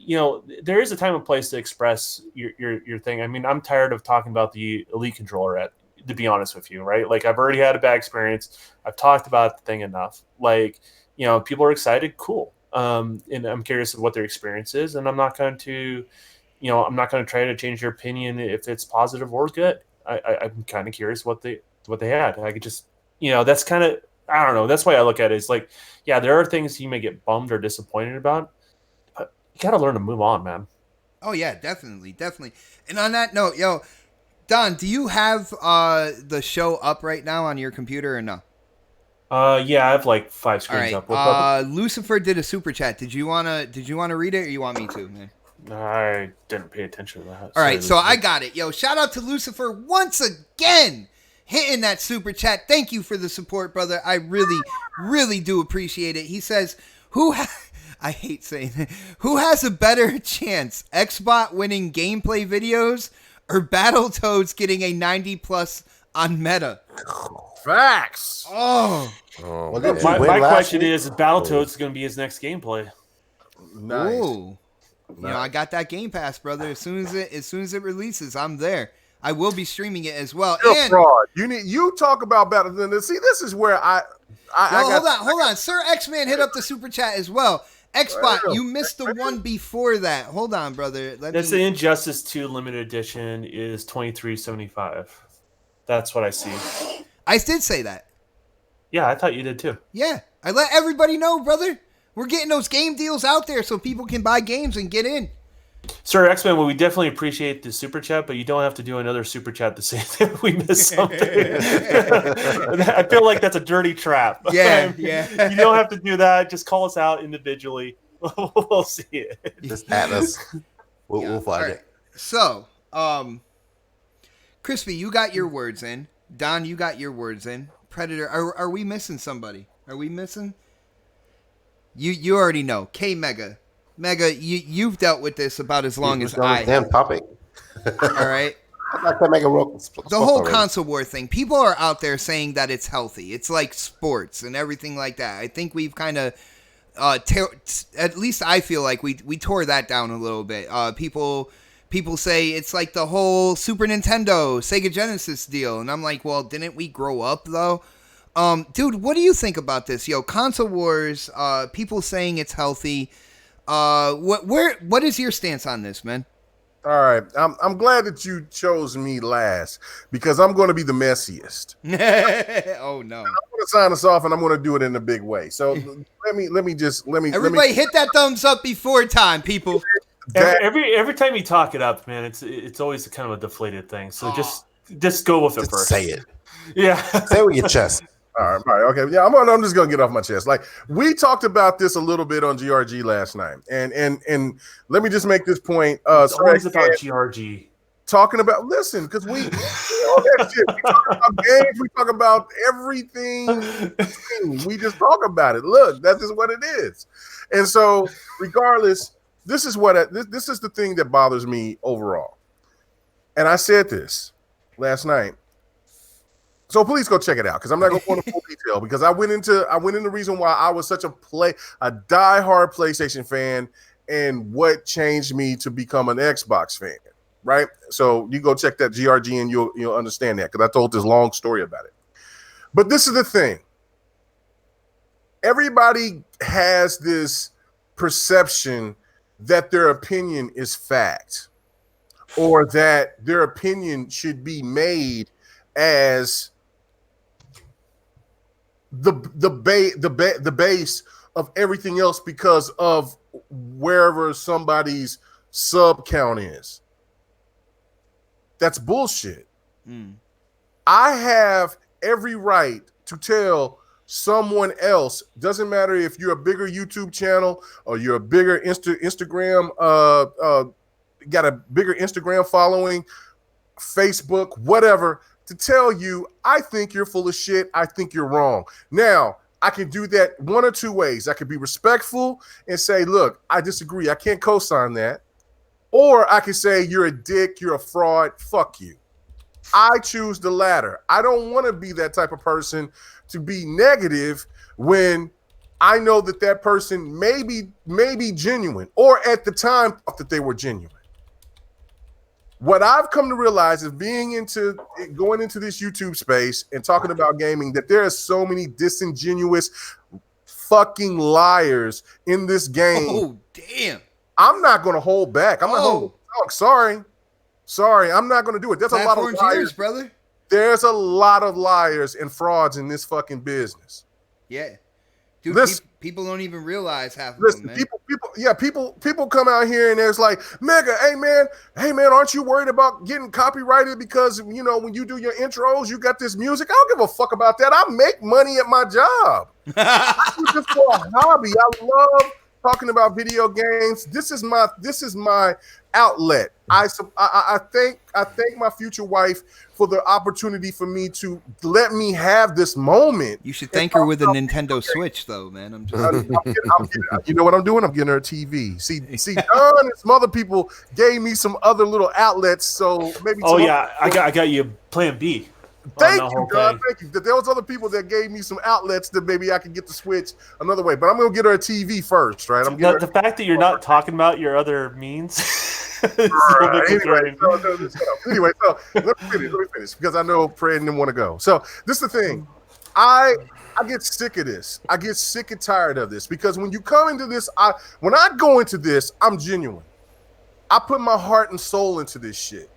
there is a time and place to express your thing. I mean, I'm tired of talking about the Elite controller to be honest with you, right? Like, I've already had a bad experience. I've talked about the thing enough. Like, people are excited, cool. And I'm curious of what their experience is, and I'm not going to try to change their opinion if it's positive or good. I'm kind of curious what they had. I could just, that's kind of, I don't know. That's why I look at it. It's like, yeah, there are things you may get bummed or disappointed about, but you got to learn to move on, man. Oh yeah, definitely. And on that note, Don, do you have the show up right now on your computer or no? Yeah, I have like 5 screens All up. right. Lucifer did a super chat. Did you wanna read it, or you want me to, man? I didn't pay attention to that. All right, so I got it. Yo, shout out to Lucifer once again, hitting that super chat. Thank you for the support, brother. I really, really do appreciate it. He says, I hate saying it. Who has a better chance, Xbot winning gameplay videos or Battletoads getting a 90+ on Meta? Facts. Oh. Well, my question is Battletoads going to be his next gameplay? Nice. Ooh. You know, I got that Game Pass, brother. As soon as it releases, I'm there. I will be streaming it as well. You're And fraud. You talk about battle. See, this is where hold on. Sir X-Man hit up the super chat as well. Xbot, you missed the one before that. Hold on, brother. That's the Injustice 2 limited edition is $23.75. That's what I see. I did say that. Yeah, I thought you did too. Yeah, I let everybody know, brother. We're getting those game deals out there so people can buy games and get in. Sir X-Men, well, we definitely appreciate the super chat, but you don't have to do another super chat to say that we missed something. I feel like that's a dirty trap. Yeah. You don't have to do that. Just call us out individually. We'll see it. Just at us. We'll find it. So, Crispy, you got your words in. Don, you got your words in. Predator, are we missing somebody? Are we missing? You already know. K Mega, you've dealt with this about as long as I have. Damn topic. All right. The whole console war thing. People are out there saying that it's healthy. It's like sports and everything like that. I think we've kind of, at least I feel like we tore that down a little bit. People say it's like the whole Super Nintendo, Sega Genesis deal, and I'm like, well, didn't we grow up though? Dude, what do you think about this? Yo, console wars, people saying it's healthy. What is your stance on this, man? All right. I'm glad that you chose me last because I'm going to be the messiest. Oh no. I'm going to sign us off and I'm going to do it in a big way. So let me Everybody hit that thumbs up before time, people. Every time you talk it up, man, it's always kind of a deflated thing. So just go with it first. Say it. Yeah. Say it with your chest. All right, okay. Yeah, I'm just gonna get off my chest. Like we talked about this a little bit on GRG last night, and let me just make this point. It's always about GRG. Talking about because we all that shit. We talk about games. We talk about everything. We just talk about it. Look, that's just what it is. And so, regardless, this is the thing that bothers me overall. And I said this last night. So please go check it out because I'm not going to go into full detail because I went into the reason why I was such a diehard PlayStation fan and what changed me to become an Xbox fan, right? So you go check that GRG and you'll understand that because I told this long story about it. But this is the thing. Everybody has this perception that their opinion is fact or that their opinion should be made as the base of everything else because of wherever somebody's sub count is. That's bullshit. I have every right to tell someone else, doesn't matter if you're a bigger YouTube channel or you're a bigger Instagram got a bigger Instagram following, Facebook, whatever, to tell you, I think you're full of shit. I think you're wrong. Now, I can do that one or two ways. I could be respectful and say, look, I disagree. I can't co-sign that. Or I can say, you're a dick. You're a fraud. Fuck you. I choose the latter. I don't want to be that type of person to be negative when I know that person may be genuine or at the time thought that they were genuine. What I've come to realize is going into this YouTube space and talking about gaming, that there are so many disingenuous fucking liars in this game. Oh, damn. I'm not going to hold back. I'm not holding back. Sorry. I'm not going to do it. There's a lot of liars, brother. There's a lot of liars and frauds in this fucking business. Yeah. Dude, People don't even realize half of Listen, them, man. people come out here and there's like, Mega, hey man, aren't you worried about getting copyrighted because when you do your intros, you got this music? I don't give a fuck about that. I make money at my job. I do this for a hobby. I love talking about video games. This is my outlet. I thank my future wife for the opportunity for me to let me have this moment. You should thank her with a Nintendo Switch, though, man. I'm just. You know what I'm doing? I'm getting her a TV. See, Don and some other people gave me some other little outlets, so maybe. Oh yeah, I got you Plan B. Thank you, Don. Thank you. There was other people that gave me some outlets that maybe I could get the Switch another way, but I'm gonna get her a TV first, right? The fact that you're not talking about your other means. Anyway, so let me finish because I know Fred didn't want to go. So this is the thing. I get sick of this. I get sick and tired of this because when you come into this, when I go into this, I'm genuine. I put my heart and soul into this shit.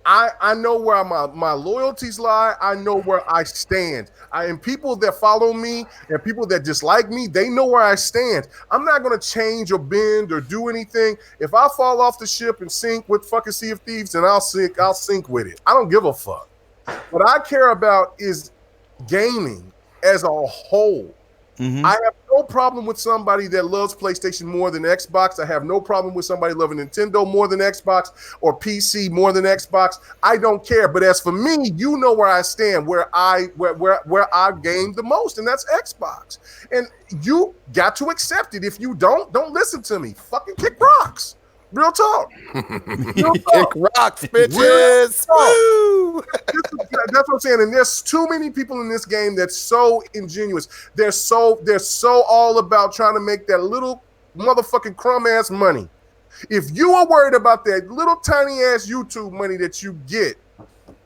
I know where my loyalties lie. I know where I stand. And people that follow me and people that dislike me, they know where I stand. I'm not going to change or bend or do anything. If I fall off the ship and sink with fucking Sea of Thieves, then I'll sink with it. I don't give a fuck. What I care about is gaming as a whole. Mm-hmm. I have no problem with somebody that loves PlayStation more than Xbox. I have no problem with somebody loving Nintendo more than Xbox or PC more than Xbox. I don't care. But as for me, you know where I stand, where I game the most, and that's Xbox. And you got to accept it. If you don't listen to me. Fucking kick rocks. Real talk. Kick rocks, bitches. Woo! That's what I'm saying. And there's too many people in this game that's so ingenuous. They're so all about trying to make that little motherfucking crumb ass money. If you are worried about that little tiny ass YouTube money that you get,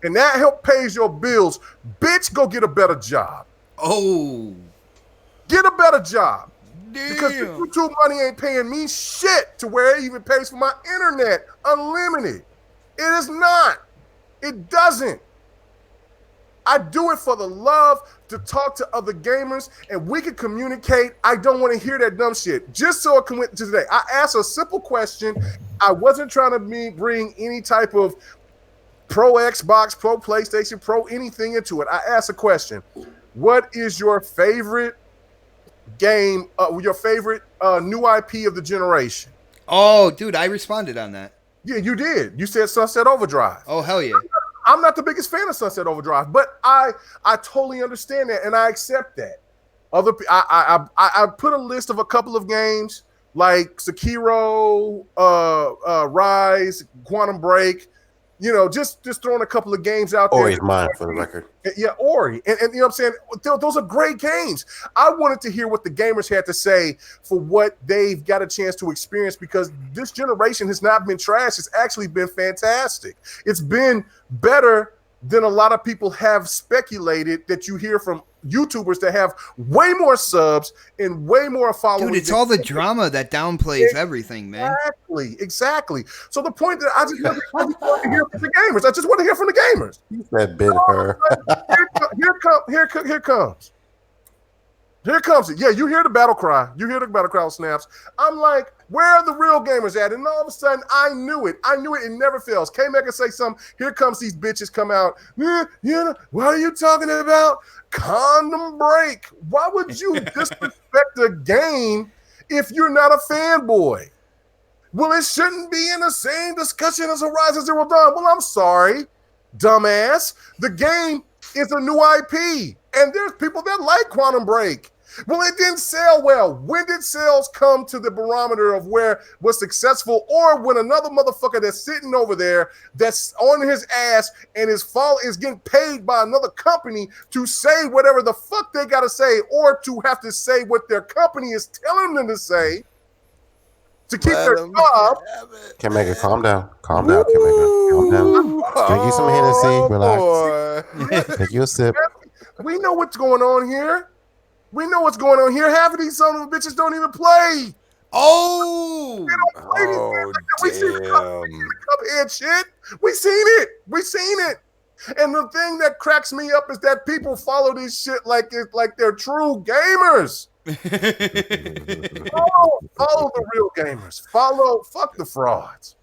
and that help pays your bills, bitch, go get a better job. Oh, get a better job. Damn. Because the YouTube money ain't paying me shit to where it even pays for my internet unlimited. It is not. It doesn't. I do it for the love to talk to other gamers and we can communicate. I don't want to hear that dumb shit. Just so I can win today. I asked a simple question. I wasn't trying to bring any type of pro Xbox, pro PlayStation, pro anything into it. I asked a question. What is your favorite game, your favorite new IP of the generation? Oh, dude, I responded on that. Yeah, you did. You said Sunset Overdrive. Oh, hell yeah. I'm not the biggest fan of Sunset Overdrive, but I totally understand that and I accept that. I put a list of a couple of games like Sekiro, Rise, Quantum Break. You know, just throwing a couple of games out there. Ori's mine for the record. Yeah, Ori. And you know what I'm saying? Those are great games. I wanted to hear what the gamers had to say for what they've got a chance to experience because this generation has not been trash. It's actually been fantastic. It's been better than a lot of people have speculated that you hear from YouTubers that have way more subs and way more followers. Dude, it's all the drama that downplays everything, man. Exactly. So the point that I just want to hear from the gamers. I just want to hear from the gamers. That bit her. Here comes. Here comes it. Yeah, you hear the battle cry. You hear the battle cry snaps. I'm like, where are the real gamers at? And all of a sudden, I knew it. It never fails. K-Mega say something. Here comes these bitches come out. What are you talking about? Condom Break. Why would you disrespect a game if you're not a fanboy? Well, it shouldn't be in the same discussion as Horizon Zero Dawn. Well, I'm sorry, dumbass. The game is a new IP, and there's people that like Quantum Break. Well, it didn't sell well. When did sales come to the barometer of where was successful, or when another motherfucker that's sitting over there that's on his ass and is getting paid by another company to say whatever the fuck they got to say, or to have to say what their company is telling them to say to keep their job? K-Mega, calm down. Calm down, K-Mega. Calm down. Drink you some Hennessy. Relax. Take you a sip. We know what's going on here. Half of these son of bitches don't even play. Oh, they don't play we see the Cuphead shit. We seen it. And the thing that cracks me up is that people follow this shit like they're true gamers. Follow the real gamers. Fuck the frauds.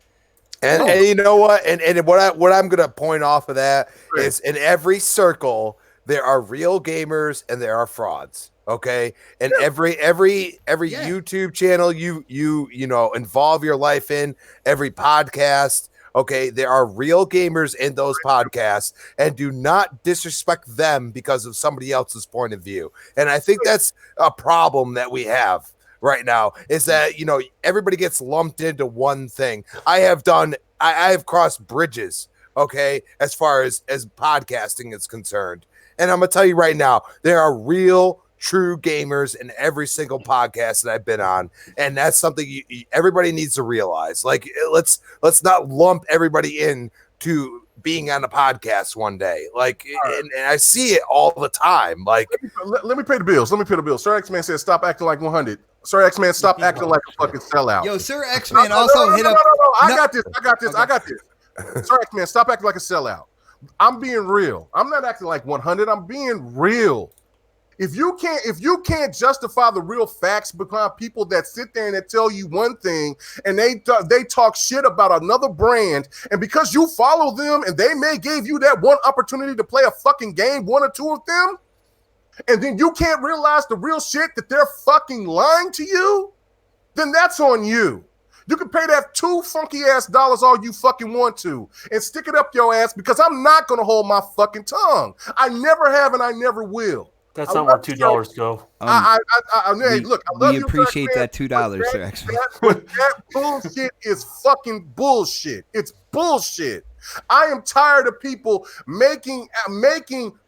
And you know what? And what I'm gonna point off of that is in every circle there are real gamers and there are frauds. Okay, and every YouTube channel you know involve your life in, every podcast. Okay, there are real gamers in those podcasts, and do not disrespect them because of somebody else's point of view. And I think that's a problem that we have right now, is that, you know, everybody gets lumped into one thing. I have crossed bridges, okay, as far as podcasting is concerned. And I'm gonna tell you right now, there are real true gamers in every single podcast that I've been on, and that's something everybody needs to realize. Like, let's not lump everybody in to being on a podcast one day. Like, and I see it all the time. Like, let me pay the bills. Sir X-Man says, stop acting like 100. Sir X-Man, stop acting like a fucking sellout. Yo, Sir X-Man also hit up. I got this. Sir X-Man, stop acting like a sellout. I'm being real. I'm not acting like 100. I'm being real. If you can't justify the real facts behind people that sit there and that tell you one thing and they talk shit about another brand, and because you follow them and they may give you that one opportunity to play a fucking game, one or two of them, and then you can't realize the real shit that they're fucking lying to you, then that's on you. You can pay that $2 funky ass all you fucking want to and stick it up your ass, because I'm not going to hold my fucking tongue. I never have and I never will. That's not where $2 go. Hey, look, I love we you, appreciate Sir that $2, Sir X-Man. That bullshit is fucking bullshit. It's bullshit. I am tired of people making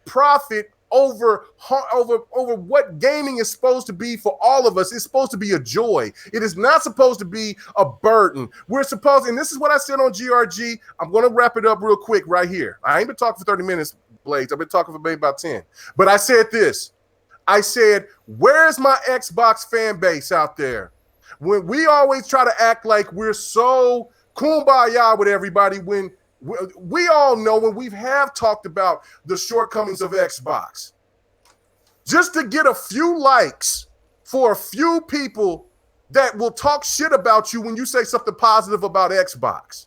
profit over what gaming is supposed to be for all of us. It's supposed to be a joy. It is not supposed to be a burden. We're supposed, and this is what I said on GRG. I'm going to wrap it up real quick right here. I ain't been talking for 30 minutes, Blades. I've been talking for maybe about 10. But I said this. I said, where's my Xbox fan base out there? When we always try to act like we're so kumbaya with everybody, when we all know, when we have talked about the shortcomings of Xbox, just to get a few likes for a few people that will talk shit about you when you say something positive about Xbox.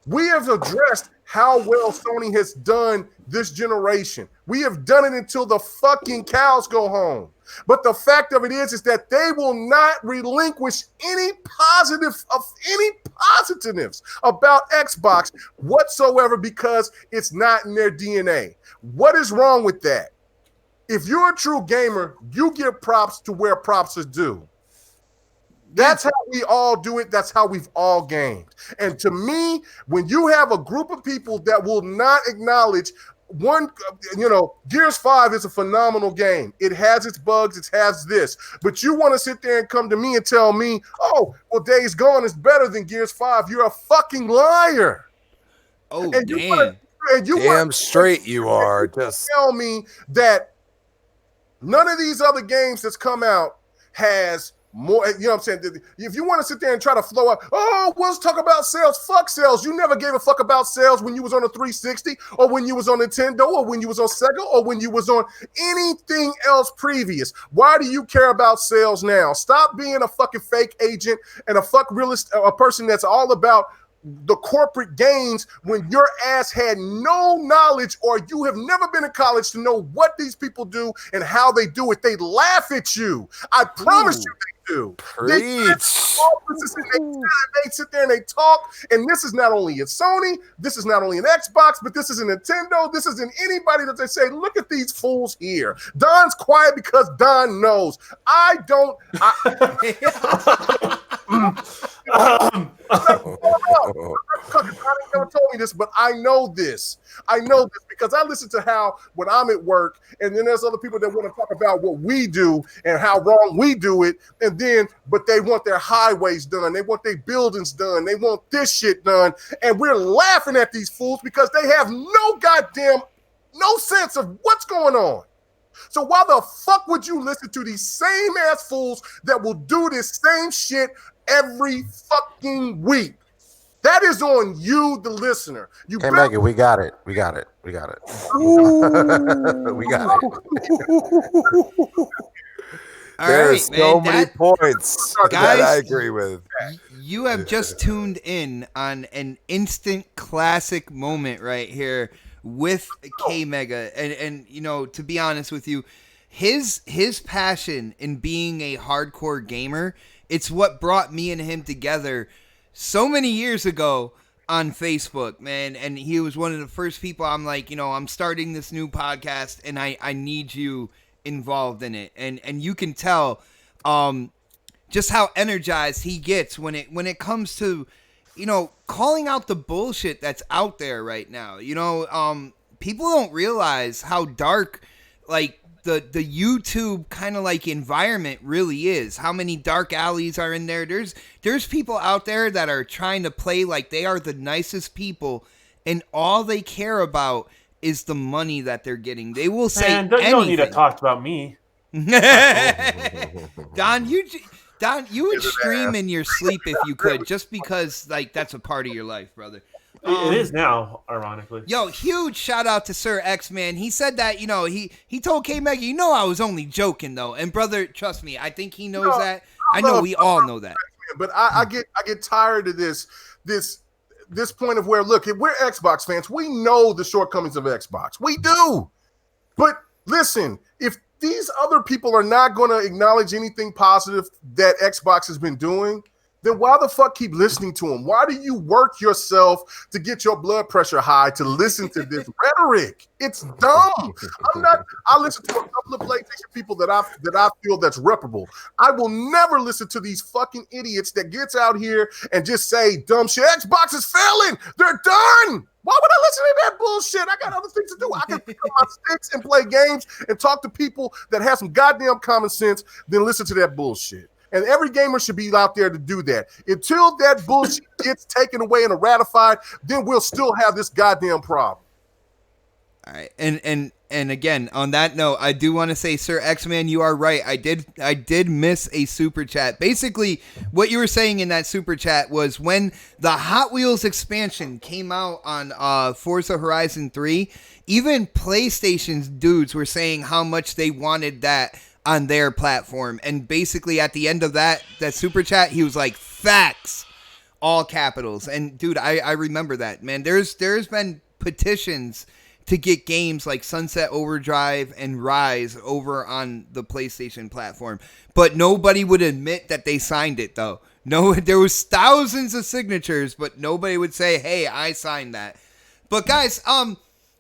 We have addressed how well Sony has done this generation. We have done it until the fucking cows go home. But the fact of it is that they will not relinquish any positives about Xbox whatsoever, because it's not in their DNA. What is wrong with that? If you're a true gamer, you give props to where props are due. That's how we all do it. That's how we've all gamed. And to me, when you have a group of people that will not acknowledge one, Gears 5 is a phenomenal game. It has its bugs. It has this. But you want to sit there and come to me and tell me, oh, well, Days Gone is better than Gears 5. You're a fucking liar. Oh, and damn. Damn straight you are. Just tell me that none of these other games that's come out has more, you know what I'm saying? If you want to sit there and try to flow up, oh, let's talk about sales. Fuck sales. You never gave a fuck about sales when you was on a 360 or when you was on Nintendo or when you was on Sega or when you was on anything else previous. Why do you care about sales now? Stop being a fucking fake agent and a person that's all about the corporate gains when your ass had no knowledge, or you have never been in college to know what these people do and how they do it. They laugh at you. I promise you they do. Preach. They sit there and they talk, and this is not only at Sony, this is not only an Xbox, but this is a Nintendo, this is in anybody that they say, look at these fools here. Don's quiet because Don knows. I never told me this, but I know this. I know this because I listen to how when I'm at work, and then there's other people that want to talk about what we do and how wrong we do it, but they want their highways done, they want their buildings done, they want this shit done, and we're laughing at these fools because they have no sense of what's going on. So why the fuck would you listen to these same ass fools that will do this same shit every fucking week? That is on you, the listener. Hey, Megan, we got it. We got it. We got it. All There are right, so man. many points that I agree with. You have just tuned in on an instant classic moment right here with K Mega, and you know, to be honest with you, his passion in being a hardcore gamer, it's what brought me and him together so many years ago on Facebook, man. And he was one of the first people I'm like, you know, I'm starting this new podcast and I need you involved in it. And you can tell just how energized he gets when it comes to, you know, calling out the bullshit that's out there right now. You know, people don't realize how dark, like, the YouTube kind of like environment really is. How many dark alleys are in there. There's people out there that are trying to play like they are the nicest people, and all they care about is the money that they're getting. They will say anything. You don't need to talk about me. Don, you would stream in your sleep if you could, just because like that's a part of your life, brother. It is now, ironically. Yo, huge shout out to Sir X, man. He said that, you know, he told K Mega, you know, I was only joking though. And brother, trust me, I think he knows that. I know we all know that. But I get tired of this point of where, look, if we're Xbox fans, we know the shortcomings of Xbox. We do. But listen, if these other people are not going to acknowledge anything positive that Xbox has been doing, then why the fuck keep listening to them? Why do you work yourself to get your blood pressure high to listen to this rhetoric? It's dumb. I listen to a couple of PlayStation people that I feel that's reputable. I will never listen to these fucking idiots that gets out here and just say dumb shit. Xbox is failing. They're done. Why would I listen to that bullshit? I got other things to do. I can pick up my sticks and play games and talk to people that have some goddamn common sense than listen to that bullshit. And every gamer should be out there to do that. Until that bullshit gets taken away and ratified, then we'll still have this goddamn problem. All right, and again, on that note, I do want to say, Sir X-Man, you are right. I did miss a super chat. Basically, what you were saying in that super chat was when the Hot Wheels expansion came out on Forza Horizon 3, even PlayStation's dudes were saying how much they wanted that on their platform. And basically at the end of that super chat, he was like, facts, all capitals. And dude, I remember that, man. There's been petitions to get games like Sunset Overdrive and Rise over on the PlayStation platform, but nobody would admit that they signed it though. No, there was thousands of signatures, but nobody would say, hey, I signed that. But guys,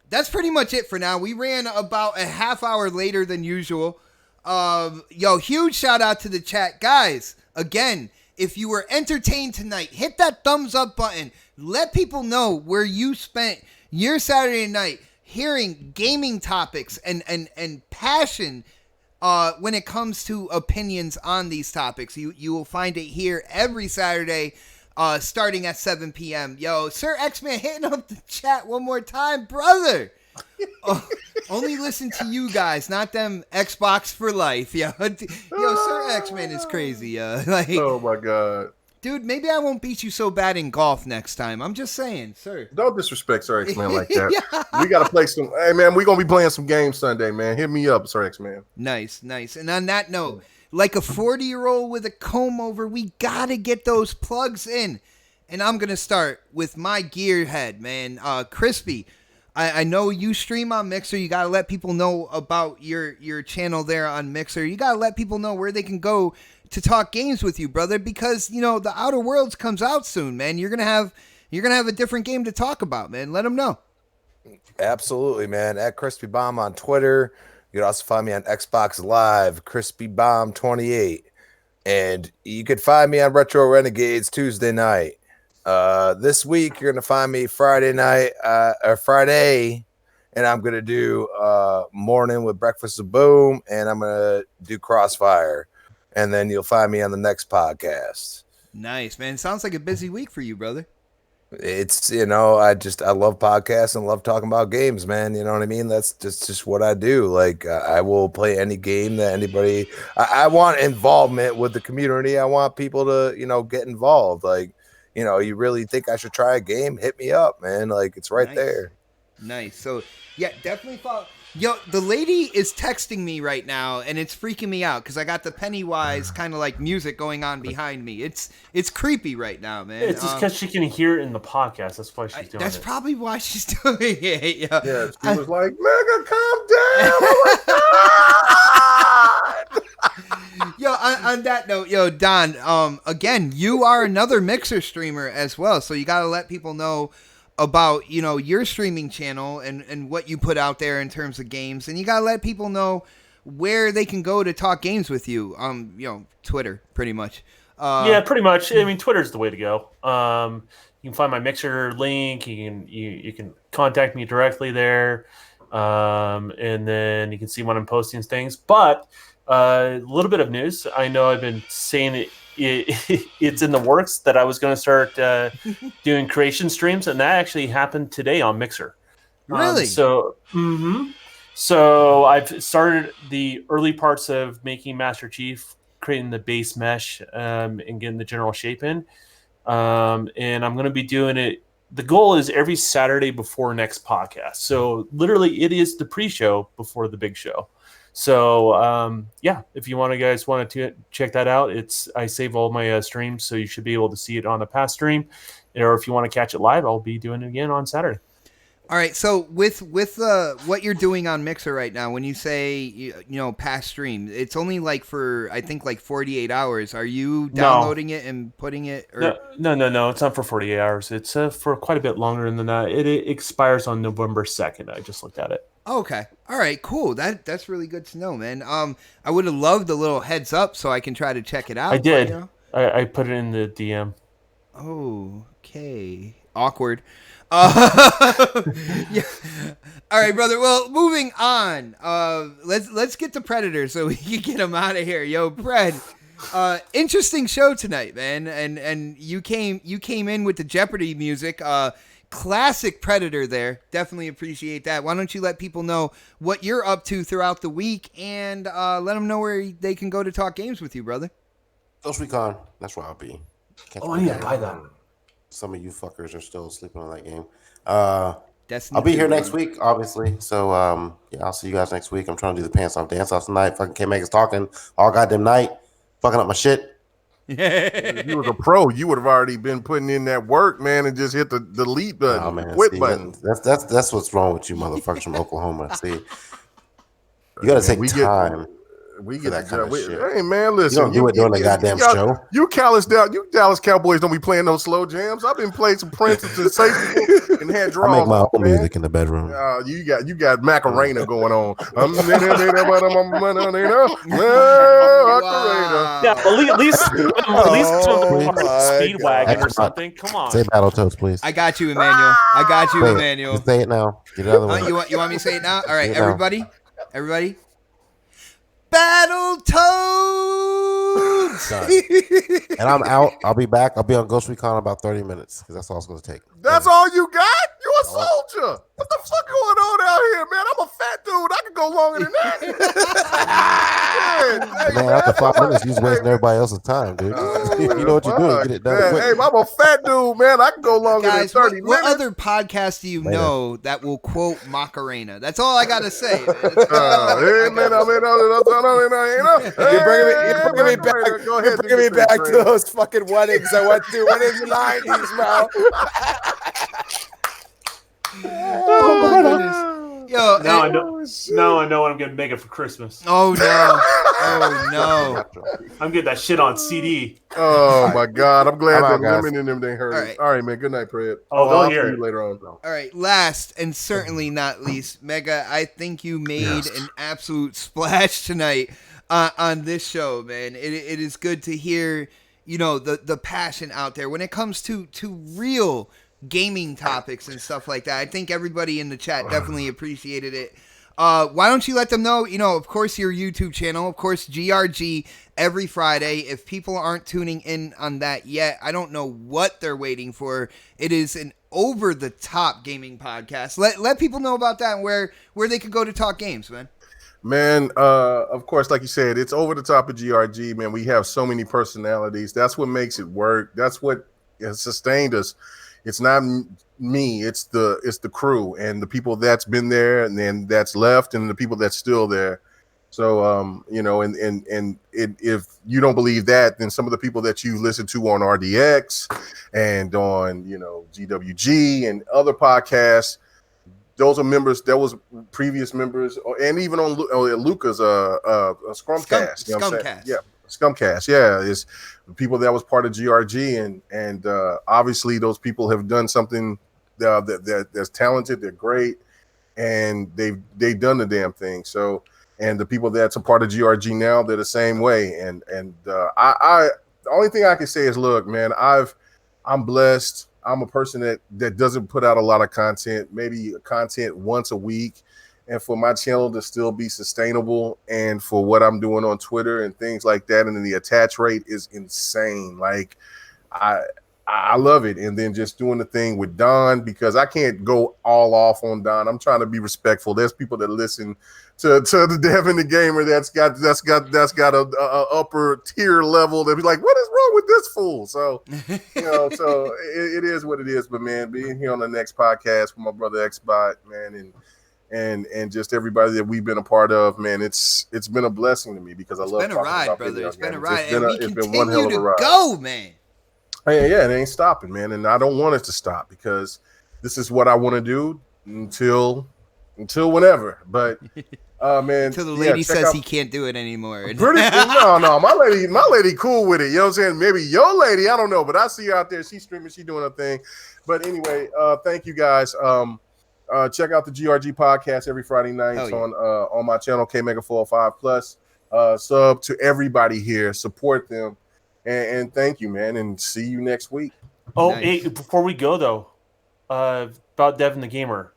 that's pretty much it for now. We ran about a half hour later than usual. Yo, huge shout out to the chat. Guys, again, if you were entertained tonight, hit that thumbs up button. Let people know where you spent your Saturday night hearing gaming topics and passion when it comes to opinions on these topics. You will find it here every Saturday starting at 7 p.m. Yo, Sir X-Man hitting up the chat one more time, brother. Only listen to you guys, not them Xbox for life. Yo, Sir X-Man is crazy. Like, oh my god, dude, maybe I won't beat you so bad in golf next time. I'm just saying, sir. Don't disrespect Sir X-Man like that. Yeah. We gotta play some. Hey man, we're gonna be playing some games Sunday, man. Hit me up, Sir X-Man. Nice. And on that note, like a 40-year-old with a comb over, we gotta get those plugs in. And I'm gonna start with my gearhead, man. Crispy. I know you stream on Mixer. You got to let people know about your channel there on Mixer. You got to let people know where they can go to talk games with you, brother, because, you know, the Outer Worlds comes out soon, man. You're going to have a different game to talk about, man. Let them know. Absolutely, man. At Crispy Bomb on Twitter. You can also find me on Xbox Live, Crispy Bomb 28. And you can find me on Retro Renegades Tuesday night. This week you're gonna find me Friday night or Friday, and I'm gonna do morning with Breakfast of Boom, and I'm gonna do Crossfire, and then you'll find me on the next podcast. Nice, man. Sounds like a busy week for you, brother. It's, you know, I love podcasts and love talking about games, man. You know what I mean? That's just what I do. Like, I will play any game that anybody. I want involvement with the community. I want people to, you know, get involved. Like, you know, you really think I should try a game? Hit me up, man. Like, it's right there. Nice. So yeah, definitely follow. Yo, the lady is texting me right now, and it's freaking me out because I got the Pennywise kind of like music going on behind me. It's creepy right now, man. It's just because she can hear it in the podcast. That's why she's doing That's it. probably why she's doing it. Yeah, she was like, "Mega, calm down." Oh my God. Yo, on that note, yo, Don, again, you are another Mixer streamer as well, so you got to let people know about, you know, your streaming channel and what you put out there in terms of games, and you got to let people know where they can go to talk games with you. You know, Twitter, pretty much. Yeah, pretty much. I mean, Twitter's the way to go. You can find my Mixer link. You can contact me directly there, and then you can see when I'm posting things. But a little bit of news. I know I've been saying it's in the works that I was going to start doing creation streams, and that actually happened today on Mixer. Really? So I've started the early parts of making Master Chief, creating the base mesh, and getting the general shape in. And I'm going to be doing it. The goal is every Saturday before next podcast. So literally, it is the pre-show before the big show. So yeah, if you guys want to check that out, I save all my streams, so you should be able to see it on a past stream, or if you want to catch it live, I'll be doing it again on Saturday. All right, so with what you're doing on Mixer right now, when you say you know past stream, it's only like for I think like 48 hours. Are you downloading it and putting it? Or? No. It's not for 48 hours. It's for quite a bit longer than that. It expires on November 2nd. I just looked at it. Okay. All right. Cool. That's really good to know, man. I would have loved a little heads up so I can try to check it out. I did. But, you know? I put it in the DM. Okay. Awkward. Yeah. All right, brother. Well, moving on. Let's get to Predator so we can get him out of here. Yo, Pred. Interesting show tonight, man. And you came in with the Jeopardy music. Classic Predator there. Definitely appreciate that. Why don't you let people know what you're up to throughout the week and let them know where they can go to talk games with you, brother. Ghost Recon. That's where I'll be. I need to buy that. Some of you fuckers are still sleeping on that game. Destiny I'll be here 2, next week, obviously. So yeah, I'll see you guys next week. I'm trying to do the pants off dance off tonight. Fucking K-Mega's talking all goddamn night, fucking up my shit. If you was a pro, you would have already been putting in that work, man, and just hit the delete button, Oh, man. quit See, button. That's what's wrong with you motherfuckers from Oklahoma. See, you got to take time. We for get that kind of shit. Hey man, listen. You don't do it during the goddamn show. You Dallas Cowboys don't be playing those slow jams. I've been playing some Prince and Safety and had draws. I make my own man. music in the bedroom. You got Macarena going on. Wow. Yeah, at least some Speedwagon or something. Come on. Say Battletoads, please. I got you, Emmanuel. I got you, Say it. Emmanuel. Just say it now. Get it out of the way. You want me to say it now? All right, Say it now. everybody. Battletoads! Done. And I'm out. I'll be back. I'll be on Ghost Recon in about 30 minutes because that's all it's going to take. That's all you got? You a soldier? What the fuck going on out here, man? I'm a fat dude. I can go longer than that. Man, after 5 minutes, you're wasting everybody else's time, dude. You know what you're doing. Get it done quick. Hey, I'm a fat dude, man. I can go longer Guys, than 30 what minutes. other podcast do you know that will quote Macarena? That's all I got to say, man. You're bringing me back to those fucking weddings I went to when in the 90s, bro. Oh, my goodness. Yo, Now I know what I'm gonna make it for Christmas. Oh, no. I'm getting that shit on CD. Oh my God! I'm glad Come that on, guys. women in them they heard it. All right, man. Good night, Fred. They'll I'll hear see it you later on. All right, last and certainly not least, Mega, I think you made an absolute splash tonight on this show, man. It is good to hear, you know, the passion out there when it comes to real gaming topics and stuff like that. I think everybody in the chat definitely appreciated it. Why don't you let them know, you know, of course, your YouTube channel, of course, GRG every Friday. If people aren't tuning in on that yet, I don't know what they're waiting for. It is an over-the-top gaming podcast. Let people know about that and where they could go to talk games, man. Man, of course, like you said, it's over the top of GRG, man. We have so many personalities. That's what makes it work. That's what has sustained us. it's not me, it's the crew and the people that's been there and then that's left and the people that's still there. So if you don't believe that, then some of the people that you listen to on RDX and on GWG and other podcasts, those are members. That was previous members, and even on Luca's Scrumcast. Scumcast. Yeah, Scumcast. Yeah, is people that was part of GRG, and obviously those people have done something that's talented. They're great, and they've done the damn thing. So, and the people that's a part of GRG now, they're the same way. And I the only thing I can say is, look, man, I'm blessed. I'm a person that doesn't put out a lot of content, maybe content once a week. And for my channel to still be sustainable and for what I'm doing on Twitter and things like that, and then the attach rate is insane. Like I love it. And then just doing the thing with Don, because I can't go all off on Don. I'm trying to be respectful. There's people that listen to the Dev and the Gamer that's got a upper tier level. They'll be like, what is wrong with this fool? So, so it is what it is. But man, being here on the next podcast with my brother Xbot, man, and just everybody that we've been a part of, man, it's been a blessing to me because I love. It's been a ride, brother. It's been a ride, and we continue one hell of a to ride. go, man. Yeah, it ain't stopping, man, and I don't want it to stop because this is what I want to do until whenever. But man, until the lady says he can't do it anymore. No, my lady cool with it. You know what I'm saying? Maybe your lady, I don't know, but I see her out there. She's streaming, she's doing her thing. But anyway, thank you guys. Check out the GRG podcast every Friday nights on my channel, K Mega 405 Plus. Sub to everybody here, support them. And thank you, man, and see you next week. Oh, nice. Hey, before we go, though, about Devin the Gamer,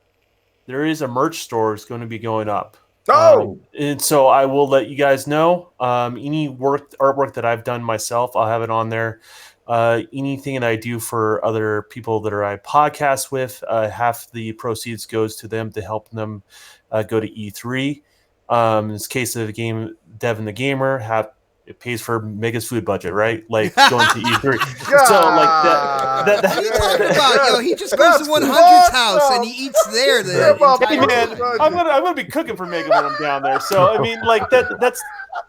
there is a merch store that's going to be going up. Oh! And so I will let you guys know. Any artwork that I've done myself, I'll have it on there. Anything that I do for other people that I podcast with, half the proceeds goes to them to help them go to E3. In this case of the game, Devin the Gamer, it pays for Mega's food budget, right? Like going to E3. So like that what are you talking about? Yo, he just goes to 100's house and he eats there. Hey man, I'm gonna be cooking for Mega when I'm down there. So I mean, like that's.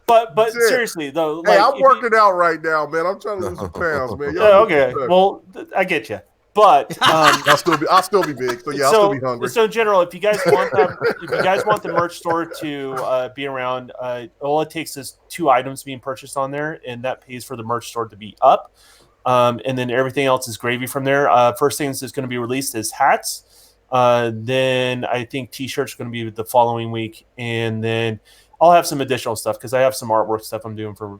But seriously though, like, hey, I'm working out right now, man. I'm trying to lose some pounds, man. Yeah, okay, well, I get you. But I'll still be big. So yeah, I'll still be hungry. So in general, if you guys want the merch store to be around, all it takes is 2 items being purchased on there, and that pays for the merch store to be up. And then everything else is gravy from there. First things that's going to be released is hats. Then I think T-shirts are going to be the following week, and then I'll have some additional stuff because I have some artwork stuff I'm doing for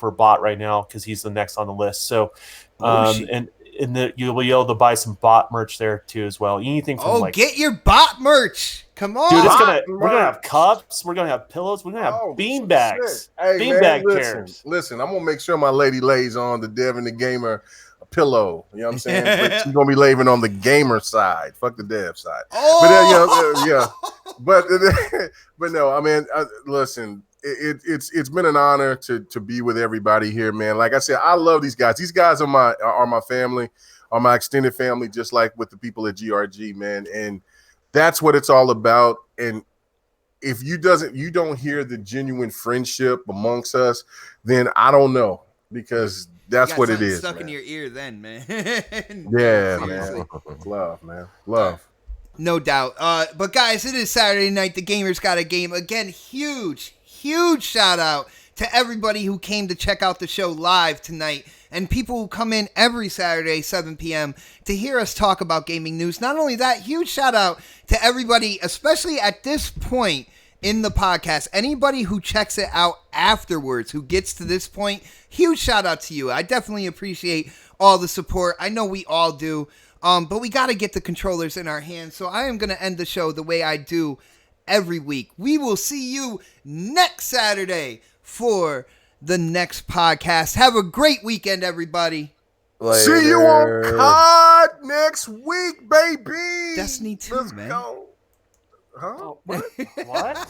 Bot right now because he's the next on the list. So and you'll be able to buy some Bot merch there too as well. Anything from get your Bot merch. Come on. Dude, we're gonna have cups, we're gonna have pillows, we're gonna have bean bags. Hey, beanbag chairs. Listen, I'm gonna make sure my lady lays on the Devin the Gamer pillow. You know what I'm saying? But she's gonna be laying on the gamer side. Fuck the dev side. But no, I mean, listen, it's been an honor to be with everybody here, man. Like I said, I love these guys. These guys are my family, are my extended family, just like with the people at GRG, man. And that's what it's all about. And if you don't hear the genuine friendship amongst us, then I don't know, because that's what it is. Stuck in your ear, then, man. Yeah, man. Love, man. Love. No doubt. But guys, it is Saturday night. The Gamers Got a Game. Again, huge shout out to everybody who came to check out the show live tonight, and people who come in every Saturday, 7 p.m. to hear us talk about gaming news. Not only that, huge shout out to everybody, especially at this point in the podcast. Anybody who checks it out afterwards, who gets to this point, huge shout out to you. I definitely appreciate all the support. I know we all do. But we got to get the controllers in our hands. So I am going to end the show the way I do every week. We will see you next Saturday for the next podcast. Have a great weekend, everybody. Later. See you on COD next week, baby. Destiny 2, Let's man. Go. Huh? Oh, what? What?